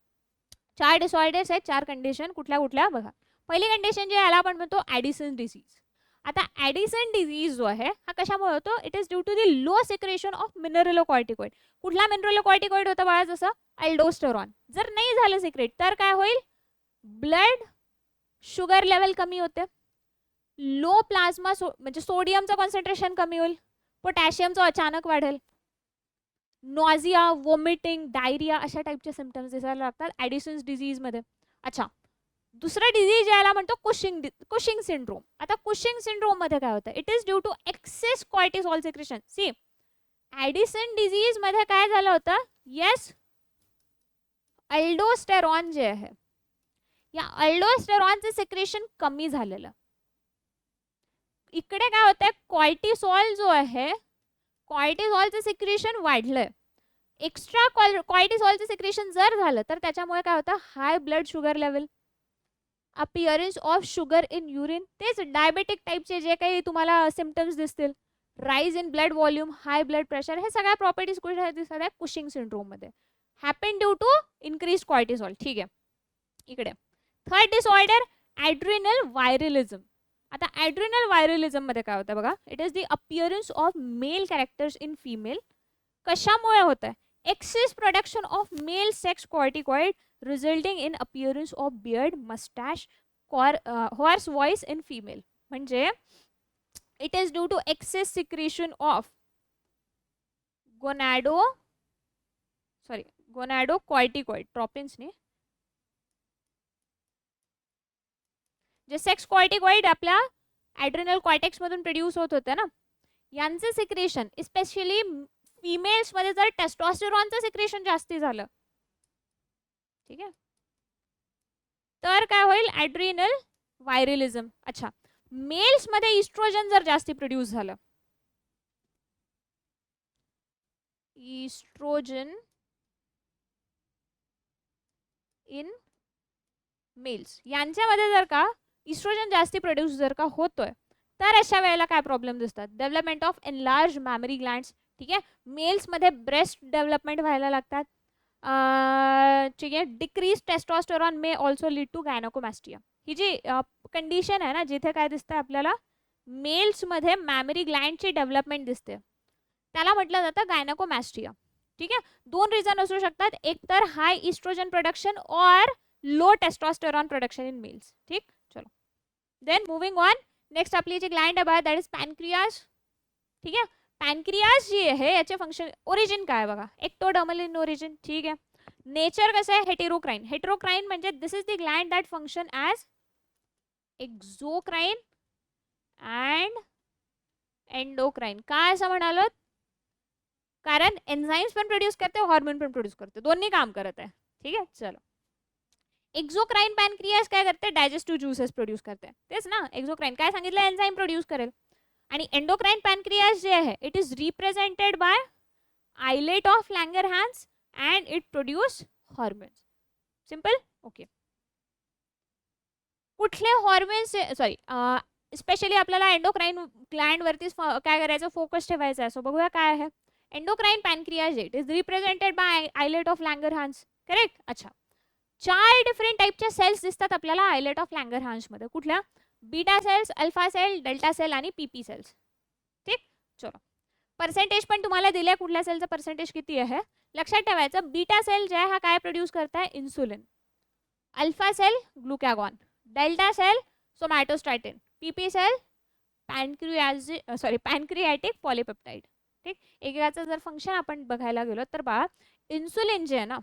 4 disorders आहेत, 4 कंडिशन. कुठल्या कुठल्या बघा. पहिली कंडिशन जे याला आपण म्हणतो ॲडिसन डिसीज. आता ॲडिसन डिसीज जो आहे हा कशामुळे होतो? It is due to the low secretion of mineralocorticoid. कुठला मिनरलोकॉर्टिकॉइड होता बाळा? जसं अल्डोस्टेरॉन. जर नाही झालं सिक्रेट तर काय होईल? ब्लड शुगर लेवल कमी होते, लो प्लाझ्मा म्हणजे सोडियमचं कॉन्सन्ट्रेशन कमी होईल, पोटॅशियमचं अचानक वाढेल, नॉझिया, वॉमिटिंग, डायरिया अशा टाईपचे सिम्पटम्स दिसायला लागतात ॲडिसन्स डिझीजमध्ये. अच्छा, दुसरा डिझीज याला म्हणतो कुशिंग सिंड्रोम. आता कुशिंग सिंड्रोममध्ये काय होतं? It is due to excess cortisol secretion. See, Addison डिझीजमध्ये काय झालं होतं? येस, अल्डोस्टेरॉन जे आहे, या अल्डोस्टेरॉनचं सिक्रेशन कमी झालेलं. इकडे काय होतंय? कॉर्टिसॉल जो आहे, कॉर्टिसॉलचं सिक्रेशन वाढलंय. एक्स्ट्रा कॉर्टिसॉलचं सिक्रेशन जर झालं तर त्याच्यामुळे काय होतं? High blood sugar level, appearance of sugar in urine, तेच डायबेटिक टाईपचे जे काही तुम्हाला सिम्पटम्स दिसतील, rise in blood volume, high blood pressure, हे सगळ्या प्रॉपर्टीज कुठे दिसत आहे? कुशिंग सिंड्रोममध्ये. Happen due to increase cortisol. ठीक आहे. इकडे थर्ड डिसऑर्डर ॲड्रिनल व्हायरलिझम. आता ॲड्रिनल व्हायरलिझम मध्ये काय होतं बघा? It is the appearance of male characters in female. कशामुळे होत आहे? Excess production of male sex corticoid resulting in appearance of beard, moustache, hoarse voice in female. म्हणजे it is due to excess secretion of gonadocorticoid, ट्रॉपिन्सने, जे सेक्स कॉर्टिकॉइड आपल्या ॲड्रिनल कॉर्टेक्स मधून प्रोड्यूस होत होते ना, यांचे सिक्रेशन स्पेशली फिमेल्स मध्ये जर टेस्टोस्टेरॉनचं सिक्रेशन जास्ती झालं, ठीक आहे, तर काय होईल? ॲड्रिनल व्हायरलिझम. अच्छा, मेल्स मध्ये इस्ट्रोजन जर जास्ती प्रोड्यूस झालं, इस्ट्रोजन इन मेल्स, यांच्यामध्ये जर का इस्ट्रोजन जास्ती प्रोड्यूस जर का होतोय तर अशा वेळेला काय प्रॉब्लेम दिसतात, development of enlarge mammary glands, ठीक आहे, मेल्समध्ये ब्रेस्ट डेव्हलपमेंट व्हायला लागतात, ठीक आहे, decrease testosterone may also lead to gynaecomastia. ही जी कंडिशन आहे ना, जिथे काय दिसतंय आपल्याला मेल्समध्ये मॅमरी ग्लँडची डेव्हलपमेंट दिसते, त्याला म्हटलं जातं गायनोकोमॅस्टिया. ठीक आहे, दोन रिझन असू शकतात, एक तर हाय इस्ट्रोजन प्रोडक्शन और low testosterone production in males. ठीक, चलो देन मूविंग ऑन. नेक्स्ट आपली जी ग्लँड आहे दॅट इज पॅनक्रियाज. ठीक आहे, पॅनक्रियाज जी आहे याचे फंक्शन, ओरिजिन काय आहे बघा, एक्टोडर्मल इन ओरिजिन. ठीक आहे, नेचर कसं आहे, हेटेरोक्राइन. हेटेरोक्राइन म्हणजे this is the gland that function as exocrine and endocrine. काय असं म्हणालो, कारण एन्झाइम्स पण प्रोड्यूस करते, हॉर्मोन पण प्रोड्यूस करते, दोन्ही काम करत आहे. ठीक आहे, चलो. एक्झोक्राइन पॅनक्रियाज काय करते, डायजेस्टिव्ह ज्युसेस प्रोड्यूस करते, तेच ना. एक्झोक्राइन काय सांगितलं, एन्झाइम प्रोड्यूस करेल. आणि एंडोक्राइन पॅनक्रियाज जे आहे it is represented by islet of Langerhans and it produce hormones. Simple, okay. कुठले हॉर्मोन्स, सॉरी, स्पेशली आपल्याला एंडोक्राइन ग्लँड वरती काय करायचं, फोकस ठेवायचा आहे. सो बघूया काय आहे. Endocrine pancreas it is represented by islet of Langerhans, correct. अच्छा, 4 डिफरंट टाईपच्या सेल्स दिसतात आपल्याला आयलेट ऑफ लँगरहॅन्स मध्ये. कुठल्या, beta cells, alpha cell, delta cell आणि पीपी सेल्स. ठीक, चलो. पर्सेंटेज पण तुम्हाला दिले, कुठल्या सेलचं पर्सेंटेज किती आहे लक्षात ठेवायचं. बीटा सेल जे आहे हा काय प्रोड्यूस करताय, insulin. Alpha cell glucagon, delta cell somatostatin, PP cell pancreatic polypeptide. ठीक, एकेकाचं जर फंक्शन आपण बघायला गेलो तर बघा, इन्सुलिन जे आहे ना,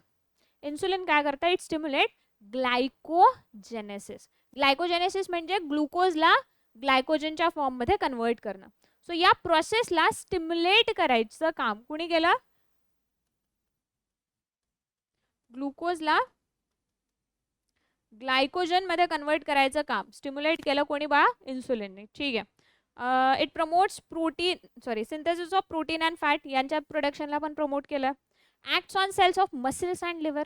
इन्सुलिन काय करतं, इट स्टिम्युलेट ग्लायकोजेनेसिस. ग्लायकोजेनेसिस म्हणजे ग्लुकोजला ग्लायकोजनच्या फॉर्ममध्ये कन्वर्ट करणं. सो या प्रोसेसला स्टिम्युलेट करायचं काम कुणी केलं, ग्लुकोजला ग्लायकोजन मध्ये कन्वर्ट करायचं काम स्टिम्युलेट केलं कोणी बा, इन्सुलिनने. ठीक आहे, it promotes synthesis of protein and fat, यांच्या प्रोडक्शनला पण प्रमोट केलं. Acts on cells of muscles and liver,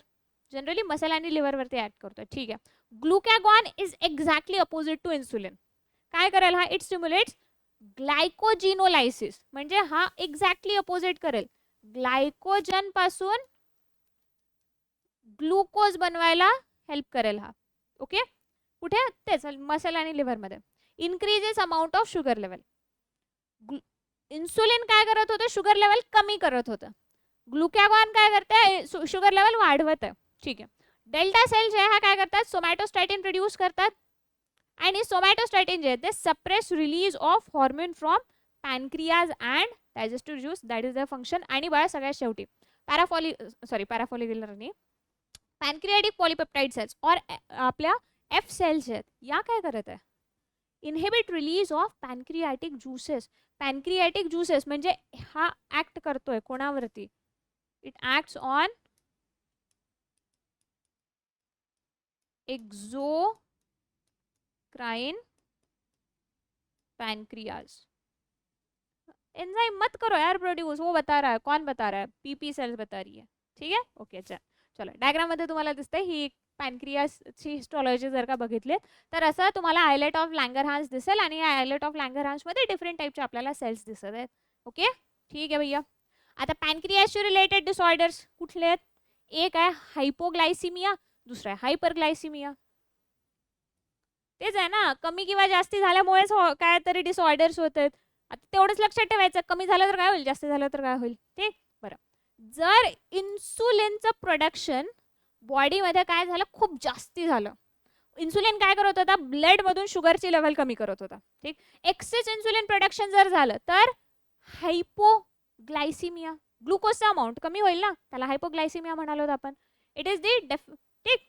generally muscle आणि लिव्हरवरती ऍक्ट करतो. ठीक आहे, glucagon is exactly opposite to insulin. काय करेल हा, इट स्टिम्युलेट्स ग्लायकोजिनोलायसिस, म्हणजे हा एक्झॅक्टली अपोजिट करेल, ग्लायकोजन पासून ग्लुकोज बनवायला हेल्प करेल हा. ओके, कुठे, तेच मसल आणि लिव्हर मध्ये. Increases amount of sugar level. Insulin काय करत होतं, शुगर लेवल कमी करत होतं. ग्लुकॅगॉन काय करते, शुगर लेवल वाढवत आहे. ठीक आहे, डेल्टा सेल जे आहे काय करतात, सोमॅटोस्टॅटिन प्रोड्यूस करतात. आणि सोमॅटोस्टॅटिन जे आहे ते suppress release of hormone from pancreas and digestive juice, that is the function. आणि बाळा सगळ्यात शेवटी पॅराफॉलिक्युलर आणि पॅनक्रियाटिक पॉलिपेप्टाइड सेल्स और आपल्या एफ सेल्स आहेत या काय करत आहे, inhibit release of pancreatic juices. Pancreatic juices म्हणजे हा ऍक्ट करतोय कोणावरती, it acts on exocrine pancreas. Enzyme मत करो यार प्रोड्यूस, वो बता रहा है, कौन बता रहा है, पीपी सेल्स बता रही है. ठीक आहे, ओके. चलो, डायग्राम मध्ये तुम्हाला दिसतंय ही पॅनक्रियासची हिस्टॉलॉजी जर का बघितली तर असं तुम्हाला आयलेट ऑफ लँगरहॅन्स दिसेल आणि या आयलेट ऑफ लँगरहॅन्स मध्ये डिफरंट टाईपचे आपल्याला सेल्स दिसत आहेत. ओके, ठीक आहे भैया. आता पॅनक्रियासशी रिलेटेड डिसऑर्डर्स कुठले आहेत, एक आहे हायपोग्लायसिमिया, दुसरा आहे हायपरग्लायसिमिया. तेच आहे ना, कमी किंवा जास्ती झाल्यामुळेच काय तरी डिसऑर्डर्स होत आहेत. आता तेवढंच लक्षात ठेवायचं, कमी झालं तर काय होईल, जास्त झालं तर काय होईल. ठीक, बरं. जर इन्सुलिनचं प्रोडक्शन बॉडीमध्ये काय झालं, खूप जास्ती झालं, इन्सुलिन काय करत होता, ब्लड मधून शुगरची लेवल कमी करत होता. ठीक, एक्सेस इन्सुलिन प्रोडक्शन जर झालं तर हायपोग्लायसिमिया, ग्लुकोजचा अमाऊंट कमी होईल ना, त्याला हायपोग्लायसिमिया म्हणालो होतो आपण. इट इज दी ठीक,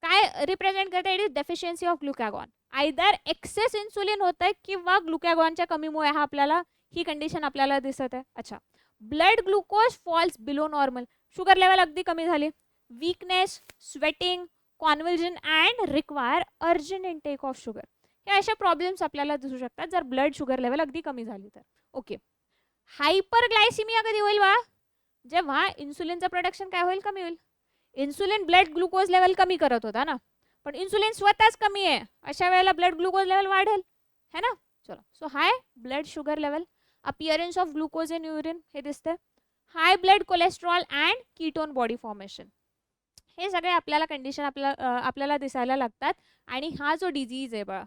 काय रिप्रेझेंट करते, it is deficiency of glucagon. Either excess insulin होतंय किंवा ग्लुकॅगॉनच्या कमीमुळे हा आपल्याला ही कंडिशन आपल्याला दिसत आहे. अच्छा, blood glucose falls below normal, sugar level अगदी कमी झाली, weakness, sweating, convulsion and require urgent intake of sugar. हे अशा प्रॉब्लेम्स आपल्याला दिसू शकतात जर ब्लड शुगर लेवल अगदी कमी झाली तर. ओके, हायपरग्लायसिमिया कधी होईल बा? जेव्हा इन्सुलिनचं प्रोडक्शन काय होईल, कमी होईल. इन्सुलिन ब्लड ग्लुकोज लेवल कमी करत होता ना, पण इन्सुलिन स्वतःच कमी आहे, अशा वेळेला ब्लड ग्लुकोज लेवल वाढेल, है ना. चलो, so high blood sugar level, appearance of glucose in urine हे दिसते, high blood cholesterol and ketone body formation, हे सगळे आपल्याला कंडिशन आपल्याला दिसायला लागतात. आणि हा जो डिजीज है बा,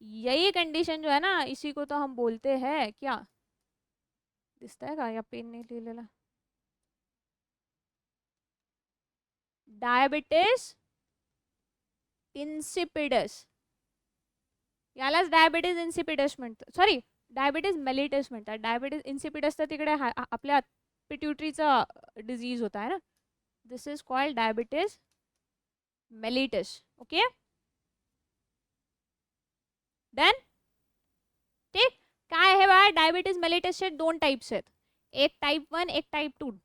यही कंडीशन जो है ना, इसी को तो हम बोलते हैं क्या, दिसता है का या पेन नहीं लिहिलेला, डायबिटीज इन्सिपिडस, यालाच डायबिटीज इन्सिपिडस म्हणतात, सॉरी डायबिटीज मेलिटस म्हणतात. डायबिटीज इन्सिपिडस तर तिकडे आपल्या पिट्युटरीचा डिजीज होता है ना. This is called diabetes mellitus. Okay done. ठीक, काय आहे बा, डायबिटीज मेलिटसचे दोन टाइप्स आहेत, एक टाइप 1 एक टाइप 2.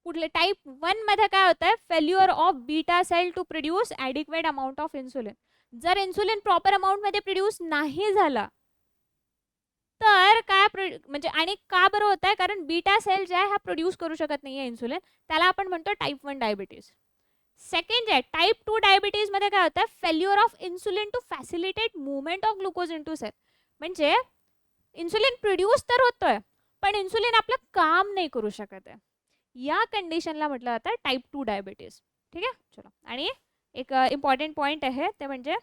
कुठले टाइप 1 मध्ये काय होतं, failure of beta cell to produce adequate amount of insulin. जर इन्सुलिन प्रॉपर अमाऊंट मध्ये प्रोड्यूस नाही झाला तर काय म्हणजे, आणि का बरं होत आहे, कारण बीटा सेल जे आहे हा प्रोड्यूस करू शकत नाही आहे इन्सुलिन, त्याला आपण म्हणतो टाइप 1 डायबिटीज. सेकंड आहे टाइप 2 डायबिटीज मध्ये काय होतं, failure of insulin to facilitate movement of glucose into cell. म्हणजे इन्सुलिन प्रोड्यूस तर होतोय पण इन्सुलिन आपलं काम नाही करू शकत आहे, या कंडिशनला म्हटलं जातं टाइप 2 डायबिटीज. ठीक आहे, चलो. आणि एक इम्पॉर्टंट पॉइंट आहे ते म्हणजे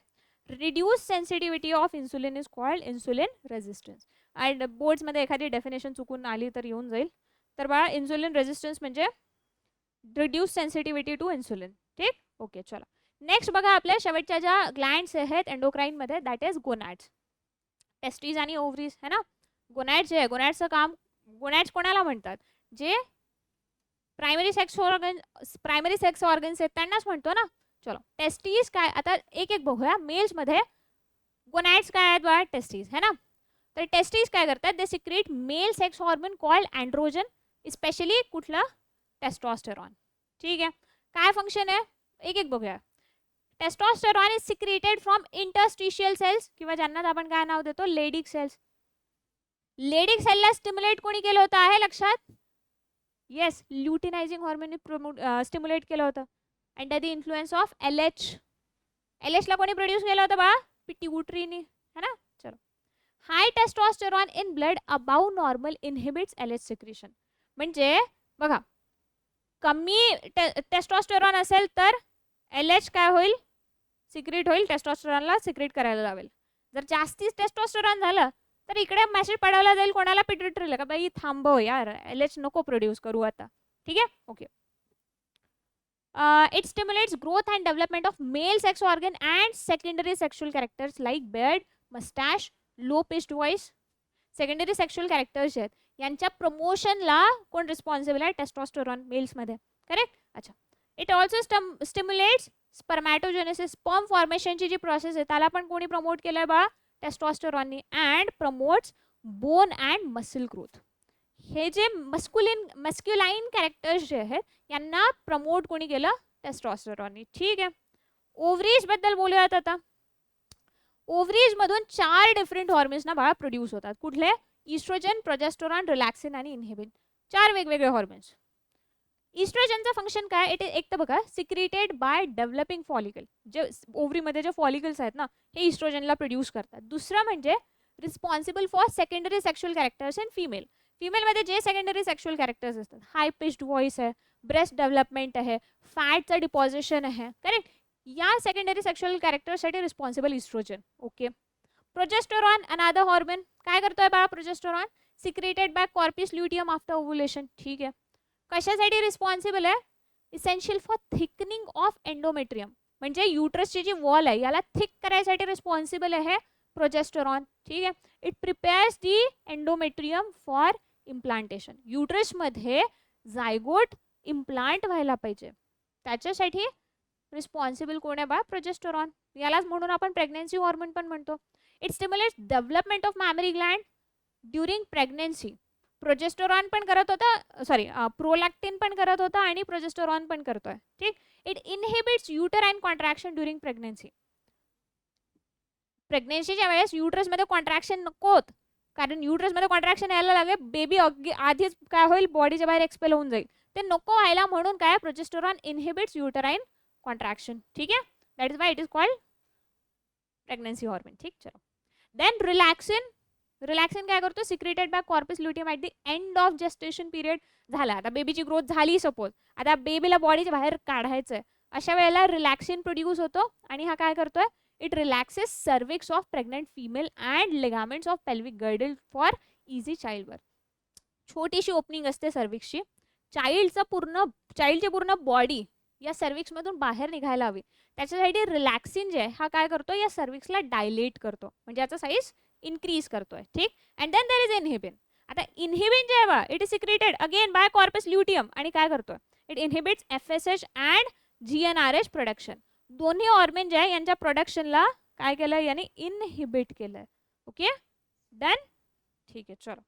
reduce sensitivity of insulin is called insulin resistance. आणि बोर्ड्समध्ये एखादी डेफिनेशन चुकून आली तर येऊन जाईल. तर बाळा इन्सुलिन रेजिस्टन्स म्हणजे रिड्यूस सेन्सिटिव्हिटी टू इन्सुलिन. ठीक, ओके चला. नेक्स्ट बघा, आपल्या शेवटच्या ज्या ग्लँड्स आहेत एंडोक्राईनमध्ये, दॅट इज गोनॅड्स, टेस्टीज आणि ओव्हरीज है ना. गोनॅड्स जे आहे, गोनॅड्सचं काम, गोनॅड्स कोणाला म्हणतात, जे प्रायमरी सेक्स ऑर्गन्स आहेत त्यांनाच म्हणतो ना. चलो, टेस्टीज काय, आता एक एक बघूया. मेल्समध्ये गोनॅड्स काय आहेत बा, टेस्टीज है ना. तर टेस्टीज काय करतात, they secrete male sex hormone called androgen, specially कुठलं, टेस्टोस्टेरॉन. ठीक आहे, काय फंक्शन आहे, एक एक बघूया. Testosterone is secreted from interstitial cells, किंवा ज्यांना आपण काय नाव देतो, लेडिक सेल्स. लेडिक सेलला स्टिम्युलेट कोणी केलं होतं आहे लक्षात, येस, ल्युटिनायझिंग हॉर्मोनने स्टिम्युलेट केलं होतं under the influence of LH. LH ला कोणी प्रोड्यूस केलं होतं बा, पिट्युटरीनी है ना. चलो, high testosterone in blood above normal inhibits LH secretion. म्हणजे बघा, कमी टेस्टोस्टेरॉन असेल तर LH काय होईल, सिक्रेट होईल, टेस्टोस्टेरॉनला सिक्रेट करायला लावेल. जर जास्तीच टेस्टोस्टेरॉन झालं तर इकडे मेसेज पडावला जाईल कोणाला, पिट्युटरीला, का बाई थांबव यार, LH नको प्रोड्यूस करू आता. ठीक आहे, okay. It stimulates growth and development of male sex organ and secondary sexual characters like beard, mustache, low pitched voice. Secondary sexual characters आहेत यांच्या प्रमोशनला कोण रिस्पॉन्सिबल आहे, टेस्टोस्टेरॉन मेल्समध्ये. करेक्ट. अच्छा, it also stimulates spermatogenesis, sperm फॉर्मेशनची जी प्रोसेस आहे त्याला पण कोणी प्रमोट केलं आहे बा, टेस्टोस्टेरॉननी. And promotes bone and muscle growth. हे जे मस्क्युलाइन कॅरेक्टर्स जे आहेत यांना प्रमोट कोणी केलं, टेस्टोस्टेरॉननी. ठीक आहे, ओव्हरीज बद्दल बोलूयात आता. ओव्हरीज मधून 4 डिफरंट हॉर्मोन्स ना बाळा प्रोड्यूस होतात. कुठले, इस्ट्रोजन, प्रोजेस्टेरॉन, रिलॅक्सिन आणि इनहिबिन. 4 वेगवेगळे हॉर्मोन्स. इस्ट्रोजनचं फंक्शन काय, इट एक तर बघा, सिक्रेटेड बाय डेव्हलपिंग फॉलिकल, जे ओव्हरीमध्ये जे फॉलिकल्स आहेत ना हे इस्ट्रोजनला प्रोड्यूस करतात. दुसरं म्हणजे responsible for secondary sexual characters in female. फिमेलमध्ये जे सेकंडरी सेक्शुअल कॅरेक्टर्स असतात, हाय पिच्ड व्हॉइस आहे, ब्रेस्ट डेव्हलपमेंट आहे, फॅटचं डिपॉझिशन आहे. करेक्ट. या सेकंडरी सेक्शुअल कॅरेक्टरसाठी responsible oestrogen. Okay. Progesterone another hormone, काय करतोय बाळा progesterone, secreted by corpus luteum after ovulation. ठीक आहे, कशासाठी रिस्पॉन्सिबल आहे, essential for thickening of endometrium, म्हणजे युट्रसची जी वॉल आहे याला थिक करायसाठी रिस्पॉन्सिबल आहे प्रोजेस्टेरॉन. ठीक आहे. It prepares the endometrium for implantation. युट्रसमध्ये जायगोट इम्प्लांट व्हायला पाहिजे त्याच्यासाठी रिस्पॉन्सिबल कोण आहे बा, प्रोजेस्टेरॉन. यालाच म्हणून आपण प्रेग्नन्सी हॉर्मोन पण म्हणतो. It stimulates development of mammary gland during pregnancy. Progesterone पण करत होता, सॉरी प्रोलॅक्टिन पण करत होता आणि प्रोजेस्टेरॉन पण करतोय. ठीक. It inhibits uterine contraction during pregnancy. प्रेग्नन्सीच्या वेळेस युट्रसमध्ये कॉन्ट्रॅक्शन नको होत कारण युट्रसमध्ये कॉन्ट्रॅक्शन यायला लागले, बेबी आधीच काय होईल, बॉडीच्या बाहेर एक्सपेल होऊन जाईल. ते नको व्हायला म्हणून काय, प्रोजेस्टेरॉन इनहिबिट्स युटराइन कॉन्ट्रॅक्शन. ठीक आहे, that is why it is called pregnancy hormone. ठीक, चलो. देन रिलॅक्सिन. रिलॅक्सिन काय करतो, secreted by corpus luteum at the end of gestation period. झाला आता बेबीची ग्रोथ झाली सपोज, आता बेबीला बॉडीच्या बाहेर काढायचं आहे, अशा वेळेला रिलॅक्सिन प्रोड्यूस होतो आणि हा काय करतोय, it relaxes cervix of pregnant female and ligaments of pelvic girdle for easy child birth. छोटीशी ओपनिंग असते सर्विक्सची, चाइल्डची पूर्ण बॉडी या सर्विक्समधून बाहेर निघायला हवी, त्याच्यासाठी रिलॅक्सिन जे आहे हा काय करतो, या सर्विक्सला डायलेट करतो, म्हणजे याचा साईज इन्क्रीज करतोय. ठीक, and then there is inhibin. आता इनहिबिन जे आहे it is secreted again by corpus luteum आणि काय करतोय, it inhibits FSH and GnRH production. दोन्ही हॉर्मोन जे आहे यांच्या प्रोडक्शनला काय केलं, याने इनहिबिट केलंय. Okay, done. ठीक आहे, चलो.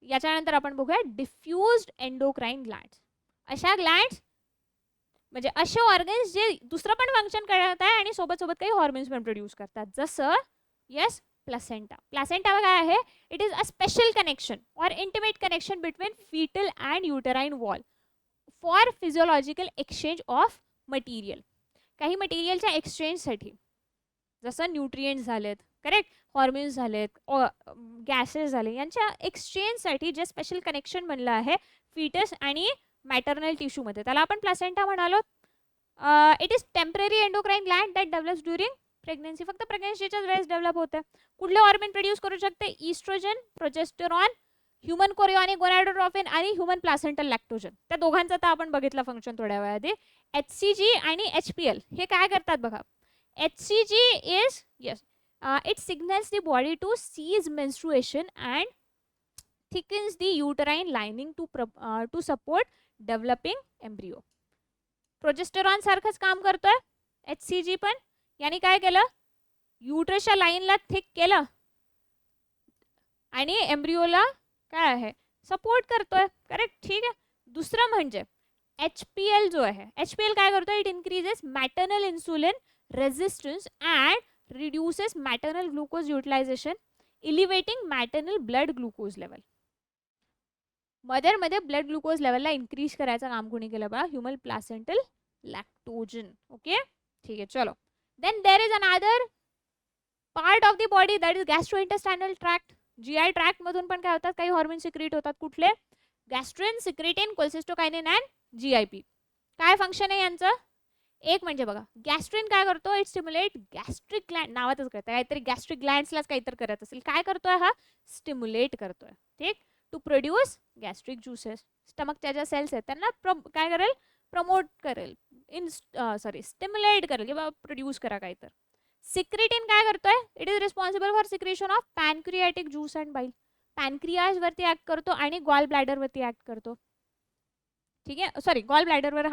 याच्यानंतर आपण बघूया डिफ्यूज्ड एंडोक्राइन ग्लँड्स. अशा ग्लँड्स म्हणजे असे ऑर्गन्स जे दुसरं पण फंक्शन करत आहे आणि सोबत सोबत काही हॉर्मोन्स पण प्रोड्यूस करतात, जसं येस प्लासेंटा. प्लासेंटा काय आहे, it is a special connection और intimate connection between foetal and uterine wall for physiological exchange of material. काही मटेरियलच्या एक्सचेंजसाठी, जसं न्यूट्रिएंट्स झालेत, करेक्ट, हॉर्मोन्स झालेत, गॅसेस झाले, यांच्या एक्सचेंजसाठी जे स्पेशल कनेक्शन बनलं आहे फीटस आणि मॅटर्नल टिश्यूमध्ये, त्याला आपण प्लासेंटा म्हणालो. It is temporary endocrine Gland that develops during pregnancy. फक्त प्रेग्नन्सीच्याच वेळेस डेव्हलप होते. कुठले हॉर्मोन प्रोड्यूस करू शकते, oestrogen, progesterone, human chorionic gonadotropin आणि ह्युमन प्लासेंटल लॅक्टोजन. त्या दोघांचं तर आपण बघितलं फंक्शन थोड्या वेळाआधी. HCG आणि HPL हे काय करतात बघा. HCG is yes it signals the body to cease menstruation and thickens the uterine lining to support developing embryo. Progesterone सारखंच काम करतोय HCG पण, यानी काय केलं, युट्रसच्या लाईनला थिक केलं आणि एम्ब्रियोला काय आहे सपोर्ट करतोय, करेक्ट. ठीक आहे, दुसरं म्हणजे HPL जो आहे, HPL काय करतोय, it increases maternal insulin resistance and reduces maternal glucose utilization, elevating maternal blood glucose level. Mother मध्ये ब्लड ग्लुकोज लेवलला इन्क्रीज करायचं काम कोणी केलं बघा, ह्युमन प्लासेंटल लॅक्टोजन. ओके, ठीक आहे, चलो. Then there is another part of the body that is gastrointestinal tract. GI tract मधून पण काय होतात, काही हॉर्मोन सिक्रेट होतात. कुठले, gastrin, secretin, cholecystokinin and GIP. काय फंक्शन आहे यांचं, एक म्हणजे बघा, गॅस्ट्रिन काय करतो, इट स्टिम्युलेट गॅस्ट्रिक ग्लँड. नावातच करतं, काहीतरी गॅस्ट्रिक ग्लँड्सलाच काहीतरी करत असेल. काय करतोय हा, स्टिम्युलेट करतोय. ठीक, टू प्रोड्यूस गॅस्ट्रिक ज्युसेस. स्टमकच्या ज्या सेल्स आहेत त्यांना काय करेल, प्रमोट करेल, स्टिम्युलेट करेल किंवा प्रोड्यूस करा काय तर. सिक्रेटिन काय करतोय, it is responsible for secretion of pancreatic juice and bile. Pancreas वरती ऍक्ट करतो आणि गॉल ब्लॅडर वरती ऍक्ट करतो. ठीक आहे, सॉरी, गॉल ब्लॅडरवर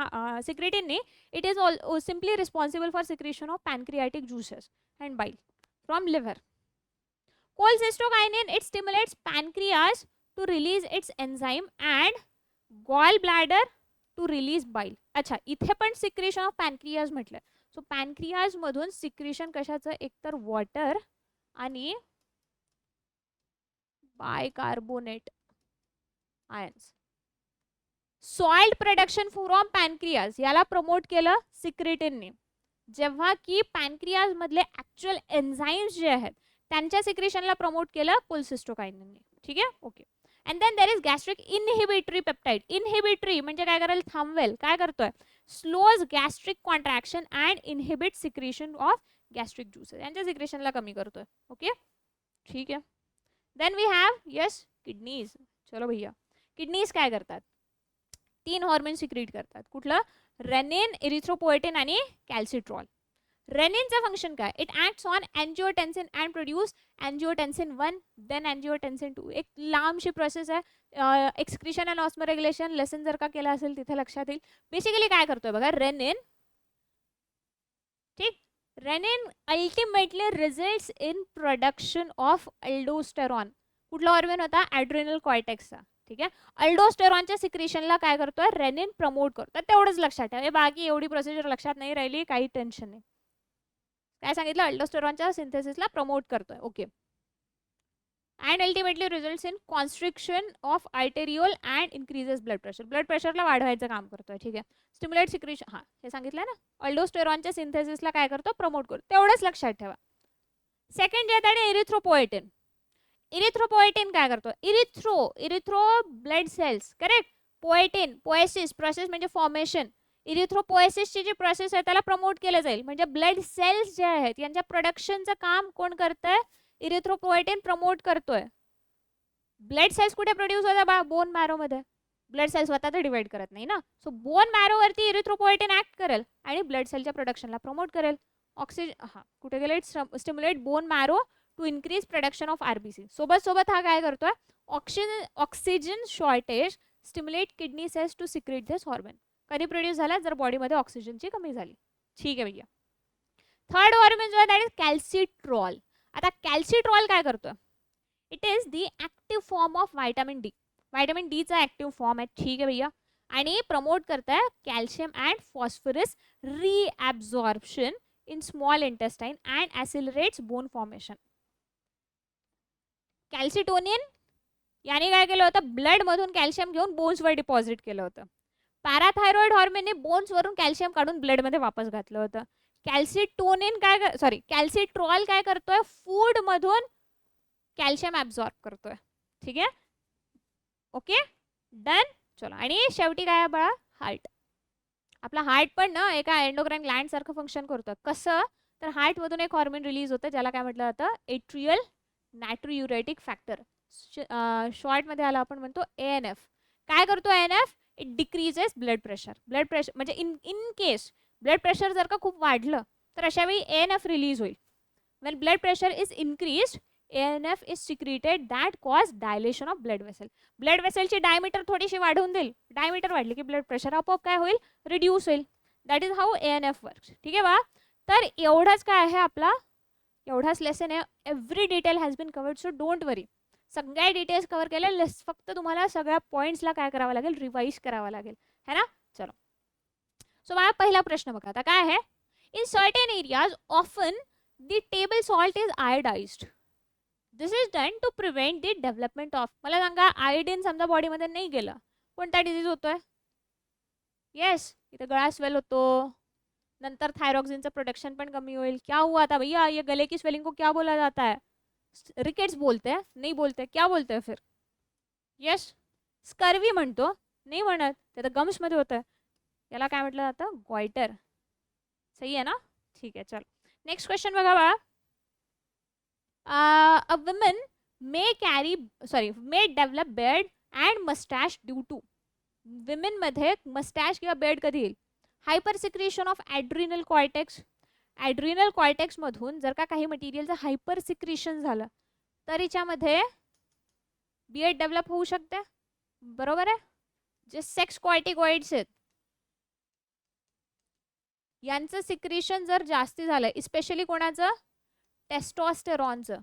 सिक्रेटिन नाही, it is simply responsible for secretion of pancreatic juices and bile from liver. Cholecystokinin, it stimulates pancreas to release its enzyme and gall bladder to release bile. अच्छा, इथे पण सिक्रेशन ऑफ पॅनक्रियाज म्हटलं. सो पॅनक्रियाज मधून सिक्रेशन कशाचं, एकतर वॉटर आणि bicarbonate ions. Salt production from pancreas याला प्रमोट केलं सिक्रेटिनने, जेव्हा की पॅनक्रियाज मधले ऍक्च्युअल एन्झाईम्स जे आहेत त्यांच्या सिक्रेशनला प्रमोट केलं कोलेसिस्टोकायनिनने. ठीक आहे, okay. And then there is gastric inhibitory peptide. Inhibitory म्हणजे काय करेल, थांबवेल. काय करतोय, slows gastric contraction and inhibit secretion of gastric juices. यांच्या सिक्रेशनला कमी करतोय. ओके, ठीक आहे. Then we have yes kidneys. चलो भैया, किडनीज काय करतात, 3 हॉर्मोन सिक्रेट करतात. कुठलं, रेनिन, इरिथ्रोपोएटिन आणि कॅल्सिट्रॉल. रेनिनचं फंक्शन काय, it acts on angiotensin and produce angiotensin 1 then angiotensin 2. एक लांबशी प्रोसेस आहे. एक्सक्रिशन अँड ऑस्मोरेग्युलेशन लेसन जर का केलं असेल तिथे लक्षात येईल. बेसिकली काय करतोय बघा रेनिन. ठीक, renin ultimately results in production of aldosterone. कुठला हॉर्मोन होता, ॲड्रिनल कॉर्टेक्सचा. ठीक आहे, अल्डोस्टेरॉनच्या सिक्रेशनला काय करतोय, रेनिन प्रमोट करतोय. तेवढंच लक्षात ठेवा, बाकी एवढी प्रोसिजर लक्षात नाही राहिली, काही टेन्शन नाही. काय सांगितलं, अल्डोस्टेरॉनच्या सिंथेसिसला प्रमोट करतोय. Okay. And ultimately results in constriction of arteriole and increases blood pressure. Blood प्रेशरला वाढवायचं काम करतोय. ठीक आहे. स्टिम्युलेट सिक्रेशन, हां हे सांगितलं ना, अल्डोस्टेरॉनच्या सिंथेसिसला काय करतो, प्रमोट करतो. तेवढंच लक्षात ठेवा. सेकंड जे आहे इरिथ्रोपोएटिन. इरिथ्रोपोएटिन काय करतो, erythro blood cells, correct. Poietin, poiesis, process म्हणजे फॉर्मेशन. इरिथ्रोपोएसिसची जी प्रोसेस आहे त्याला प्रमोट केलं जाईल. म्हणजे ब्लड सेल्स जे आहेत यांच्या प्रोडक्शनचं काम कोण करतंय, इरिथ्रोपोएटिन प्रमोट करतोय. ब्लड सेल्स कुठे प्रोड्यूस होतात बा, बोन मॅरो मध्ये. ब्लड सेल्स स्वतः तर डिवाइड करत नाही ना. सो बोन मॅरो वरती इरिथ्रोपोएटिन ऍक्ट करेल आणि ब्लड सेलच्या प्रोडक्शनला प्रमोट करेल. ऑक्सिजन, हा कुठे गेले, stimulate bone marrow to increase production of RBC. सोबत सोबत हा काय करतोय, oxygen shortage stimulate kidney cells to secrete this hormone. कधी प्रोड्यूस झाला, जर बॉडीमध्ये ऑक्सिजनची कमी झाली. ठीक आहे भैया. थर्ड हॉर्मोन जो आहे दॅट इज कॅल्सिट्रॉल. आता कॅल्सिट्रॉल काय करतोय, it is the active form of vitamin D. Vitamin डीचा ऍक्टिव्ह फॉर्म आहे. ठीक आहे भैया. आणि प्रमोट करताय calcium and phosphorus reabsorption in small intestine and accelerates bone formation. Calcitonin याने काय केलं होतं, ब्लड मधून कॅल्शियम घेऊन बोन्सवर डिपॉझिट केलं होतं. पॅराथायरॉइड हॉर्मोनने बोन्सवरून कॅल्शियम काढून ब्लडमध्ये वापस घातलं होतं. कॅल्सिटोनिन काय, सॉरी कॅल्सिट्रॉल काय करतोय, फूड मधून कॅल्शियम ॲब्झॉर्ब करतोय. ठीक आहे. Okay done. चलो, आणि शेवटी काय बघा, हार्ट. आपला हार्ट पण ना एका एंडोक्राइन ग्लँड सारखं फंक्शन करतं. कसं, तर हार्ट मधून एक हॉर्मोन रिलीज होतं ज्याला काय म्हटलं जातं, एट्रियल नायट्रोयुरेटिक फॅक्टर. शॉर्ट मध्ये आला आपण म्हणतो ANF. काय करतो ANF, it decreases blood pressure. Blood pressure म्हणजे इन केस ब्लड प्रेशर जर का खूप वाढलं तर अशा वेळी ANF रिलीज होईल. when blood pressure is increased, ANF is secreted that cause dilation of blood vessel. Blood वेसलची डायमीटर थोडीशी वाढवून देईल. डायमीटर वाढली की ब्लड प्रेशर आपोआप काय होईल, रिड्यूस होईल. That is how ANF works. ठीक आहे बा. तर एवढंच काय आहे आपला, एवढाच लेसन आहे. Every detail has been covered, so don't worry. सगळ्या डिटेल्स कव्हर केल्या, फक्त तुम्हाला सगळ्या पॉईंट्सला काय करावं लागेल, रिवाइज करावं लागेल, है ना. चलो, सो माझा पहिला प्रश्न बघा आता काय आहे. In certain areas often the table salt is iodized. This is done to prevent the development of. मला सांगा, आयोडीन समजा बॉडीमध्ये नाही गेलं, कोणता डिझीज होतोय, येस इथं गळा स्वेल होतो, नंतर थायरॉक्सिनचं प्रोडक्शन पण कमी होईल. क्या हुआ था भैया, ये गले की स्वेलिंग को क्या बोला जाता है, रिकेट्स बोलते हैं, नहीं बोलते, क्या बोलते हैं फिर, यस स्कर्वी म्हणतो, नाही म्हणत, ते तर गम्स मध्ये होतं, याला काय म्हटलं जातं, गॉइटर. सही आहे ना. ठीक आहे. चल नेक्स्ट क्वेश्चन बघा बा. A woman may develop beard and mustache due to. Women मध्ये मस्टॅश किंवा बेड कधी येईल, hyper secretion of adrenal cortex. Adrenal cortex मधून जर का काही मटेरियलचं हायपर सिक्रेशन झालं तर याच्यामध्ये बियर्ड डेव्हलप होऊ शकते. बरोबर आहे. जे सेक्स कॉर्टिकॉइड्स आहेत यांचं सिक्रेशन जर जास्ती झालं, इस्पेशली कोणाचं, टेस्टोस्टेरॉनचं,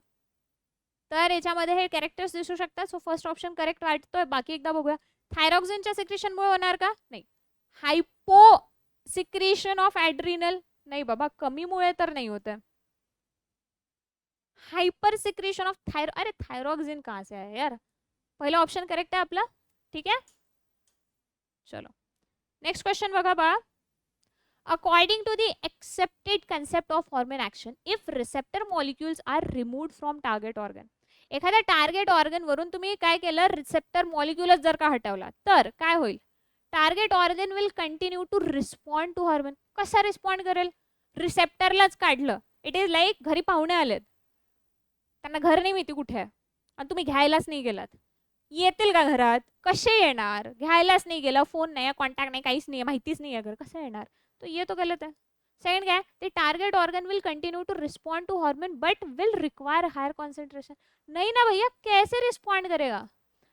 तर याच्यामध्ये हे कॅरेक्टर्स दिसू शकतात. सो फर्स्ट ऑप्शन करेक्ट वाटतोय. बाकी एकदा बघूया. थायरॉक्सिनच्या सिक्रेशनमुळे होणार का, नाही. हायपो सिक्रेशन ऑफ ॲड्रिनल, नाही बाबा, कमीमुळे तर नाही होत. हायपर सिक्रेशन ऑफ अरे थायरॉक्सिन कहाँ से आहे यार. पहिला ऑप्शन करेक्ट आहे आपला. ठीक आहे. चलो नेक्स्ट क्वेश्चन बघा बा. According to the accepted concept of hormone action, if receptor molecules are removed from target organ. एखाद्या टार्गेट ऑर्गन वरून तुम्ही काय केलं, रिसेप्टर मॉलिक्युलच जर का हटवला तर काय होईल, target organ will continue to respond to hormone. कसा रिस्पॉन्ड करेल, रिसेप्टरलाच काढलं. इट इज लाईक घरी पाहुणे आलेत, त्यांना घर नाही माहिती कुठे आहे आणि तुम्ही घ्यायलाच नाही गेलात. येतील का घरात, कसे येणार, घ्यायलाच नाही गेला, फोन नाही, कॉन्टॅक्ट नाही, काहीच नाही, माहितीच नाही आहे घर, कसं येणार. तो ये तो गलत है. सेकंड क्या है, the target organ will continue to respond to hormone but will require higher concentration. नहीं ना भैया, कैसे रिस्पॉन्ड करेगा,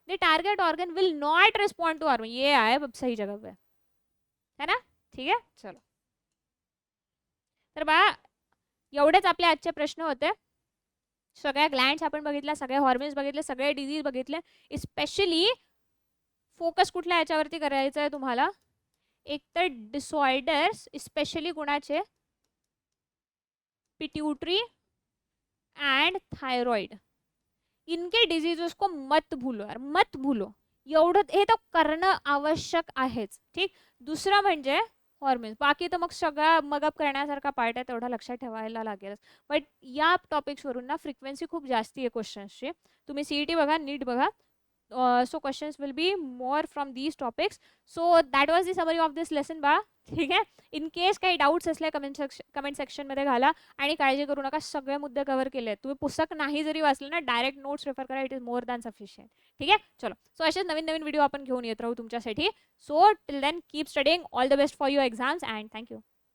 the target organ will not respond to hormone. ये आए अब सही जगह पे, है ना. ठीक है. चलो तर बा एवढेच आपले आजचे प्रश्न होते. सगळ्या ग्लँड्स आपण बघितल्या, सगळे हॉर्मोन्स बघितले, सगळे डिझीज बघितले. स्पेशली फोकस कुठल्या याच्यावरती करायचं आहे तुम्हाला, एक तर डिसऑर्डर्स, स्पेशली गुणाचे पिट्यूटरी एंड थायरॉइड, इनके डिजीजेस को मत भूलो यार, मत भूलो. एवढं हे तर करणं आवश्यक आहेच. ठीक. दुसरं म्हणजे हॉर्मोन्स. बाकी तर मग सगळा मगअप करण्यासारखा पार्ट आहे, तेवढा लक्षात ठेवायला लागेलच. बट या टॉपिक्सवरून ना फ्रिक्वेन्सी खूप जास्ती आहे क्वेश्चन्सची. तुम्ही CET बघा, नीट बघा. So questions will be more from these topics. So that was the summary of this lesson बा. ठीक आहे. इन केस काही डाऊट्स असले कमेंट सेक्शनमध्ये घाला आणि काळजी करू नका, सगळे मुद्दे कव्हर केले आहेत. तुम्ही पुस्तक नाही जरी वाचलं ना, डायरेक्ट नोट्स रेफर करा, it is more than sufficient. ठीक आहे. चलो, सो असेच नवीन नवीन व्हिडिओ आपण घेऊन येत राहू तुमच्यासाठी. So till then keep studying. All the best for your exams and thank you.